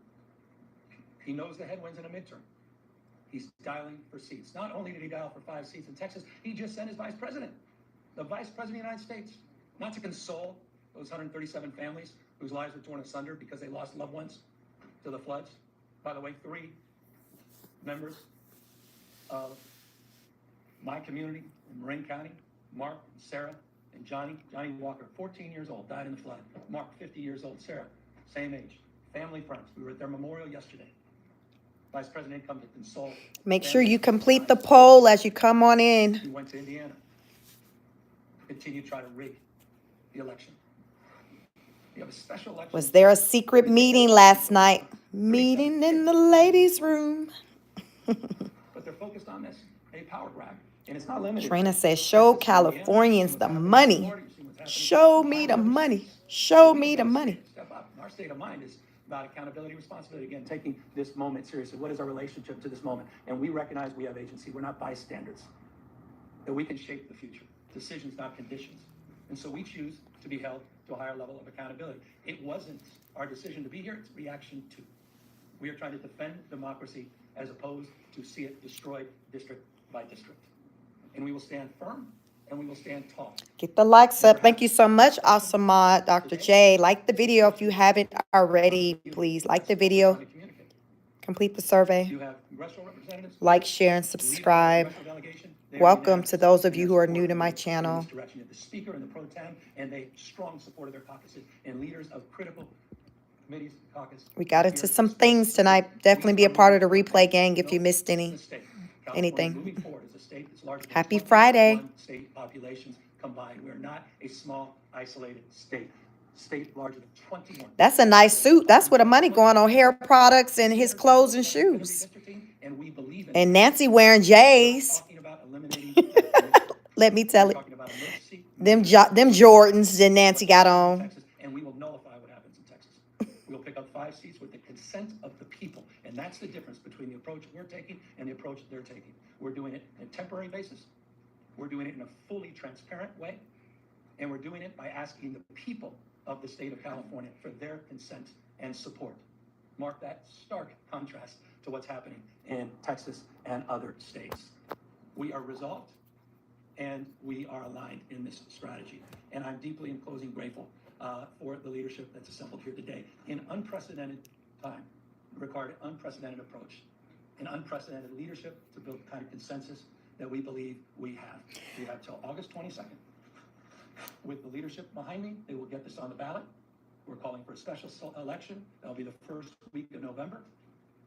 He knows the headwinds in a midterm. He's dialing for seats. Not only did he dial for 5 seats in Texas, he just sent his vice president, the vice president of the United States, not to console those 137 families whose lives were torn asunder because they lost loved ones to the floods. By the way, 3 members of my community in Marin County, Mark, Sarah, and Johnny Walker, 14 years old, died in the flood. Mark, 50 years old. Sarah, same age. Family, friends. We were at their memorial yesterday. Vice President come to console. Make sure you complete the poll as you come on in. He went to Indiana. Continue to try to rig the election. You have a special election. Was there a secret meeting last night? Meeting in the ladies' room. But they're focused on this, a power grab. And it's not limited. Trina says, show Californians the money. Show me the money. Show me the money. Step up. Our state of mind is about accountability, responsibility. Again, taking this moment seriously. What is our relationship to this moment? And we recognize we have agency. We're not bystanders. That we can shape the future. Decisions, not conditions. And so we choose to be held to a higher level of accountability. It wasn't our decision to be here. It's reaction to. We are trying to defend democracy as opposed to see it destroyed district by district. And we will stand firm and we will stand tall. Get the likes up. Thank you so much, Awesome Mod, Dr. J. Like the video if you haven't already. Please like the video. Complete the survey. You have congressional representatives. Like, share, and subscribe. Welcome to those of you who are new to my channel. Direction of the Speaker and the Pro Tem, and they strong support of their caucuses and leaders of critical committees, caucus. We got into some things tonight. Definitely be a part of the replay gang if you missed anything. Moving forward as a state that's larger than Happy Friday. 21 state populations combined. We're not a small, isolated state. State larger than 21. That's a nice suit. That's where the money going on hair products and his clothes and shoes. And we believe in And Nancy wearing J's. talking about eliminating Let me tell it. talking about emergency Them Jordans that Nancy got on. Texas, and we will nullify what happens in Texas. We'll pick up 5 seats with the consent of the people, and that's the difference between the approach we're taking and the approach they're taking. We're doing it on a temporary basis. We're doing it in a fully transparent way, and we're doing it by asking the people of the state of California for their consent and support. Mark that stark contrast to what's happening in Texas and other states. We are resolved and we are aligned in this strategy. And I'm deeply, in closing, grateful for the leadership that's assembled here today. In unprecedented time, required an unprecedented approach, an unprecedented leadership to build the kind of consensus that we believe we have. We have till August 22nd. With the leadership behind me, they will get this on the ballot. We're calling for a special election. That'll be the first week of November.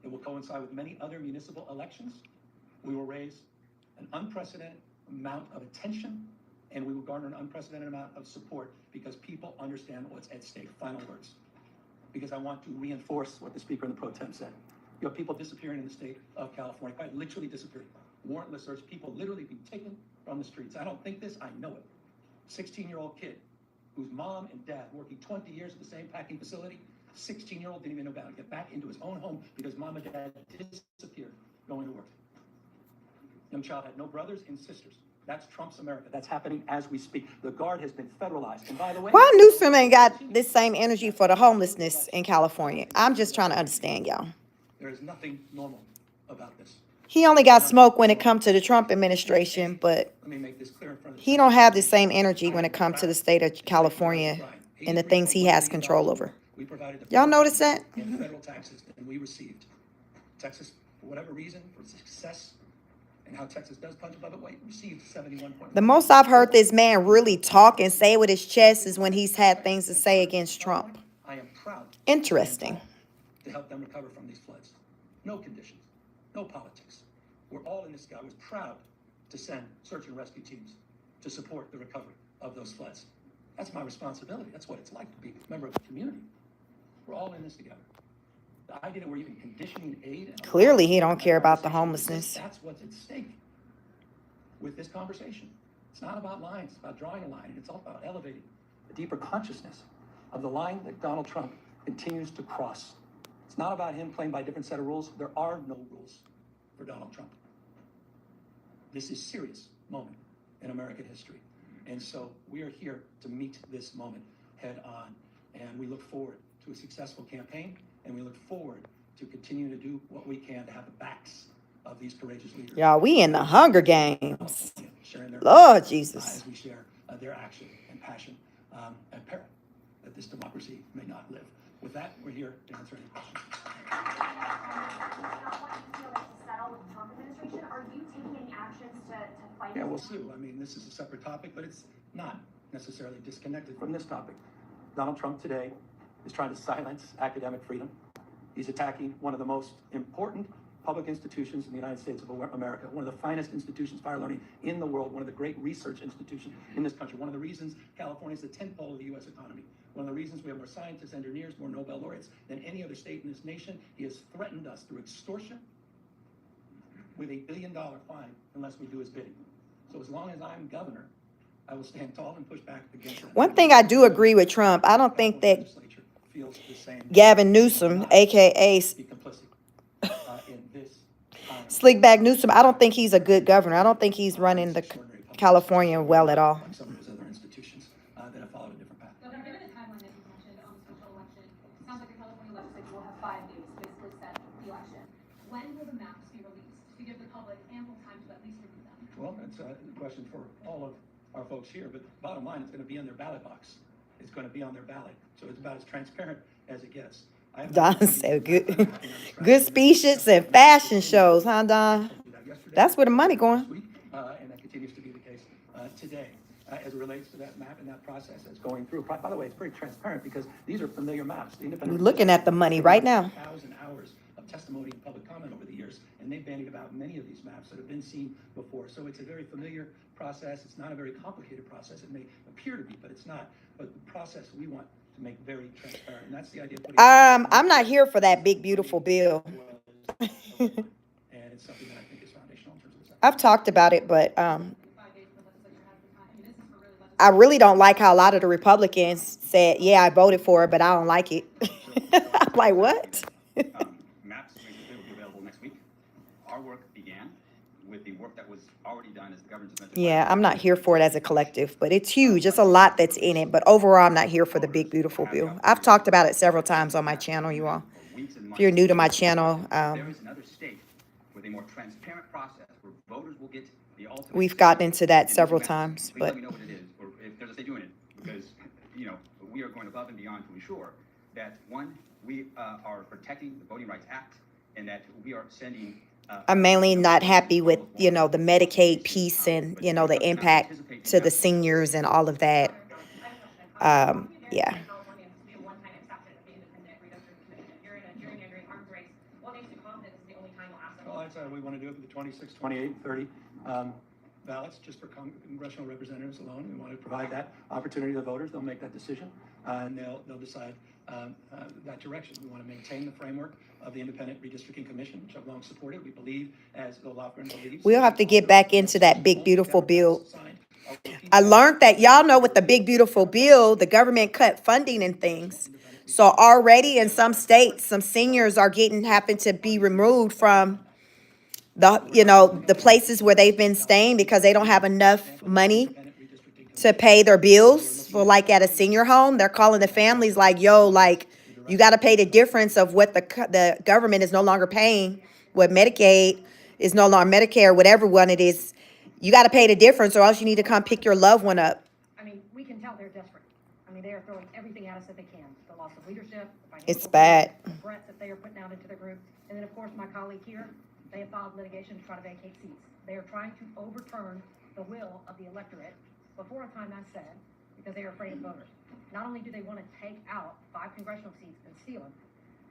It will coincide with many other municipal elections. We will raise an unprecedented amount of attention, and we will garner an unprecedented amount of support because people understand what's at stake. Final words. Because I want to reinforce what the Speaker and the Pro Tem said. You have people disappearing in the state of California, quite literally disappearing. Warrantless search, people literally being taken from the streets. I don't think this, I know it. 16-year-old kid whose mom and dad working 20 years at the same packing facility, 16-year-old didn't even know about it, get back into his own home because mom and dad disappeared going to work. Young child had no brothers and sisters. That's Trump's America. That's happening as we speak. The Guard has been federalized. And by the way, Why Newsom ain't got this same energy for the homelessness in California? I'm just trying to understand, y'all. there is nothing normal about this. He only got smoke when it comes to the Trump administration, but Let me make this clear in front of he don't have the same energy when it comes to the state of California and the things he has control over. We provided the Y'all notice that? in federal taxes and we received. Texas, for whatever reason, for success and how Texas does punch above its weight, received 71 points. The most I've heard this man really talk and say with his chest is when he's had things to say against Trump. I am proud Interesting. to help them recover from these floods. No conditions, no politics. We're all in this. I was proud to send search and rescue teams to support the recovery of those floods. That's my responsibility. That's what it's like to be a member of the community. We're all in this together. The idea that we're even conditioning aid. And Clearly, he don't care about the homelessness. That's what's at stake with this conversation. It's not about lines. It's about drawing a line. And it's all about elevating a deeper consciousness of the line that Donald Trump continues to cross. It's not about him playing by a different set of rules. There are no rules for Donald Trump. This is a serious moment in American history. And so we are here to meet this moment head on. And we look forward to a successful campaign. And we look forward to continuing to do what we can to have the backs of these courageous leaders. Y'all, we in the Hunger Games. Sharing their Lord Jesus. As we share their action and passion and peril that this democracy may not live. With that, we're here to answer any questions. Are you taking any actions to fight? Yeah, we'll sue. I mean, this is a separate topic, but it's not necessarily disconnected from this topic. Donald Trump today is trying to silence academic freedom. He's attacking one of the most important public institutions in the United States of America, one of the finest institutions for higher learning in the world, one of the great research institutions in this country, one of the reasons California is the 10th pole of the U.S. economy, one of the reasons we have more scientists, engineers, more Nobel laureates than any other state in this nation. He has threatened us through extortion with $1 billion fine unless we do his bidding. So as long as I'm governor, I will stand tall and push back against that. One thing I do agree with Trump, I don't think that Gavin Newsom, aka Slickback Newsom, I don't think he's a good governor. I don't think he's running the California well at all. Some of those other institutions that have followed a different path. Given the timeline that you mentioned on the special election, it sounds like the California legislature will have 5 days to basically set the election. When will the maps be released to give the public ample time to at least review them? Well, that's a question for all of our folks here, but bottom line, it's going to be in their ballot box. It's going to be on their ballot. So it's about as transparent as it gets. Don said good speeches and fashion shows, huh, Don? That's where the money going. And that continues to be the case today as it relates to that map and that process that's going through. By the way, it's pretty transparent because these are familiar maps. We're looking at the money right now. 1,000 hours of testimony and public comment over the years, and they've bandied about many of these maps that have been seen before. So it's a very familiar process. It's not a very complicated process. It may appear to be, but it's not. But the process we want to make very transparent, and that's the idea of putting I'm not here for that big beautiful bill. and it's something that I think is foundational in terms of this. I've talked about it, but I really don't like how a lot of the Republicans said, yeah, I voted for it, but I don't like it. I'm like, what? Maps will be available next week. Our work began with the work that was already done as the government's mentioned. Yeah, I'm not here for it as a collective, but it's huge. It's a lot that's in it. But overall, I'm not here for the big, beautiful bill. I've talked about it several times on my channel, you all. If you're new to my channel, There is another state with a more transparent process where voters will get the ultimate. we've gotten into that several times. Please But let me know what it is, or if there's a state doing it, because, we are going above and beyond to ensure that, one, we are protecting the Voting Rights Act, and that we are sending. I'm mainly not happy with, the Medicaid piece and, the impact to the seniors and all of that. Yeah. Well, that's how we want to do it for the 26, 28, 30 ballots, just for congressional representatives alone. We want to provide that opportunity to the voters. They'll make that decision, and they'll decide that direction. We want to maintain the framework of the Independent Redistricting Commission, which I've long supported. We believe, as Bill Lofgren believes. We'll have to get back into that big, beautiful bill. I learned that, y'all know, with the big, beautiful bill, the government cut funding and things. So already in some states, some seniors are having to be removed from the places where they've been staying because they don't have enough money to pay their bills. For like at a senior home, they're calling the families like, yo, like, you got to pay the difference of what the government is no longer paying, what Medicaid is no longer, Medicare, whatever one it is. You got to pay the difference, or else you need to come pick your loved one up. I mean, we can tell they're desperate. I mean, they are throwing everything at us that they can. The loss of leadership, the financial It's bad. the threats that they are putting out into the group. And then, of course, my colleague here, they have filed litigation to try to vacate seats. They are trying to overturn the will of the electorate before a time that's said, because they are afraid of voters. Not only do they want to take out 5 congressional seats and steal them,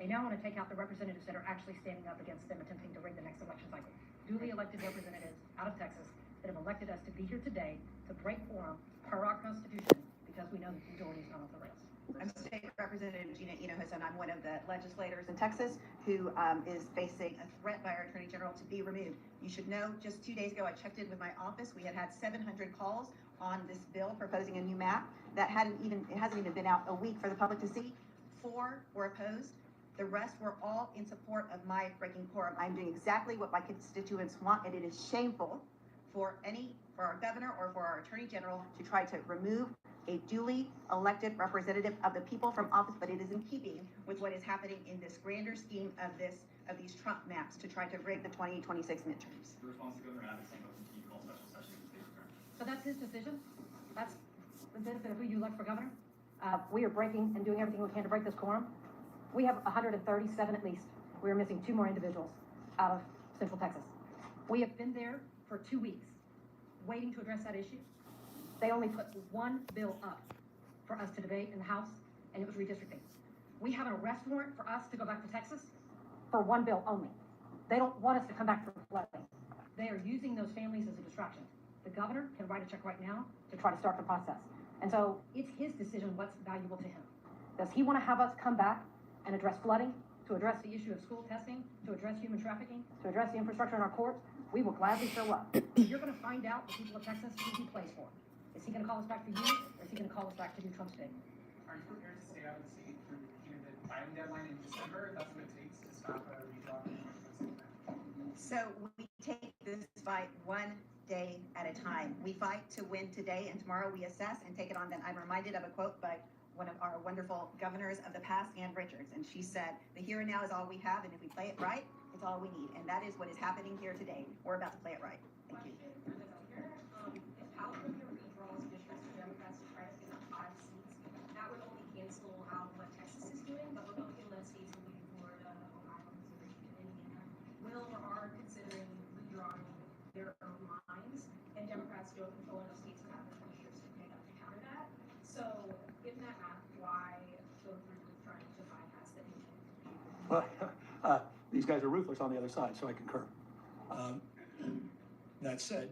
they now want to take out the representatives that are actually standing up against them, attempting to rig the next election cycle. Duly elected representatives out of Texas that have elected us to be here today to break quorum per our Constitution, because we know that the majority is not on the rails. I'm State Rep. Representative Gina Hinojosa, I'm one of the legislators in Texas who is facing a threat by our Attorney General to be removed. You should know, just 2 days ago, I checked in with my office. We had 700 calls on this bill proposing a new map that it hasn't even been out a week for the public to see. 4 were opposed. The rest were all in support of my breaking quorum. I'm doing exactly what my constituents want, and it is shameful for our governor or for our Attorney General to try to remove a duly elected representative of the people from office, but it is in keeping with what is happening in this grander scheme of these Trump maps to try to rig the 2026 midterms. The response to Governor Abbott saying that he called special session in the state attorney. So that's his decision? That's the benefit of who you elect for governor? We are breaking and doing everything we can to break this quorum. We have 137 at least. We are missing 2 more individuals out of Central Texas. We have been there for 2 weeks, waiting to address that issue. They only put 1 bill up for us to debate in the House, and it was redistricting. We have an arrest warrant for us to go back to Texas for 1 bill only. They don't want us to come back for flooding. They are using those families as a distraction. The governor can write a check right now to try to start the process. And so it's his decision what's valuable to him. Does he want to have us come back and address flooding, to address the issue of school testing, to address human trafficking, to address the infrastructure in our courts? We will gladly show up. You're going to find out, the people of Texas, who he plays for. Is he going to call us back for you, or is he going to call us back to do Trump's thing? Are you prepared to stay out of the seat through the filing deadline in December? If that's what it takes to stop a redraw. So we take this fight 1 day at a time. We fight to win today, and tomorrow we assess and take it on then. I'm reminded of a quote by one of our wonderful governors of the past, Ann Richards, and she said, "The here and now is all we have, and if we play it right, it's all we need." And that is what is happening here today. We're about to play it right. Thank you. If California redraws districts for Democrats to try to pick up 5 seats, that would only cancel out what Texas is doing, but Republican-led states including Florida, Ohio, Missouri, and Indiana will or are considering redrawing their own lines, and Democrats don't control enough states to have the commissioners to pick up to counter that. So, given that math, why go through with trying to bypass the nation? Well, these guys are ruthless on the other side, so I concur. That said,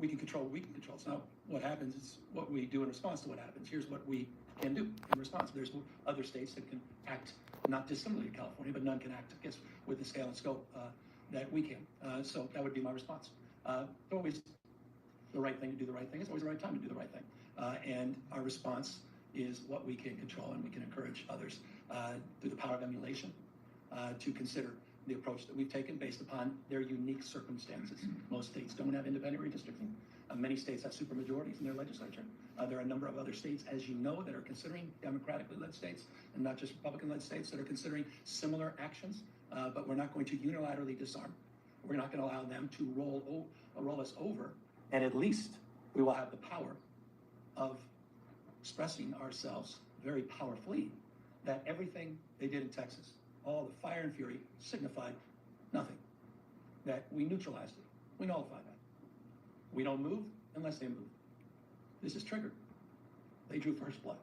we can control what we can control. It's not what happens, it's what we do in response to what happens. Here's what we can do in response. There's other states that can act not dissimilarly to California, but none can act, I guess, with the scale and scope that we can. So that would be my response. It's always the right thing to do the right thing. It's always the right time to do the right thing. And our response is what we can control, and we can encourage others through the power of emulation to consider the approach that we've taken based upon their unique circumstances. Most states don't have independent redistricting. Many states have supermajorities in their legislature. There are a number of other states, as you know, that are considering democratically led states, and not just Republican-led states, that are considering similar actions, but we're not going to unilaterally disarm. We're not going to allow them to roll us over, and at least we will have the power of expressing ourselves very powerfully that everything they did in Texas, all the fire and fury, signified nothing. That we neutralized it. We nullified that. We don't move unless they move. This is triggered. They drew first blood.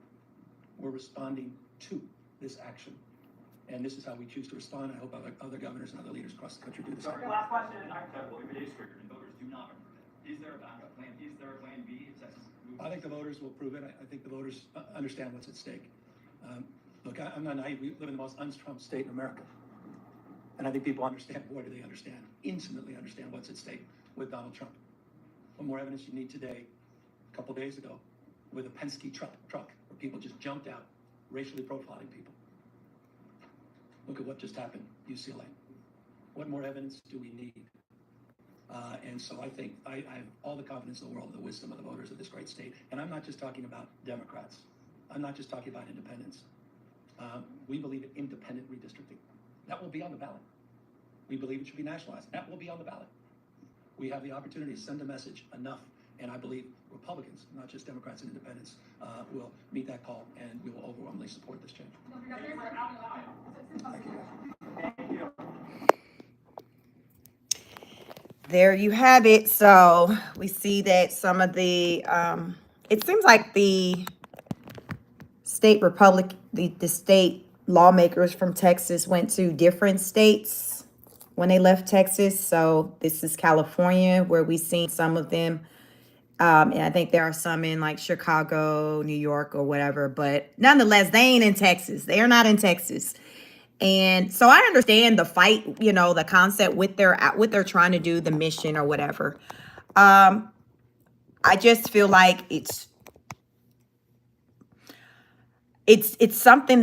We're responding to this action. And this is how we choose to respond. I hope other governors and other leaders across the country do the same. Last question. Hypothetical, if it is triggered and voters do not approve it, is there a backup plan? Is there a plan B if Texas moves? I think the voters will prove it. I think the voters understand what's at stake. Look, I'm not naive. We live in the most un-Trump state in America. And I think people understand, boy, do they understand, intimately understand what's at stake with Donald Trump. What more evidence you need today, a couple days ago, with a Penske truck where people just jumped out, racially profiling people. Look at what just happened, UCLA. What more evidence do we need? And so I think I have all the confidence in the world in the wisdom of the voters of this great state. And I'm not just talking about Democrats. I'm not just talking about independents. We believe in independent redistricting. That will be on the ballot. We believe it should be nationalized. That will be on the ballot. We have the opportunity to send a message enough, and I believe Republicans, not just Democrats and independents, will meet that call, and we will overwhelmingly support this change. Thank you. There you have it. So we see that some of the, it seems like the state the state lawmakers from Texas went to different states when they left Texas. So this is California, where we've seen some of them And I think there are some in like Chicago, New York, or whatever. But nonetheless, they ain't in Texas. They are not in Texas. And so I understand the fight, you know, the concept with what they're trying to do, the mission or whatever. I just feel like it's something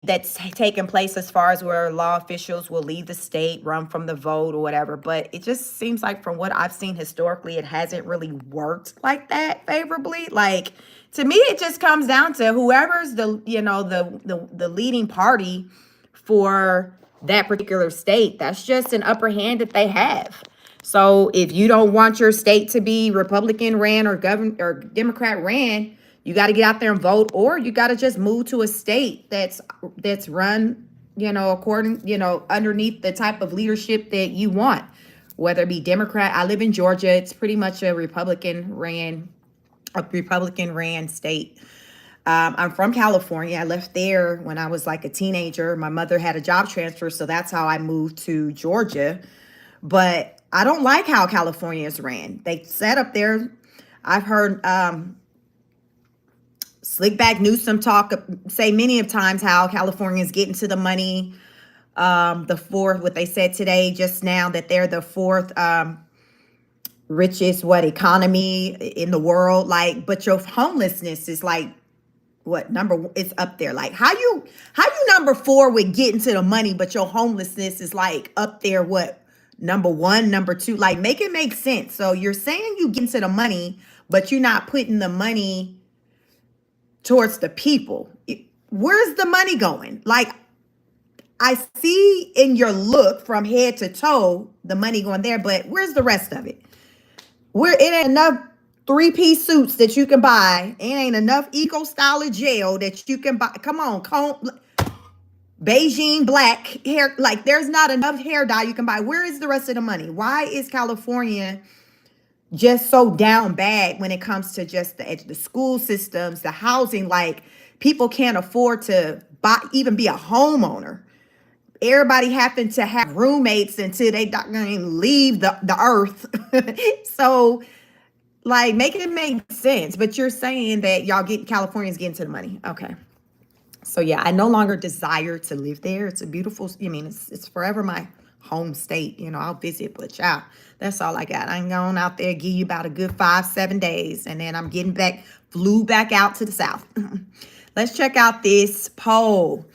that's taking place as far as where law officials will leave the state, run from the vote or whatever. But it just seems like from what I've seen historically, it hasn't really worked like that favorably. Like, to me, it just comes down to whoever's the leading party for that particular state. That's just an upper hand that they have. So if you don't want your state to be Republican ran or Democrat ran, you got to get out there and vote, or you got to just move to a state that's run, underneath the type of leadership that you want, whether it be Democrat. I live in Georgia. It's pretty much a Republican ran state. I'm from California. I left there when I was like a teenager. My mother had a job transfer, so that's how I moved to Georgia. But I don't like how California is ran. They set up there. I've heard Slickback Newsom say many of times how California is getting to the money. What they said today just now, that they're the fourth richest economy in the world. Like, but your homelessness is like it's up there. Like, how you number 4 with getting to the money, but your homelessness is like up there, number 1, number 2? Like, make it make sense. So you're saying you get into the money, but you're not putting the money towards the people. Where's the money going? Like, I see in your look from head to toe the money going there, but where's the rest of it? It ain't enough 3-piece suits that you can buy. It ain't enough eco-style gel that you can buy. Come on, Beijing black hair. Like, there's not enough hair dye you can buy. Where is the rest of the money? Why is California just so down bad when it comes to just the school systems, the housing? Like, people can't afford to even be a homeowner. Everybody happened to have roommates until they leave the earth. So, like, make it make sense. But you're saying that California's getting to the money. Okay. So yeah, I no longer desire to live there. It's a beautiful, it's forever my home state. I'll visit, but that's all I got. I ain't going out there, give you about a good 5-7 days, and then I'm flew back out to the South. Let's check out this poll.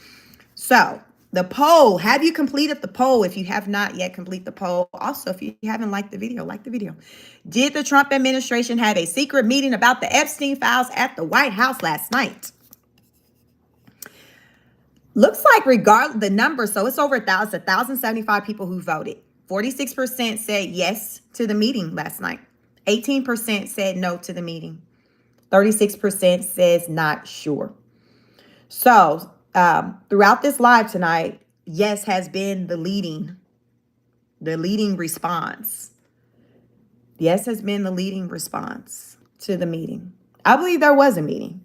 So the poll, have you completed the poll? If you have not yet complete the poll. Also, if you haven't liked the video, like the video. Did the Trump administration have a secret meeting about the Epstein files at the White House last night? Looks like regardless the number, so it's over 1,075 people who voted. 46% said yes to the meeting last night. 18% said no to the meeting. 36% says not sure. So throughout this live tonight, yes has been the leading response. Yes has been the leading response to the meeting. I believe there was a meeting.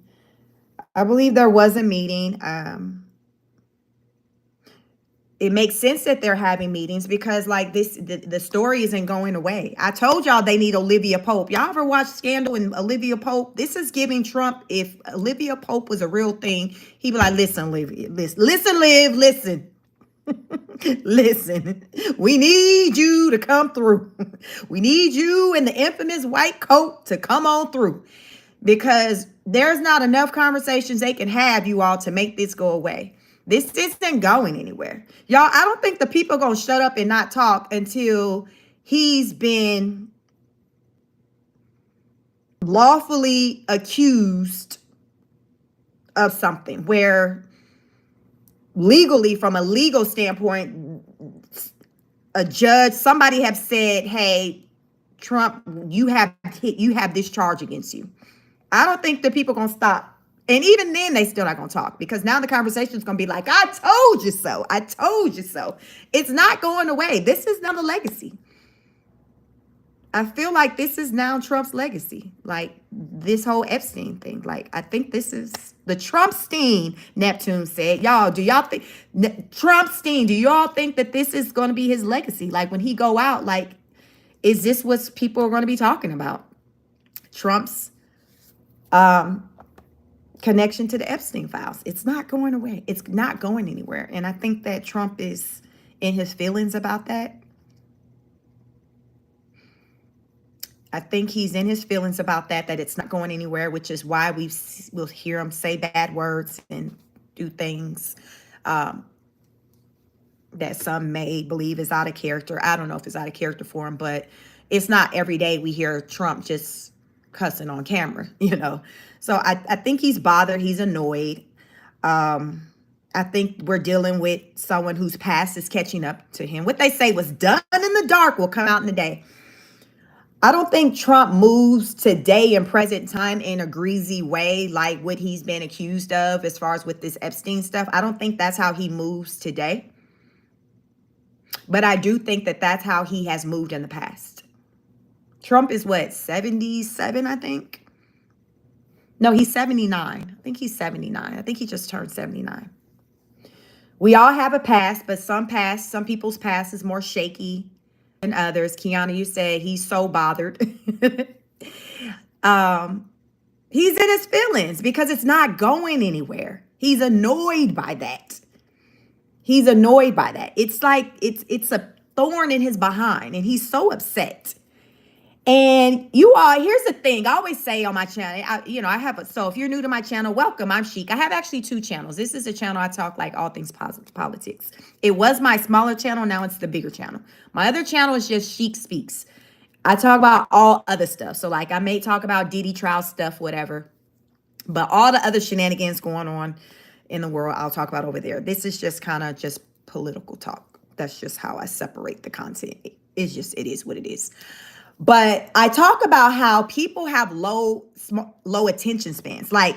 It makes sense that they're having meetings because, like, the story isn't going away. I told y'all they need Olivia Pope. Y'all ever watch Scandal and Olivia Pope? This is giving Trump, if Olivia Pope was a real thing, he'd be like, listen, Olivia, listen, Liv, listen. Listen, we need you to come through. We need you in the infamous white coat to come on through, because there's not enough conversations they can have, you all, to make this go away. This isn't going anywhere. Y'all, I don't think the people are going to shut up and not talk until he's been lawfully accused of something, where legally, from a legal standpoint, a judge, somebody have said, hey, Trump, you have this charge against you. I don't think the people are going to stop. And even then, they still not going to talk, because now the conversation is going to be like, I told you so. I told you so. It's not going away. This is now the legacy. I feel like this is now Trump's legacy. Like, this whole Epstein thing. Like, I think this is the Trumpstein, Neptune said. Y'all, do y'all think, Trumpstein, do y'all think that this is going to be his legacy? Like, when he go out, like, is this what people are going to be talking about? Trump's connection to the Epstein files. It's not going away. It's not going anywhere. And I think that Trump is in his feelings about that. I think he's in his feelings about that it's not going anywhere, which is why we'll hear him say bad words and do things that some may believe is out of character. I don't know if it's out of character for him, but it's not every day we hear Trump just cussing on camera, you know. So I think he's bothered. He's annoyed. I think we're dealing with someone whose past is catching up to him. What they say was done in the dark will come out in the day. I don't think Trump moves today in present time in a greasy way like what he's been accused of as far as with this Epstein stuff. I don't think that's how he moves today. But I do think that that's how he has moved in the past. Trump is what, 77, I think? No, he's 79. I think he's 79. I think he just turned 79. We all have a past, but some people's past is more shaky than others. Kiana, you said he's so bothered. He's in his feelings because it's not going anywhere. He's annoyed by that. He's annoyed by that. It's like it's a thorn in his behind, and he's so upset. And you all, here's the thing. I always say on my channel, so if you're new to my channel, welcome. I'm Chic. I have actually 2 channels. This is a channel I talk like all things politics. It was my smaller channel. Now it's the bigger channel. My other channel is just Chic Speaks. I talk about all other stuff. So like I may talk about Diddy trial stuff, whatever. But all the other shenanigans going on in the world, I'll talk about over there. This is just kind of just political talk. That's just how I separate the content. It is what it is. But I talk about how people have low attention spans. Like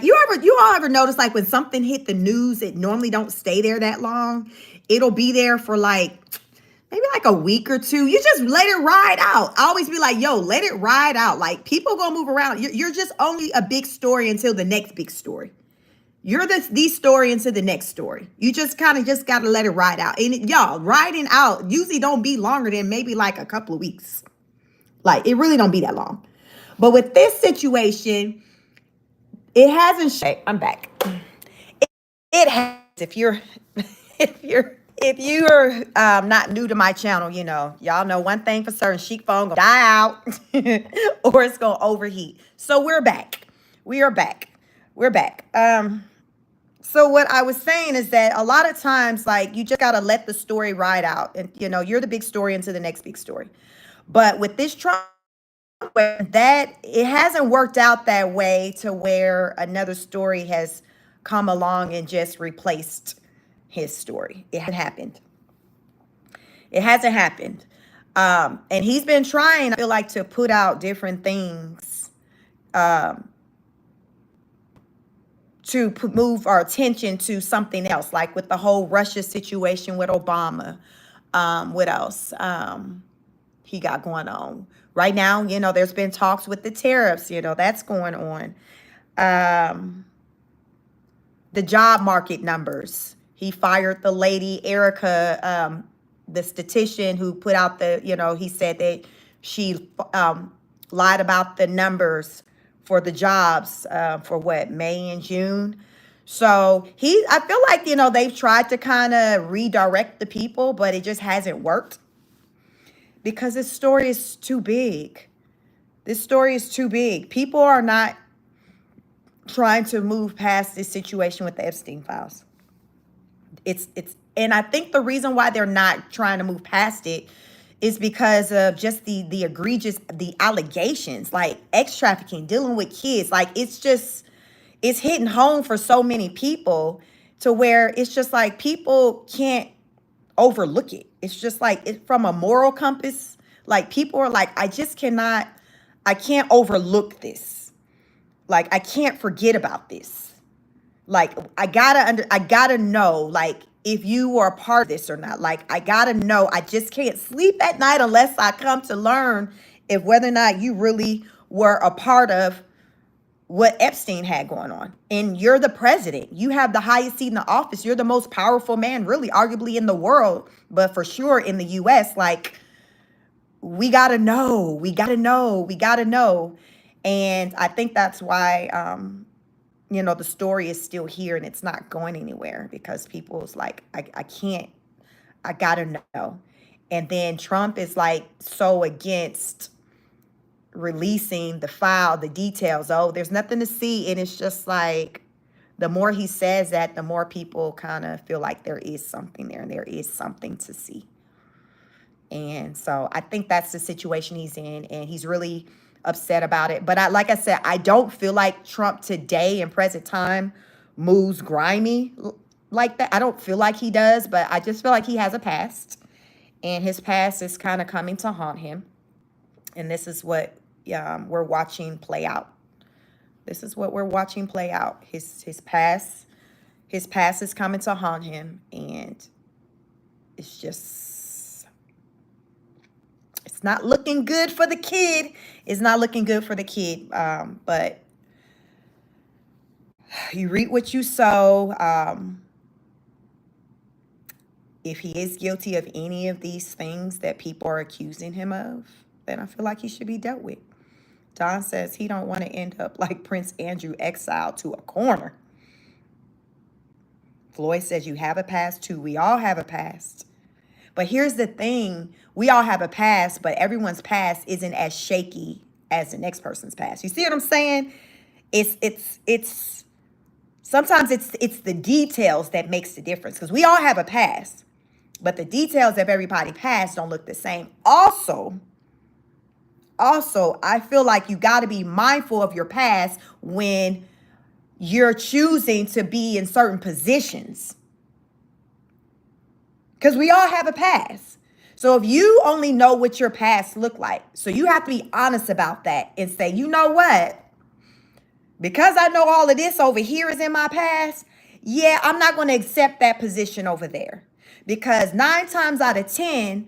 you all ever notice, like when something hit the news, it normally don't stay there that long. It'll be there for like maybe like a week or 2. You just let it ride out. I always be like, yo, let it ride out. Like people gonna move around. You're just only a big story until the next big story. You're the story into the next story. You just kind of just got to let it ride out. And y'all, riding out usually don't be longer than maybe like a couple of weeks. Like it really don't be that long. But with this situation, it hasn't. I'm back. It has. If you're not new to my channel, y'all know one thing for certain: Chic phone gonna die out or it's gonna overheat. So we're back. We are back. We're back. So what I was saying is that a lot of times, like, you just got to let the story ride out. And, you're the big story into the next big story. But with this Trump, that it hasn't worked out that way to where another story has come along and just replaced his story. It hasn't happened. It hasn't happened. And he's been trying, I feel like, to put out different things to move our attention to something else, like with the whole Russia situation with Obama. What else he got going on? Right now, there's been talks with the tariffs, that's going on. The job market numbers. He fired the lady, Erica, the statistician who put out he said that she lied about the numbers for the jobs for May and June. So I feel like, they've tried to kind of redirect the people, but it just hasn't worked because this story is too big. This story is too big. People are not trying to move past this situation with the Epstein files. And I think the reason why they're not trying to move past it is because of just the egregious, the allegations, like sex trafficking, dealing with kids. Like it's hitting home for so many people to where it's just like people can't overlook it. It's just like from a moral compass, like people are like, I can't overlook this. Like I can't forget about this. Like I gotta know, like, if you were a part of this or not. Like, I gotta know. I just can't sleep at night unless I come to learn if whether or not you really were a part of what Epstein had going on. And you're the president. You have the highest seat in the office. You're the most powerful man, really, arguably in the world, but for sure in the U.S. Like, we got to know. We got to know. We got to know. And I think that's why, the story is still here and it's not going anywhere, because people's like, I can't, I got to know. And then Trump is like so against releasing the file, the details. Oh, there's nothing to see. And it's just like, the more he says that, the more people kind of feel like there is something there and there is something to see. And so I think that's the situation he's in, and he's really upset about it. But like I said, I don't feel like Trump today in present time moves grimy like that. I don't feel like he does, but I just feel like he has a past, and his past is kind of coming to haunt him. And this is what we're watching play out. This is what we're watching play out. His past is coming to haunt him, and it's just, it's not looking good for the kid. It's not looking good for the kid. But you reap what you sow. If he is guilty of any of these things that people are accusing him of, then I feel like he should be dealt with. Don says he don't want to end up like Prince Andrew, exiled to a corner. Floyd says you have a past too. We all have a past. But here's the thing. We all have a past, but everyone's past isn't as shaky as the next person's past. You see what I'm saying? It's sometimes it's the details that makes the difference, because we all have a past, but the details of everybody's past don't look the same. Also, I feel like you got to be mindful of your past when you're choosing to be in certain positions, because we all have a past. So if you only know what your past looked like, so you have to be honest about that and say, you know what? Because I know all of this over here is in my past, yeah, I'm not going to accept that position over there. Because 9 times out of 10,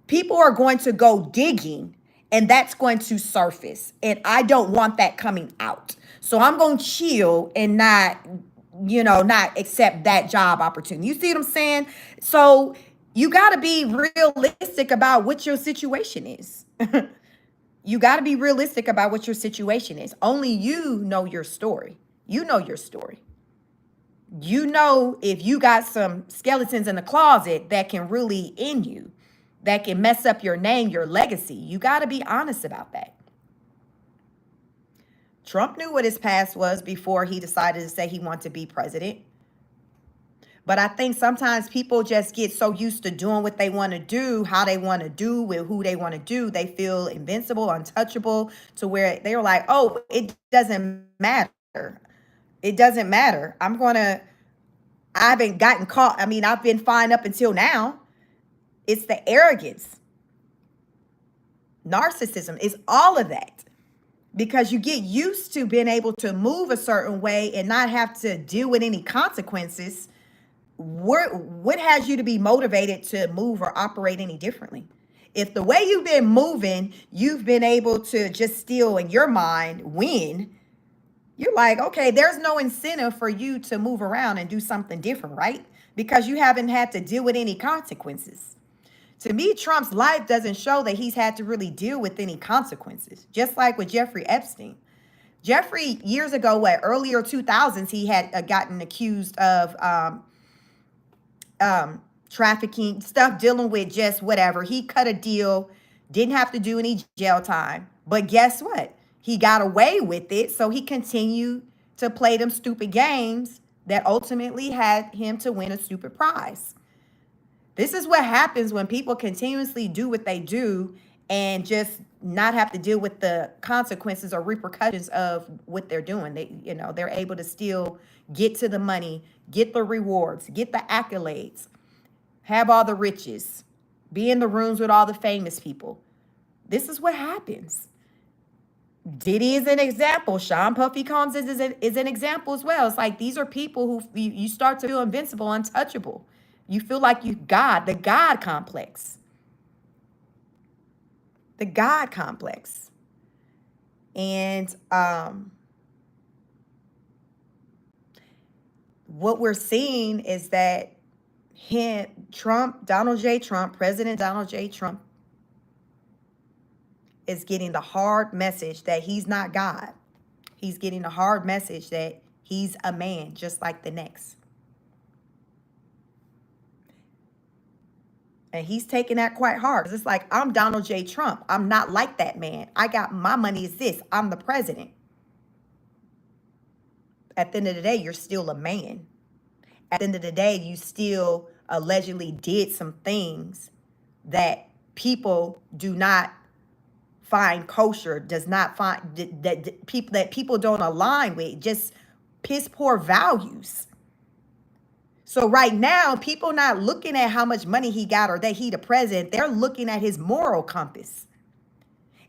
people are going to go digging, and that's going to surface. And I don't want that coming out. So I'm going to chill and not accept that job opportunity. You see what I'm saying? So you got to be realistic about what your situation is. You got to be realistic about what your situation is. Only you know your story. You know your story. You know if you got some skeletons in the closet that can really end you, that can mess up your name, your legacy. You got to be honest about that. Trump knew what his past was before he decided to say he wanted to be president. But I think sometimes people just get so used to doing what they want to do, how they want to do, with who they want to do. They feel invincible, untouchable, to where they're like, oh, it doesn't matter. It doesn't matter. I haven't gotten caught. I mean, I've been fine up until now. It's the arrogance. Narcissism is all of that. Because you get used to being able to move a certain way and not have to deal with any consequences. What has you to be motivated to move or operate any differently? If the way you've been moving, you've been able to just still in your mind win, you're like, okay, there's no incentive for you to move around and do something different, right? Because you haven't had to deal with any consequences. To me, Trump's life doesn't show that he's had to really deal with any consequences, just like with Jeffrey Epstein. Jeffrey, years ago, earlier 2000s, he had gotten accused of trafficking stuff, dealing with just whatever. He cut a deal, didn't have to do any jail time. But guess what? He got away with it. So he continued to play them stupid games that ultimately had him to win a stupid prize. This is what happens when people continuously do what they do and just not have to deal with the consequences or repercussions of what they're doing. They're able to still get to the money, get the rewards, get the accolades, have all the riches, be in the rooms with all the famous people. This is what happens. Diddy is an example. Sean Puffy Combs is an example as well. It's like these are people who you start to feel invincible, untouchable. You feel like the God complex. The God complex. And what we're seeing is that President Donald J. Trump, is getting the hard message that he's not God. He's getting the hard message that he's a man just like the next. And he's taking that quite hard. It's like, I'm Donald J. Trump. I'm not like that man. I got my money is this. I'm the president. At the end of the day, you're still a man. At the end of the day, you still allegedly did some things that people do not find kosher, does not find that people don't align with, just piss poor values. So right now, people not looking at how much money he got or that he the president. They're looking at his moral compass.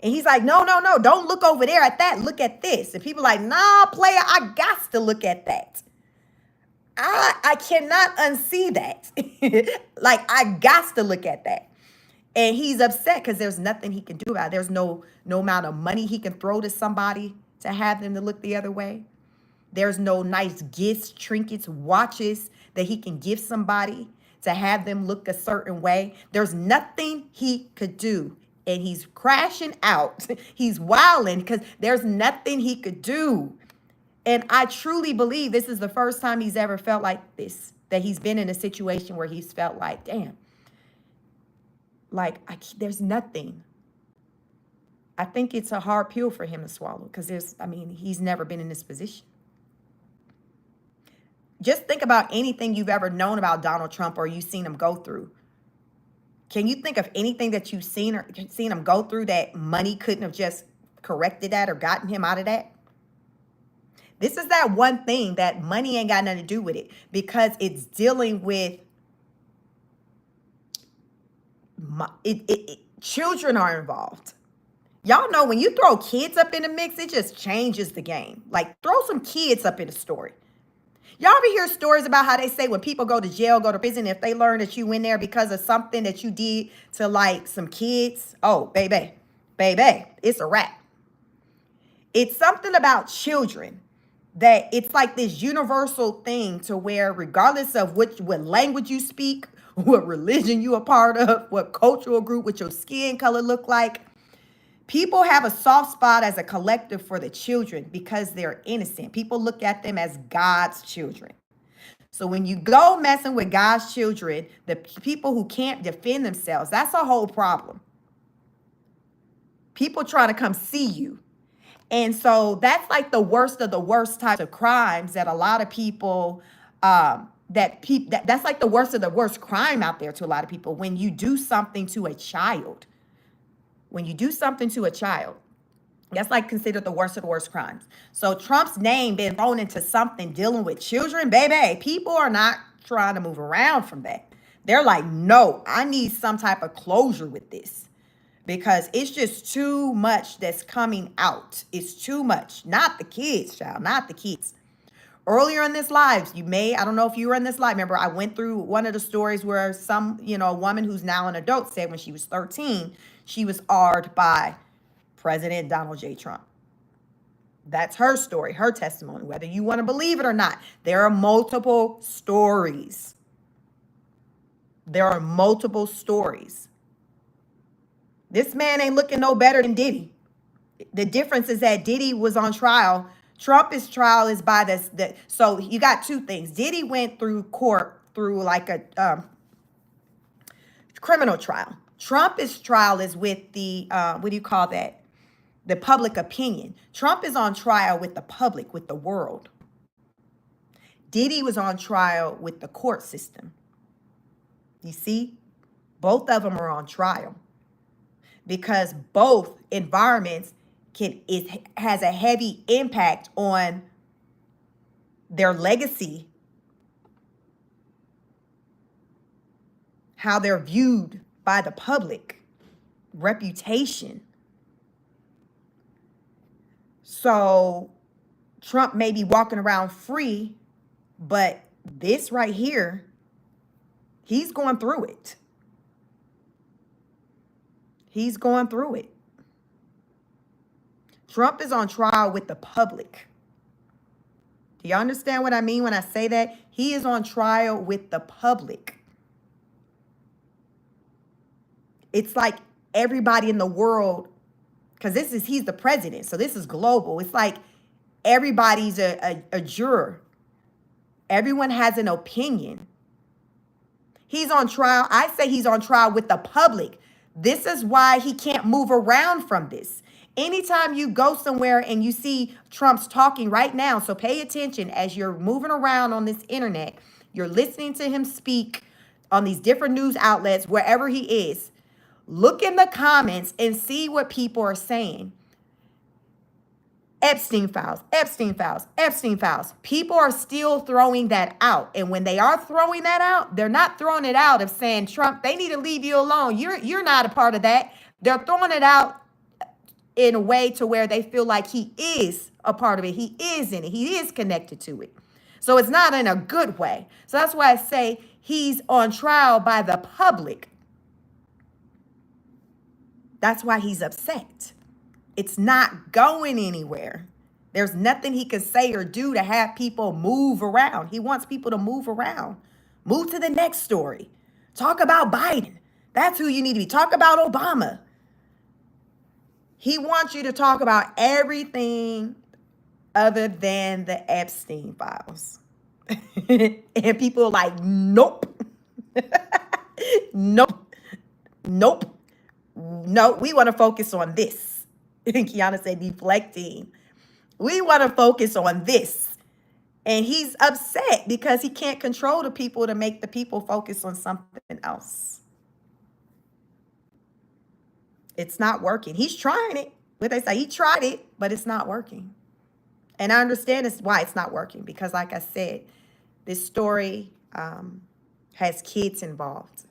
And he's like, no, don't look over there at that. Look at this. And people like, nah, player, I got to look at that. I cannot unsee that. Like, I got to look at that. And he's upset because there's nothing he can do about it. There's no amount of money he can throw to somebody to have them to look the other way. There's no nice gifts, trinkets, watches that he can give somebody to have them look a certain way. There's nothing he could do. And he's crashing out. He's wilding because there's nothing he could do. And I truly believe this is the first time he's ever felt like this, that he's been in a situation where he's felt like, damn, like there's nothing. I think it's a hard pill for him to swallow because he's never been in this position. Just think about anything you've ever known about Donald Trump or you've seen him go through. Can you think of anything that you've seen him go through that money couldn't have just corrected that or gotten him out of that? This is that one thing that money ain't got nothing to do with it because it's dealing with children are involved. Y'all know when you throw kids up in the mix, it just changes the game. Like throw some kids up in the story. Y'all ever hear stories about how they say when people go to jail, go to prison, if they learn that you in there because of something that you did to like some kids, oh, baby, it's a wrap. It's something about children that it's like this universal thing to where regardless of what language you speak, what religion you a part of, what cultural group, what your skin color look like, people have a soft spot as a collective for the children because they're innocent. People look at them as God's children. So when you go messing with God's children, the people who can't defend themselves, that's a whole problem. People trying to come see you. And so that's like the worst of the worst types of crimes that a lot of people, that's like the worst of the worst crime out there to a lot of people when you do something to a child. When you do something to a child, that's like considered the worst of the worst crimes. So Trump's name being thrown into something dealing with children, baby, people are not trying to move around from that. They're like, no, I need some type of closure with this because it's just too much that's coming out. It's too much. Not the kids, child, not the kids. Earlier in this live, I don't know if you were in this live. Remember, I went through one of the stories where a woman who's now an adult said when she was 13, she was AR'd by President Donald J. Trump. That's her story, her testimony, whether you want to believe it or not. There are multiple stories. This man ain't looking no better than Diddy. The difference is that Diddy was on trial. Trump's trial is by so you got two things. Diddy went through court through like a criminal trial. Trump's trial is with the, what do you call that? The public opinion. Trump is on trial with the public, with the world. Diddy was on trial with the court system. You see, both of them are on trial because both environments has a heavy impact on their legacy, how they're viewed by the public, reputation. So Trump may be walking around free, but this right here, he's going through it. He's going through it. Trump is on trial with the public. Do you understand what I mean when I say that? He is on trial with the public. It's like everybody in the world because he's the president. So this is global. It's like everybody's a juror. Everyone has an opinion. He's on trial. I say he's on trial with the public. This is why he can't move around from this. Anytime you go somewhere and you see Trump's talking right now, so pay attention as you're moving around on this internet, you're listening to him speak on these different news outlets, wherever he is. Look in the comments and see what people are saying. Epstein files, Epstein files, Epstein files. People are still throwing that out. And when they are throwing that out, they're not throwing it out of saying, Trump, they need to leave you alone. You're not a part of that. They're throwing it out in a way to where they feel like he is a part of it. He is in it. He is connected to it. So it's not in a good way. So that's why I say he's on trial by the public. That's why he's upset. It's not going anywhere. There's nothing he can say or do to have people move around. He wants people to move around. Move to the next story. Talk about Biden. That's who you need to be. Talk about Obama. He wants you to talk about everything other than the Epstein files. And people are like, nope. Nope. Nope. No, we want to focus on this. And Kiana said deflecting. We want to focus on this. And he's upset because he can't control the people to make the people focus on something else. It's not working. He's trying it. What they say, he tried it, but it's not working. And I understand why it's not working. Because like I said, this story has kids involved.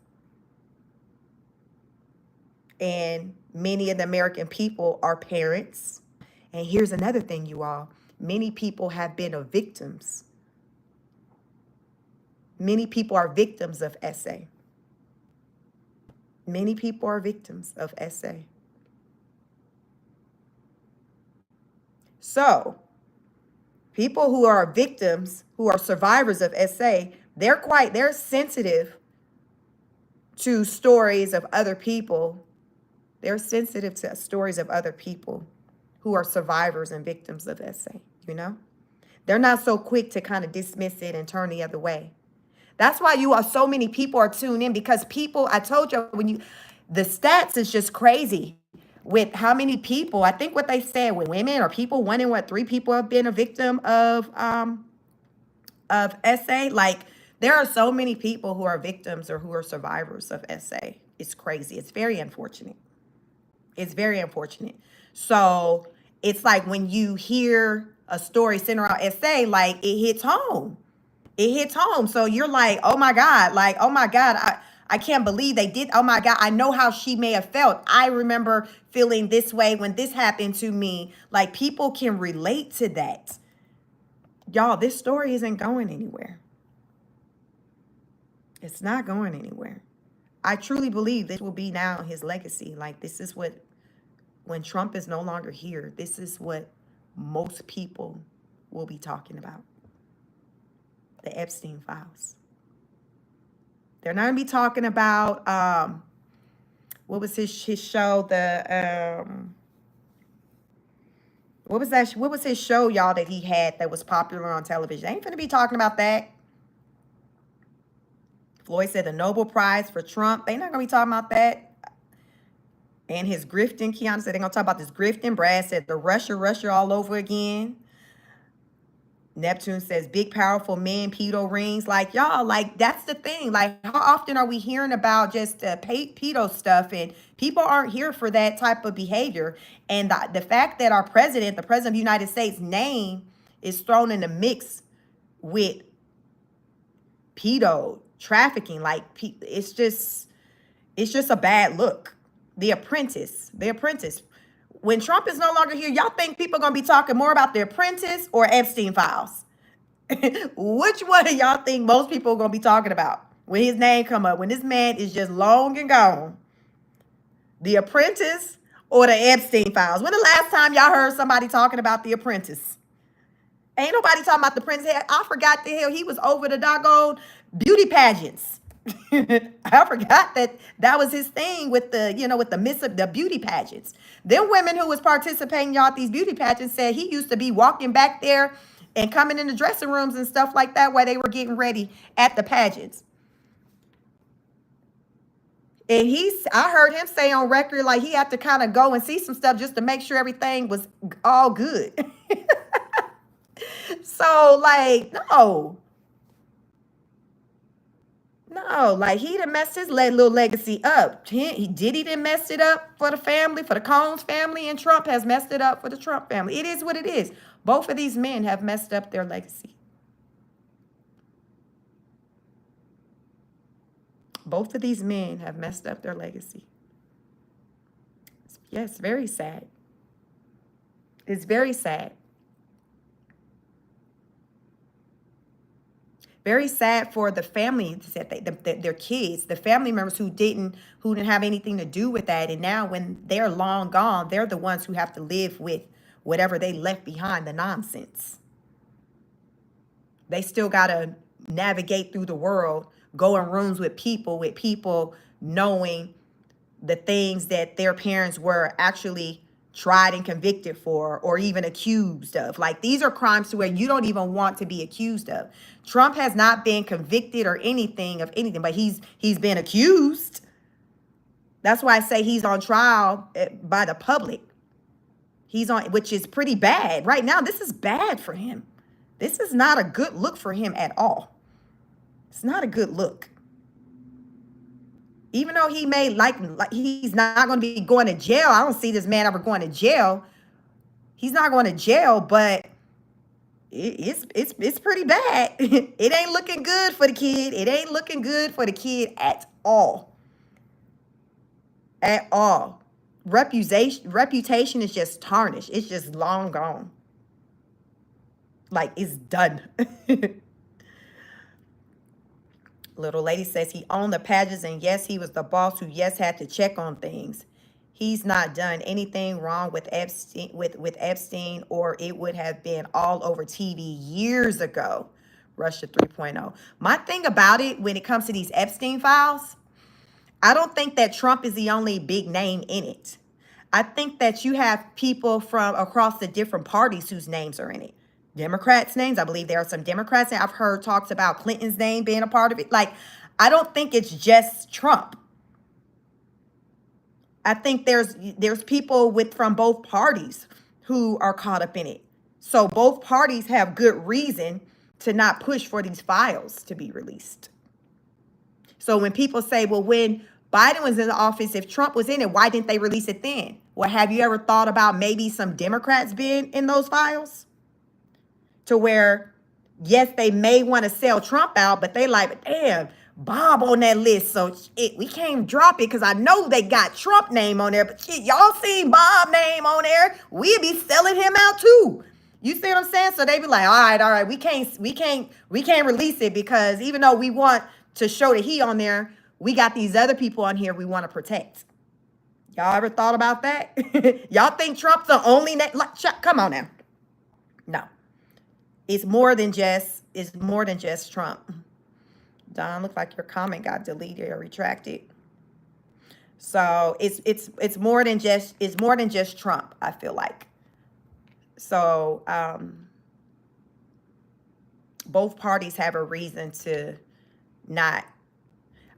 And many of the American people are parents. And here's another thing, you all. Many people have been victims. Many people are victims of SA. Many people are victims of SA. So, people who are victims, who are survivors of SA, they're sensitive to stories of other people. They're sensitive to stories of other people who are survivors and victims of SA, you know? They're not so quick to kind of dismiss it and turn the other way. That's why so many people are tuned in, because people, I told you, the stats is just crazy with how many people, I think what they said with women or people, 1 in 3 people have been a victim of SA. Like, there are so many people who are victims or who are survivors of SA. It's crazy. It's very unfortunate. It's very unfortunate. So it's like when you hear a story centered around SA, like it hits home. It hits home. So you're like, oh my God, I can't believe they did. Oh my God, I know how she may have felt. I remember feeling this way when this happened to me. Like, people can relate to that. Y'all, this story isn't going anywhere. It's not going anywhere. I truly believe this will be now his legacy. Like, this is what, when Trump is no longer here, this is what most people will be talking about. The Epstein files. They're not going to be talking about, what was his show? What was his show, y'all, that he had that was popular on television? They ain't going to be talking about that. Floyd said the Nobel Prize for Trump. They're not going to be talking about that. And his grifting. Kiana said they're going to talk about this grifting. Brad said the Russia all over again. Neptune says big, powerful men, pedo rings. Like, y'all, like, that's the thing. Like, how often are we hearing about just pedo stuff? And people aren't here for that type of behavior. And the fact that our president, the president of the United States, name is thrown in the mix with pedo trafficking, like, it's just a bad look. The Apprentice. When Trump is no longer here, y'all think people are going to be talking more about The Apprentice or Epstein files? Which one of y'all think most people are going to be talking about when his name come up, when this man is just long and gone? The Apprentice or the Epstein files? When the last time y'all heard somebody talking about The Apprentice? Ain't nobody talking about The Apprentice. I forgot the hell he was over the doggone beauty pageants. I forgot that was his thing with the, with the beauty pageants. Them women who was participating, y'all, at these beauty pageants said he used to be walking back there and coming in the dressing rooms and stuff like that while they were getting ready at the pageants. And I heard him say on record, like he had to kind of go and see some stuff just to make sure everything was all good. So like, no, like he done messed his little legacy up. He didn't mess it up for the family, for the Combs family, and Trump has messed it up for the Trump family. It is what it is. Both of these men have messed up their legacy. Both of these men have messed up their legacy. Yes, very sad. It's very sad. Very sad for the families that their kids, the family members who didn't have anything to do with that. And now when they're long gone, they're the ones who have to live with whatever they left behind, the nonsense. They still got to navigate through the world, go in rooms with people knowing the things that their parents were actually tried and convicted for, or even accused of. Like, these are crimes to where you don't even want to be accused of. Trump has not been convicted or anything, but he's been accused. That's why I say he's on trial by the public. Which is pretty bad. Right now, this is bad for him. This is not a good look for him at all. It's not a good look. Even though he may like he's not going to be going to jail. I don't see this man ever going to jail. He's not going to jail, but it's pretty bad. It ain't looking good for the kid. It ain't looking good for the kid at all. At all. Reputation is just tarnished. It's just long gone. Like, it's done. Little lady says he owned the pageants, and yes, he was the boss who, yes, had to check on things. He's not done anything wrong with Epstein, or it would have been all over TV years ago. Russia 3.0. My thing about it, when it comes to these Epstein files, I don't think that Trump is the only big name in it. I think that you have people from across the different parties whose names are in it. Democrats' names. I believe there are some Democrats. I've heard talks about Clinton's name being a part of it. Like, I don't think it's just Trump. I think there's people from both parties who are caught up in it. So both parties have good reason to not push for these files to be released. So when people say, well, when Biden was in the office, if Trump was in it, why didn't they release it then? Well, have you ever thought about maybe some Democrats being in those files? To where, yes, they may want to sell Trump out, but they like, damn, Bob on that list, so we can't drop it because I know they got Trump name on there, but shit, y'all seen Bob name on there, we'd be selling him out too. You see what I'm saying? So they be like, all right, we can't release it because even though we want to show that he on there, we got these other people on here we want to protect. Y'all ever thought about that? Y'all think Trump's the only name? Come on now. No. It's more than just Trump. Don, look like your comment got deleted or retracted. So it's more than just Trump, I feel like. So both parties have a reason to not.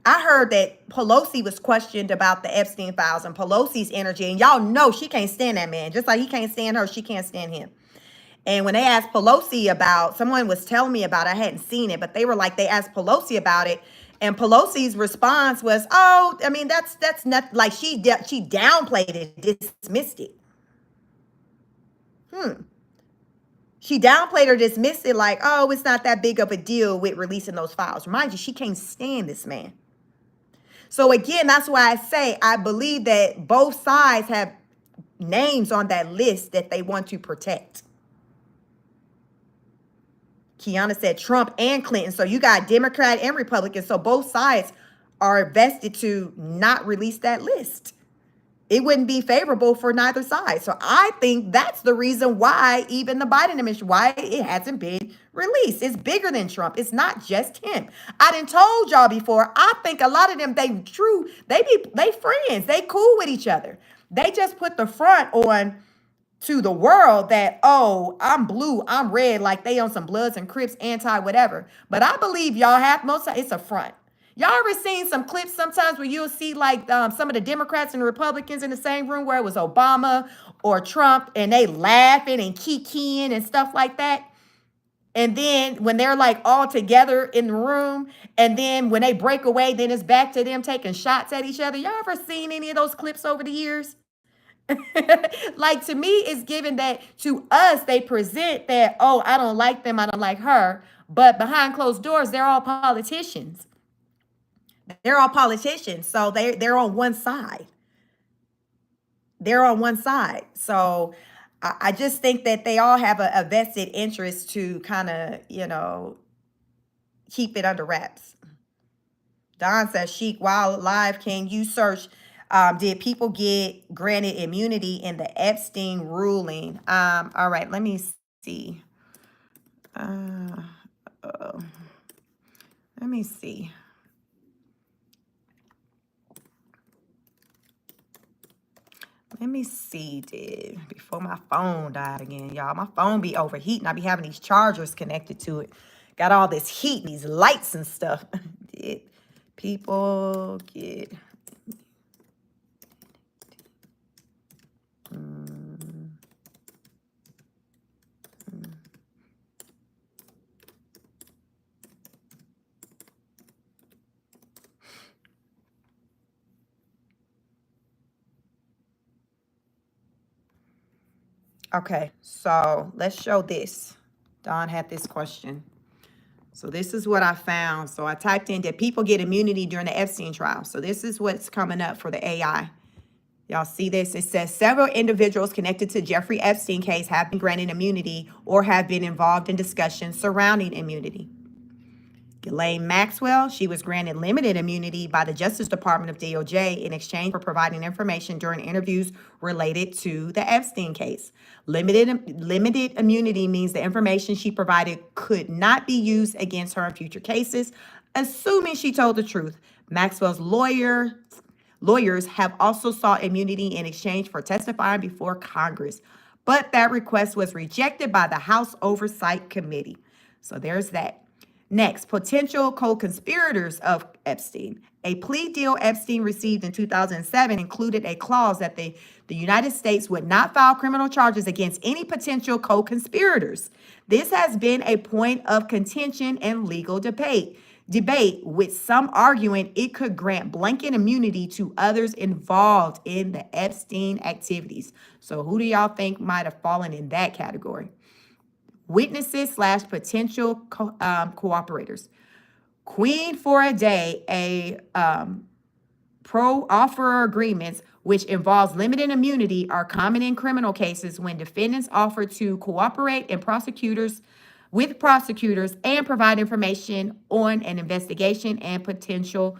I heard that Pelosi was questioned about the Epstein files and Pelosi's energy, and y'all know she can't stand that man. Just like he can't stand her, she can't stand him. And when they asked Pelosi about, someone was telling me about it, I hadn't seen it, but they asked Pelosi about it, and Pelosi's response was, oh, I mean, that's not, like, she downplayed it, dismissed it. She downplayed or dismissed it like, oh, it's not that big of a deal with releasing those files. Remind you, she can't stand this man. So again, that's why I say I believe that both sides have names on that list that they want to protect. Kiana said Trump and Clinton. So you got Democrat and Republican. So both sides are vested to not release that list. it wouldn't be favorable for neither side. So I think that's the reason why even the Biden administration, why it hasn't been released. It's bigger than Trump. It's not just him. I done told y'all before, I think a lot of them, they friends. They cool with each other. They just put the front on to the world that, oh, I'm blue, I'm red, like they on some Bloods and Crips, anti-whatever. But I believe y'all have, most of it's a front. Y'all ever seen some clips sometimes where you'll see like some of the Democrats and the Republicans in the same room where it was Obama or Trump and they laughing and kikiing and stuff like that? And then when they're like all together in the room, and then when they break away, then it's back to them taking shots at each other. Y'all ever seen any of those clips over the years? Like, to me, it's given that to us, they present that, oh, I don't like them, I don't like her. But behind closed doors, they're all politicians. They're all politicians. So they're on one side. They're on one side. So I just think that they all have a vested interest to kind of, keep it under wraps. Don says, Sheik, while live, can you search, did people get granted immunity in the Epstein ruling? All right, let me see. Let me see. Let me see, before my phone died again, y'all. My phone be overheating. I be having these chargers connected to it. Got all this heat, these lights and stuff. Did people get... Okay, so let's show this. Don had this question. So this is what I found. So I typed in, did people get immunity during the Epstein trial? So this is what's coming up for the AI. Y'all see this? It says several individuals connected to Jeffrey Epstein case have been granted immunity or have been involved in discussions surrounding immunity. Ghislaine Maxwell, she was granted limited immunity by the Justice Department of DOJ in exchange for providing information during interviews related to the Epstein case. Limited immunity means the information she provided could not be used against her in future cases, assuming she told the truth. Maxwell's lawyers have also sought immunity in exchange for testifying before Congress, but that request was rejected by the House Oversight Committee. So there's that. Next, potential co-conspirators of Epstein. A plea deal Epstein received in 2007 included a clause that the United States would not file criminal charges against any potential co-conspirators. This has been a point of contention and legal debate, with some arguing it could grant blanket immunity to others involved in the Epstein activities. So who do y'all think might have fallen in that category? Witnesses / potential cooperators. Queen for a day, a pro-offer agreements which involves limited immunity are common in criminal cases when defendants offer to cooperate with prosecutors and provide information on an investigation and potential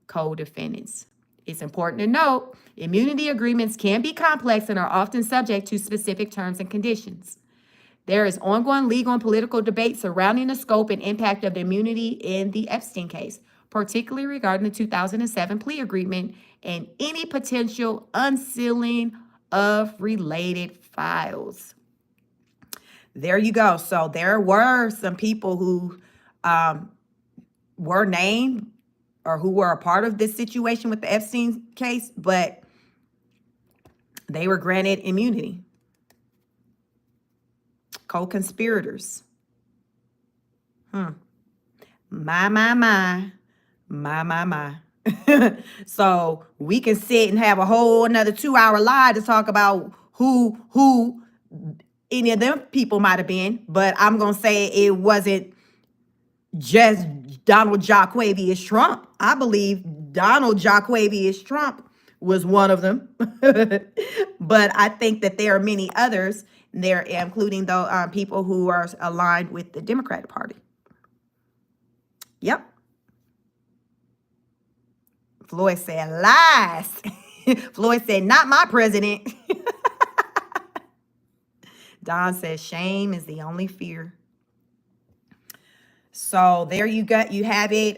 co-defendants. It's important to note, immunity agreements can be complex and are often subject to specific terms and conditions. There is ongoing legal and political debate surrounding the scope and impact of the immunity in the Epstein case, particularly regarding the 2007 plea agreement and any potential unsealing of related files. There you go. So there were some people who were named or who were a part of this situation with the Epstein case, but they were granted immunity. Co-conspirators. My. So we can sit and have a whole another 2-hour live to talk about who any of them people might have been, but I'm going to say it wasn't just Donald Jaquavius Trump. I believe Donald Jaquavius Trump was one of them. But I think that there are many others there, including the people who are aligned with the Democratic Party. Yep. Floyd said lies. Floyd said, not my president. Don says, shame is the only fear. So there you have it.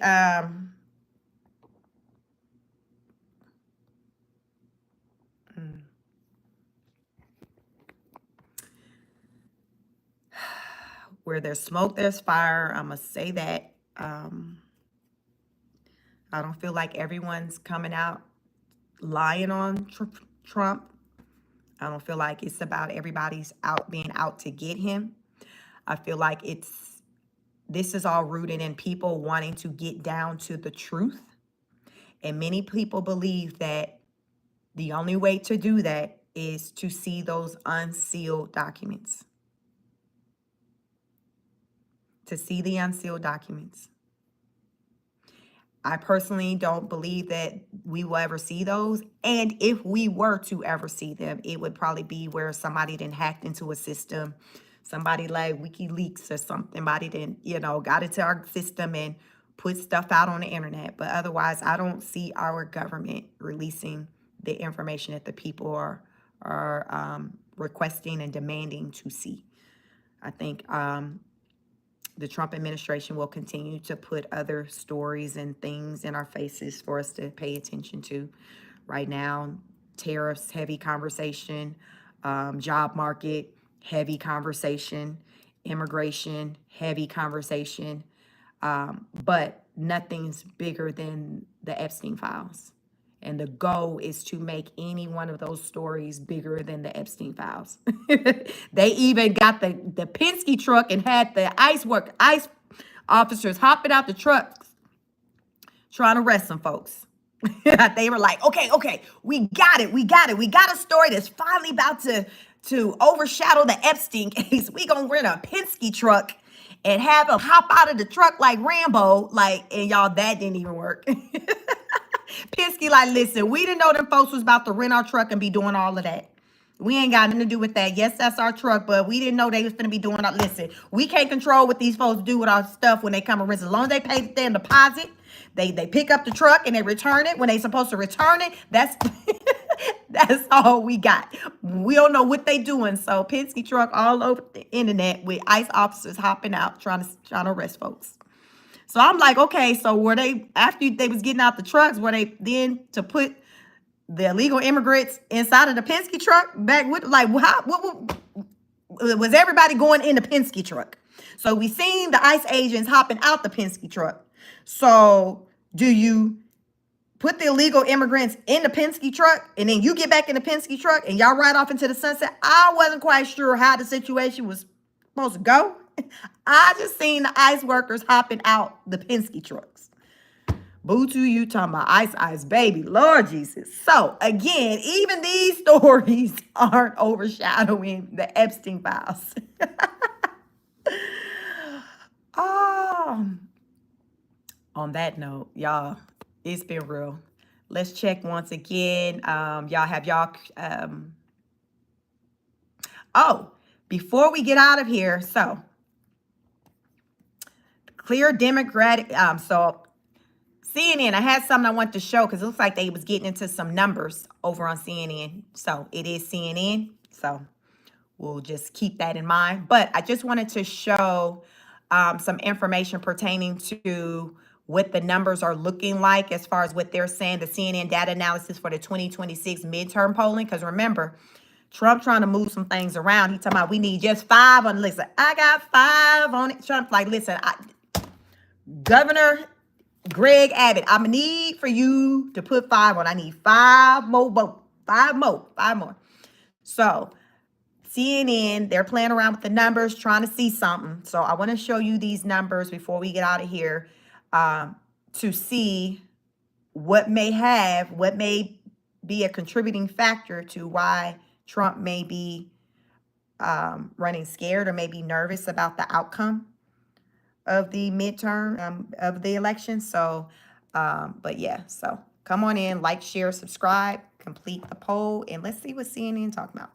Where there's smoke, there's fire. I'm going to say that. I don't feel like everyone's coming out lying on Trump. I don't feel like it's about everybody's being out to get him. I feel like this is all rooted in people wanting to get down to the truth. And many people believe that the only way to do that is to see those unsealed documents. To see the unsealed documents. I personally don't believe that we will ever see those. And if we were to ever see them, it would probably be where somebody then hacked into a system. Somebody like WikiLeaks or somebody then, got into our system and put stuff out on the internet. But otherwise, I don't see our government releasing the information that the people are requesting and demanding to see. I think the Trump administration will continue to put other stories and things in our faces for us to pay attention to. Right now, tariffs, heavy conversation, job market, heavy conversation, immigration, heavy conversation, but nothing's bigger than the Epstein files. And the goal is to make any one of those stories bigger than the Epstein files. They even got the Penske truck and had the ICE officers hopping out the trucks trying to arrest some folks. They were like, okay, we got it. We got a story that's finally about to overshadow the Epstein case. We gonna rent a Penske truck and have them hop out of the truck like Rambo. And y'all, that didn't even work. Penske listen, we didn't know them folks was about to rent our truck and be doing all of that. We ain't got nothing to do with that. Yes, that's our truck, but we didn't know they was going to be doing that. Listen, we can't control what these folks do with our stuff when they come and rent. As long as they pay their deposit, they pick up the truck and they return it when they supposed to return it. That's that's all we got. We don't know what they doing. So Penske truck all over the internet with ICE officers hopping out trying to arrest folks. So I'm like, okay, so were they, after they was getting out the trucks, were they then to put the illegal immigrants inside of the Penske truck back with, what was everybody going in the Penske truck? So we seen the ICE agents hopping out the Penske truck. So do you put the illegal immigrants in the Penske truck and then you get back in the Penske truck and y'all ride off into the sunset? I wasn't quite sure how the situation was supposed to go. I just seen the ICE workers hopping out the Penske trucks. Boo to you talking about ice, baby. Lord Jesus. So, again, even these stories aren't overshadowing the Epstein files. On that note, y'all, it's been real. Let's check once again. Before we get out of here, so clear Democratic, so CNN, I had something I wanted to show because it looks like they was getting into some numbers over on CNN. So it is CNN. So we'll just keep that in mind. But I just wanted to show some information pertaining to what the numbers are looking like as far as what they're saying, the CNN data analysis for the 2026 midterm polling. Because remember, Trump trying to move some things around. He talking about we need just 5 on the list. I got 5 on it. Trump's like, listen, Governor Greg Abbott, I'm gonna need for you to put 5 on. I need 5 more votes. 5 more. So CNN, they're playing around with the numbers, trying to see something. So I want to show you these numbers before we get out of here to see what may be a contributing factor to why Trump may be running scared or maybe nervous about the outcome of the midterm of the election. So, but yeah, so come on in, like, share, subscribe, complete the poll, and let's see what CNN talking about.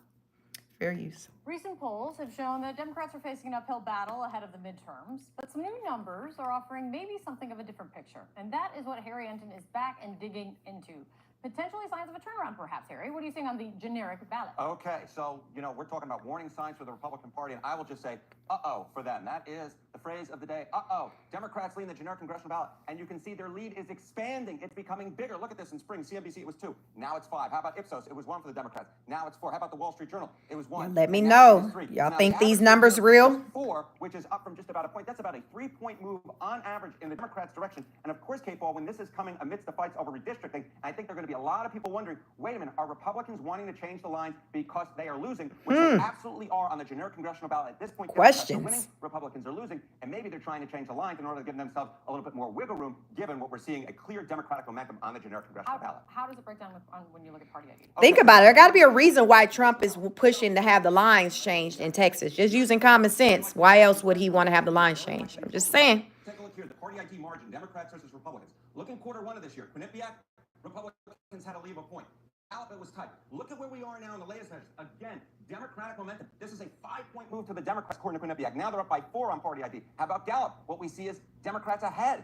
Fair use. Recent polls have shown that Democrats are facing an uphill battle ahead of the midterms, but some new numbers are offering maybe something of a different picture. And that is what Harry Enton is back and digging into. potentially signs of a turnaround, perhaps, Harry. What are you seeing on the generic ballot? Okay, so, we're talking about warning signs for the Republican Party, and I will just say, uh-oh, for them. That is the phrase of the day, uh-oh. Democrats lead the generic congressional ballot, and you can see their lead is expanding. It's becoming bigger. Look at this in spring. CNBC, it was 2. Now it's 5. How about Ipsos? It was 1 for the Democrats. Now it's 4. How about the Wall Street Journal? It was 1. Let me And now it know. is 3. Y'all Now, think the these average numbers is real? 4, which is up from just about a point. That's about a 3-point move on average in the Democrats' direction. And of course, Kate Paul, when this is coming amidst the fights over redistricting, I think there are going to be a lot of people wondering, wait a minute, are Republicans wanting to change the lines because they are losing, which they absolutely are on the generic congressional ballot at this point. Democrats are winning, Republicans are losing, and maybe they're trying to change the lines in order to give themselves a little bit more wiggle room, given what we're seeing a clear Democratic momentum on the generic congressional ballot. How does it break down when you look at party ID? Think about it. There got to be a reason why Trump is pushing to have the lines changed in Texas. Just using common sense. Why else would he want to have the lines changed? I'm just saying. Take a look here, the party ID margin, Democrats versus Republicans. Look in Q1 of this year. Quinnipiac, Republicans had to leave a point. Abbot was tight. Look at where we are now in the latest measures. Again, Democratic momentum. This is a 5-point move to the Democrats, according to Quinnipiac. Now they're up by 4 on party ID. How about Gallup? What we see is Democrats ahead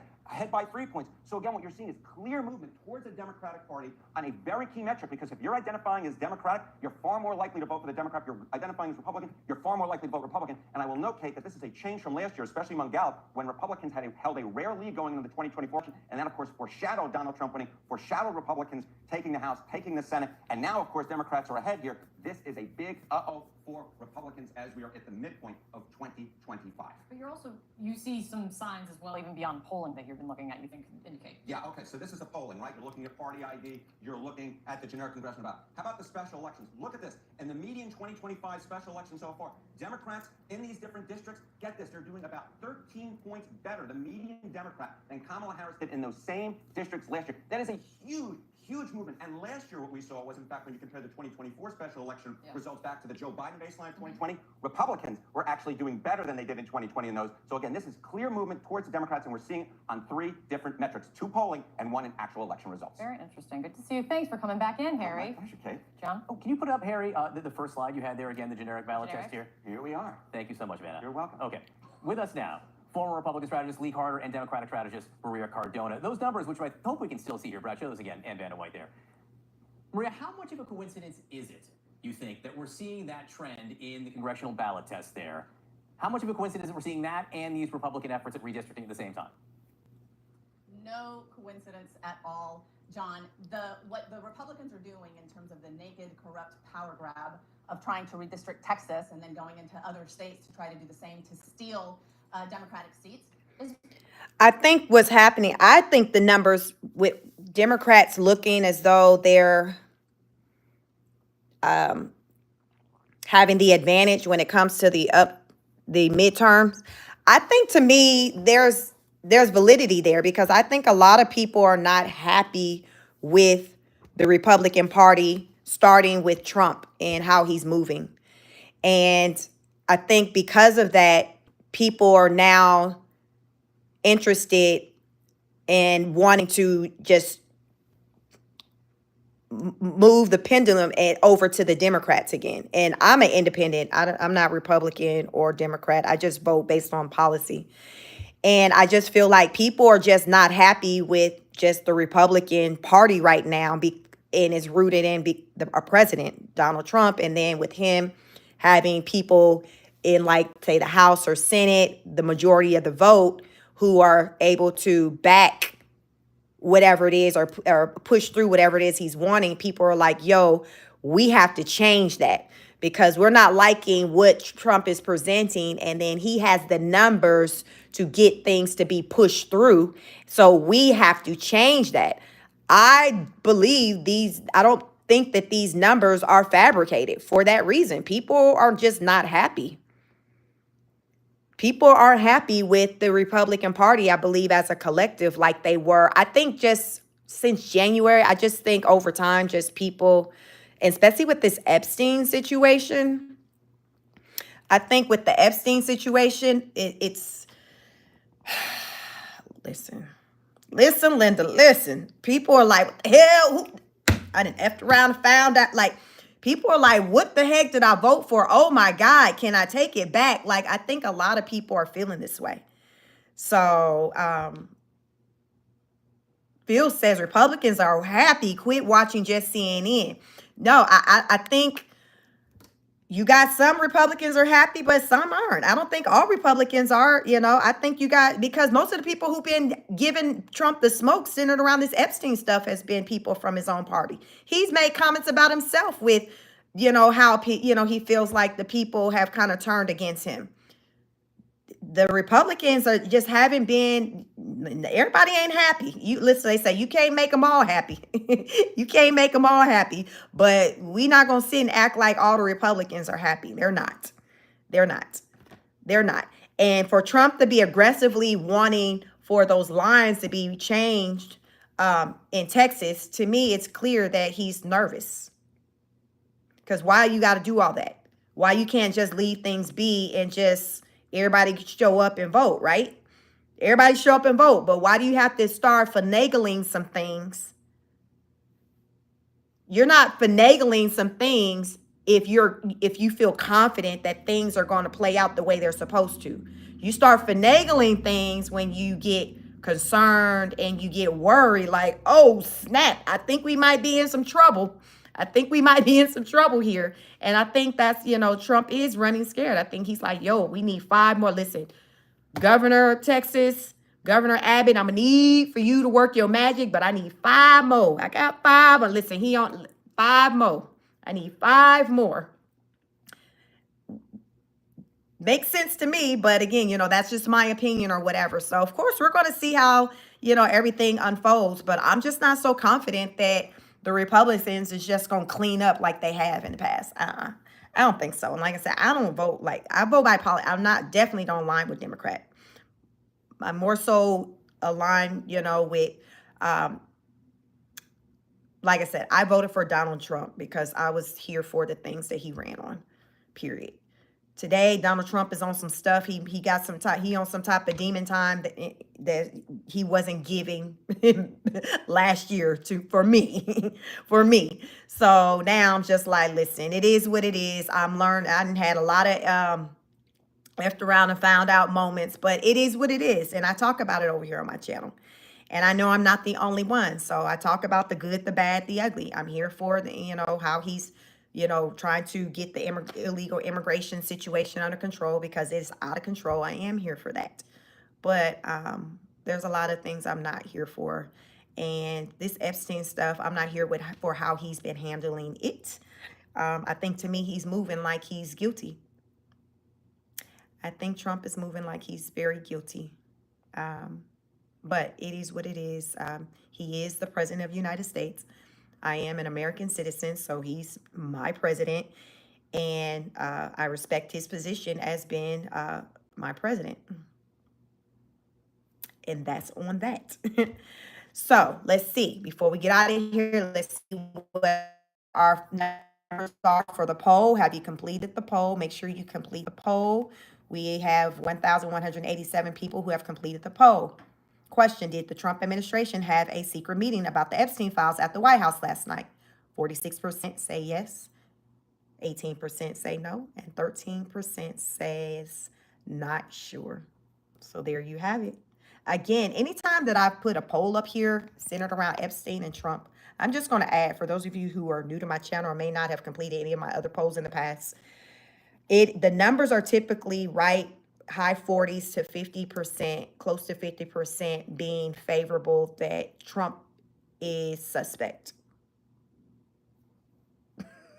by 3 points. So again, what you're seeing is clear movement towards the Democratic Party on a very key metric, because if you're identifying as Democratic, you're far more likely to vote for the Democrat. If you're identifying as Republican, you're far more likely to vote Republican. And I will note, Kate, that this is a change from last year, especially among Gallup, when Republicans held a rare lead going into the 2024 election, and then, of course, foreshadowed Donald Trump winning, foreshadowed Republicans taking the House, taking the Senate, and now, of course, Democrats are ahead here. This is a big uh-oh for Republicans as we are at the midpoint of 2025. But you see some signs as well, even beyond polling that you've been looking at, you think indicate. Yeah, okay, so this is a polling, right? You're looking at party ID, you're looking at the generic congressional ballot. How about the special elections? Look at this. In the median 2025 special election so far, Democrats in these different districts, get this, they're doing about 13 points better, the median Democrat, than Kamala Harris did in those same districts last year. That is a huge movement. And last year what we saw was, in fact, when you compare the 2024 special election results back to the Joe Biden baseline of 2020, Republicans were actually doing better than they did in 2020 in those. So again, this is clear movement towards the Democrats, and we're seeing it on 3 different metrics, 2 polling and 1 in actual election results. Very interesting. Good to see you. Thanks for coming back in, Harry. My pleasure, Kate. John? Oh, can you put up, Harry, the first slide you had there again, the generic ballot test here? Here we are. Thank you so much, Vanna. You're welcome. Okay. With us now, former Republican strategist Lee Carter and Democratic strategist Maria Cardona. Those numbers, which I hope we can still see here, Brad, show those again, and Vanna White there. Maria, how much of a coincidence is it, you think, that we're seeing that trend in the congressional ballot test there? How much of a coincidence that we're seeing that and these Republican efforts at redistricting at the same time? No coincidence at all, John. What the Republicans are doing in terms of the naked, corrupt power grab of trying to redistrict Texas and then going into other states to try to do the same to steal Democratic seats is. I think what's happening, I think the numbers with Democrats looking as though they're having the advantage when it comes to the midterms. I think, to me, there's validity there, because I think a lot of people are not happy with the Republican Party, starting with Trump and how he's moving. And I think because of that, people are now interested in wanting to just move the pendulum over to the Democrats again. And I'm an independent. I'm not Republican or Democrat. I just vote based on policy. And I just feel like people are just not happy with just the Republican Party right now, and it's rooted in our president, Donald Trump, and then with him having people in, like, say, the House or Senate, the majority of the vote, who are able to back whatever it is or push through whatever it is he's wanting. People are like, yo, we have to change that because we're not liking what Trump is presenting. And then he has the numbers to get things to be pushed through. So we have to change that. I don't think that these numbers are fabricated for that reason. People are just not happy. People aren't happy with the Republican Party, I believe, as a collective, like they were. I think just since January, I just think over time, just people, especially with this Epstein situation, I think with the Epstein situation, it's, listen, Linda, listen. People are like, what the hell? I done effed around and found out, like, people are like, what the heck did I vote for? Oh, my God, can I take it back? Like, I think a lot of people are feeling this way. So Phil says Republicans are happy. Quit watching just CNN. No, I think you got some Republicans are happy, but some aren't. I don't think all Republicans are, I think you got, because most of the people who've been giving Trump the smoke centered around this Epstein stuff has been people from his own party. He's made comments about himself with, how, he feels like the people have kind of turned against him. The Republicans are just haven't been, everybody ain't happy. Listen, they say you can't make them all happy. You can't make them all happy, but we not going to sit and act like all the Republicans are happy. They're not. They're not. They're not. And for Trump to be aggressively wanting for those lines to be changed in Texas, to me, it's clear that he's nervous. Because why you got to do all that? Why you can't just leave things be and just everybody show up and vote, right? Everybody show up and vote. But why do you have to start finagling some things? You're not finagling some things if you feel confident that things are going to play out the way they're supposed to. You start finagling things when you get concerned and you get worried, like, oh, snap, I think we might be in some trouble. I think we might be in some trouble here. And I think that's, Trump is running scared. I think he's like, yo, we need 5 more. Listen, Governor of Texas, Governor Abbott, I'm going to need for you to work your magic, but I need 5 more. I got 5. But listen, he on 5 more. I need 5 more. Makes sense to me. But again, that's just my opinion or whatever. So, of course, we're going to see how, everything unfolds. But I'm just not so confident that the Republicans is just going to clean up like they have in the past. I don't think so. And like I said, I don't vote I vote by policy. Definitely don't align with Democrat. I'm more so aligned, with, like I said, I voted for Donald Trump because I was here for the things that he ran on, period. Today, Donald Trump is on some stuff. He got he on some type of demon time that he wasn't giving last year for me. So now I'm just like, listen, it is what it is. I'm learned. I done had a lot of left around and found out moments, but it is what it is. And I talk about it over here on my channel. And I know I'm not the only one. So I talk about the good, the bad, the ugly. I'm here for how he's trying to get the illegal immigration situation under control because it's out of control. I am here for that. But there's a lot of things I'm not here for. And this Epstein stuff, I'm not here for how he's been handling it. I think to me, he's moving like he's guilty. I think Trump is moving like he's very guilty. But it is what it is. He is the president of the United States. I am an American citizen, so he's my president, and I respect his position as being my president. And that's on that. So let's see. Before we get out of here, let's see what our numbers are for the poll. Have you completed the poll? Make sure you complete the poll. We have 1,187 people who have completed the poll. Question, did the Trump administration have a secret meeting about the Epstein files at the White House last night? 46% say yes, 18% say no, and 13% says not sure. So there you have it. Again, anytime that I put a poll up here centered around Epstein and Trump, I'm just going to add, for those of you who are new to my channel or may not have completed any of my other polls in the past, the numbers are typically right high 40s to 50%, close to 50% being favorable that Trump is suspect.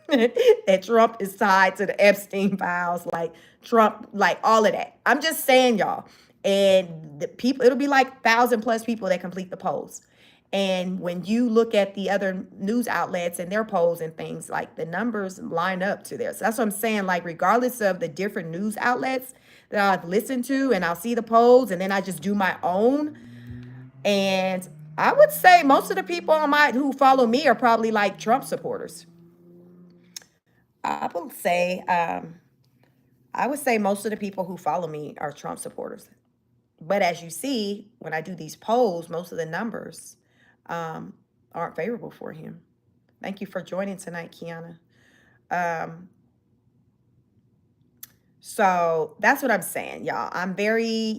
That Trump is tied to the Epstein files, like Trump, like all of that. I'm just saying, y'all. And the people, it'll be like 1,000+ people that complete the polls. And when you look at the other news outlets and their polls and things, like the numbers line up to theirs. So that's what I'm saying. Like, regardless of the different news outlets that I've listened to, and I'll see the polls and then I just do my own. And I would say most of the people who follow me are probably like Trump supporters. I would say most of the people who follow me are Trump supporters. But as you see, when I do these polls, most of the numbers aren't favorable for him. Thank you for joining tonight, Kiana. So that's what I'm saying, y'all. I'm very,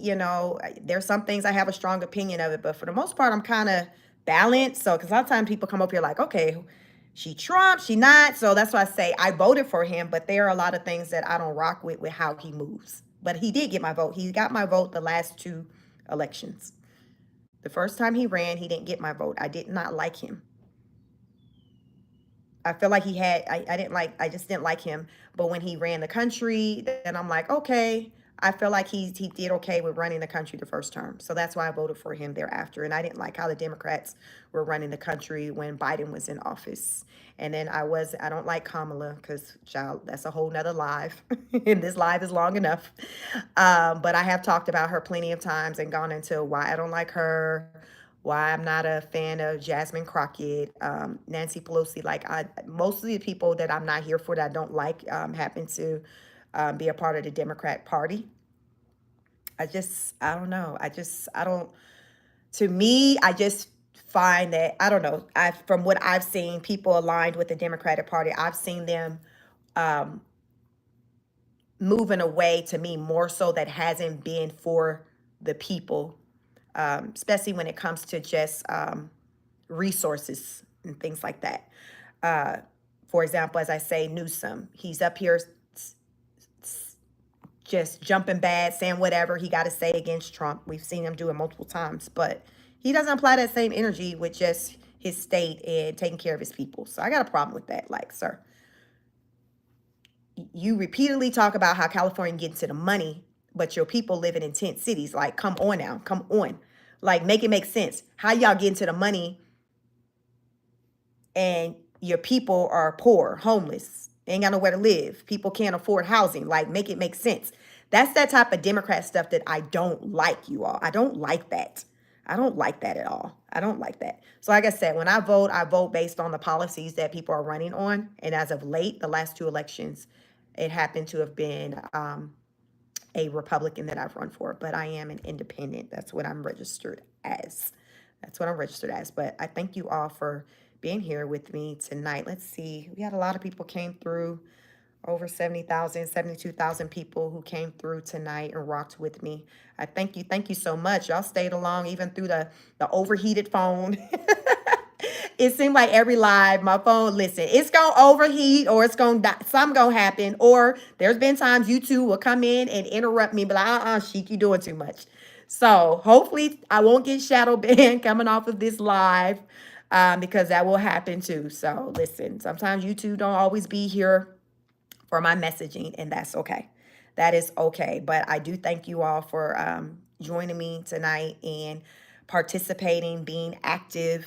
there's some things I have a strong opinion of it, but for the most part, I'm kind of balance. So, because a lot of times people come up here like, okay, she Trump, she not. So that's why I say I voted for him, but there are a lot of things that I don't rock with how he moves. But he did get my vote. He got my vote the last 2 elections. The first time he ran, he didn't get my vote. I did not like him. I feel like I just didn't like him. But when he ran the country, then I'm like, okay, I feel like he did okay with running the country the first term. So that's why I voted for him thereafter. And I didn't like how the Democrats were running the country when Biden was in office. And then I don't like Kamala because, child, that's a whole nother live. And this live is long enough. But I have talked about her plenty of times and gone into why I don't like her, why I'm not a fan of Jasmine Crockett, Nancy Pelosi. Most of the people that I'm not here for that I don't like happen to be a part of the Democrat Party. I don't know. To me, I just find that, I don't know, from what I've seen, people aligned with the Democratic Party, I've seen them moving away, to me, more so that hasn't been for the people, especially when it comes to just resources and things like that. For example, as I say, Newsom, he's up here just jumping bad, saying whatever he got to say against Trump. We've seen him do it multiple times, but he doesn't apply that same energy with just his state and taking care of his people. So I got a problem with that. Like, sir, you repeatedly talk about how California gets to the money, but your people living in tent cities. Like, come on now, come on. Like, make it make sense. How y'all get into the money and your people are poor, homeless, they ain't got nowhere to live. People can't afford housing. Like, make it make sense. That's that type of Democrat stuff that I don't like, you all. I don't like that. I don't like that at all. I don't like that. So like I said, when I vote based on the policies that people are running on. And as of late, the last 2 elections, it happened to have been a Republican that I've run for. But I am an independent. That's what I'm registered as. But I thank you all for being here with me tonight. Let's see. We had a lot of people came through. Over 70,000, 72,000 people who came through tonight and rocked with me. I thank you. Thank you so much. Y'all stayed along even through the overheated phone. It seemed like every live, my phone, listen, it's going to overheat or it's going to die. Something going to happen. Or there's been times you two will come in and interrupt me, but like, Sheik, you doing too much. So hopefully I won't get shadow banned coming off of this live because that will happen too. So listen, sometimes you two don't always be here for my messaging, and that's okay. That is okay. But I do thank you all for joining me tonight and participating, being active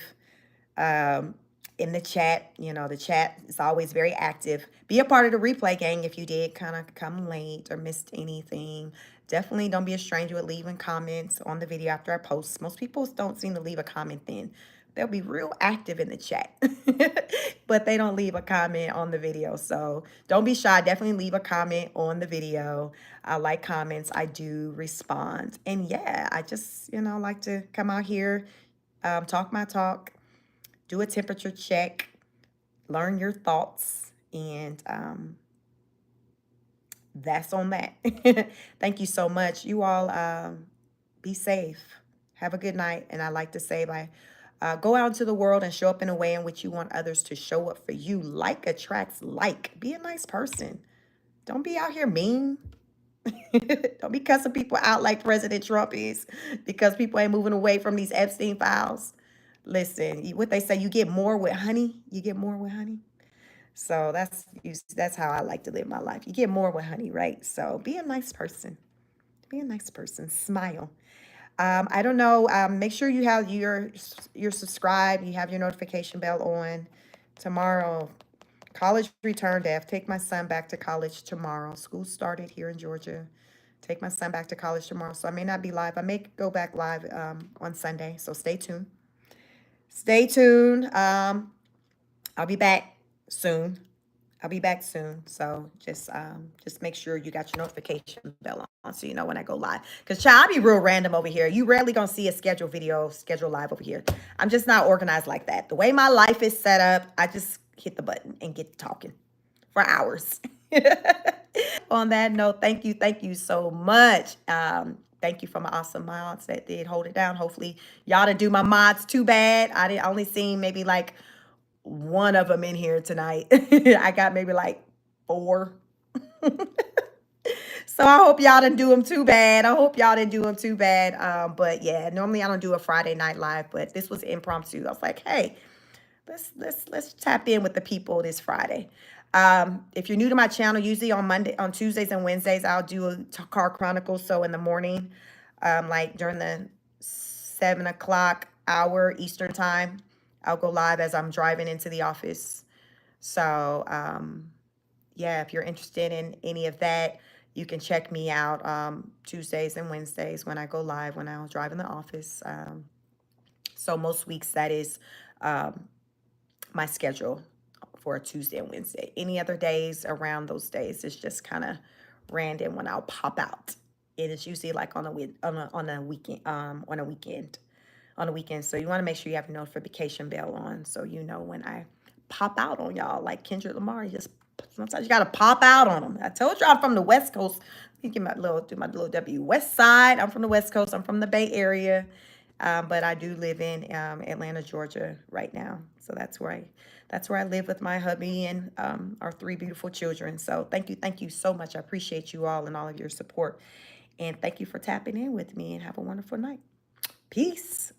in the chat. You know, the chat is always very active. Be a part of the replay gang if you did kind of come late or missed anything. Definitely don't be a stranger with leaving comments on the video after I post. Most people don't seem to leave a comment then. They'll be real active in the chat, but they don't leave a comment on the video. So don't be shy. Definitely leave a comment on the video. I like comments. I do respond. And yeah, I just, like to come out here, talk my talk, do a temperature check, learn your thoughts, and that's on that. Thank you so much. You all be safe. Have a good night. And I like to say go out into the world and show up in a way in which you want others to show up for you. Like attracts like. Be a nice person. Don't be out here mean. Don't be cussing people out like President Trump is because people ain't moving away from these Epstein files. Listen, what they say, you get more with honey. You get more with honey. So that's how I like to live my life. You get more with honey, right? So be a nice person. Be a nice person. Smile. I don't know. Make sure you have you're subscribed. You have your notification bell on. Tomorrow, college return day. I take my son back to college tomorrow. School started here in Georgia. Take my son back to college tomorrow. So I may not be live. I may go back live on Sunday. So stay tuned. Stay tuned. I'll be back soon. So just make sure you got your notification bell on so you know when I go live. Because child, I be real random over here. You rarely gonna see a scheduled live over here. I'm just not organized like that. The way my life is set up, I just hit the button and get talking for hours. On that note, thank you so much. Thank you for my awesome mods that did hold it down. Hopefully y'all didn't do my mods too bad. I only seen maybe like one of them in here tonight. I got maybe like 4. So I hope y'all didn't do them too bad. But yeah, normally I don't do a Friday night live, but this was impromptu. I was like, hey, let's tap in with the people this Friday. If you're new to my channel, usually on Tuesdays and Wednesdays, I'll do a car chronicle. So in the morning, like during the 7 o'clock hour Eastern time, I'll go live as I'm driving into the office. So yeah, if you're interested in any of that, you can check me out Tuesdays and Wednesdays when I go live when I'll drive in the office. So most weeks that is my schedule for a Tuesday and Wednesday. Any other days around those days, it's just kind of random when I'll pop out. It is usually like on a weekend. So you want to make sure you have a notification bell on so you know when I pop out on y'all. Like Kendrick Lamar, sometimes you got to pop out on them. I told you I'm from the West Coast. You do my little W West Side. I'm from the West Coast. I'm from the Bay Area. But I do live in Atlanta, Georgia right now. So that's where I live with my hubby and our 3 beautiful children. So thank you so much. I appreciate you all and all of your support. And thank you for tapping in with me, and have a wonderful night. Peace.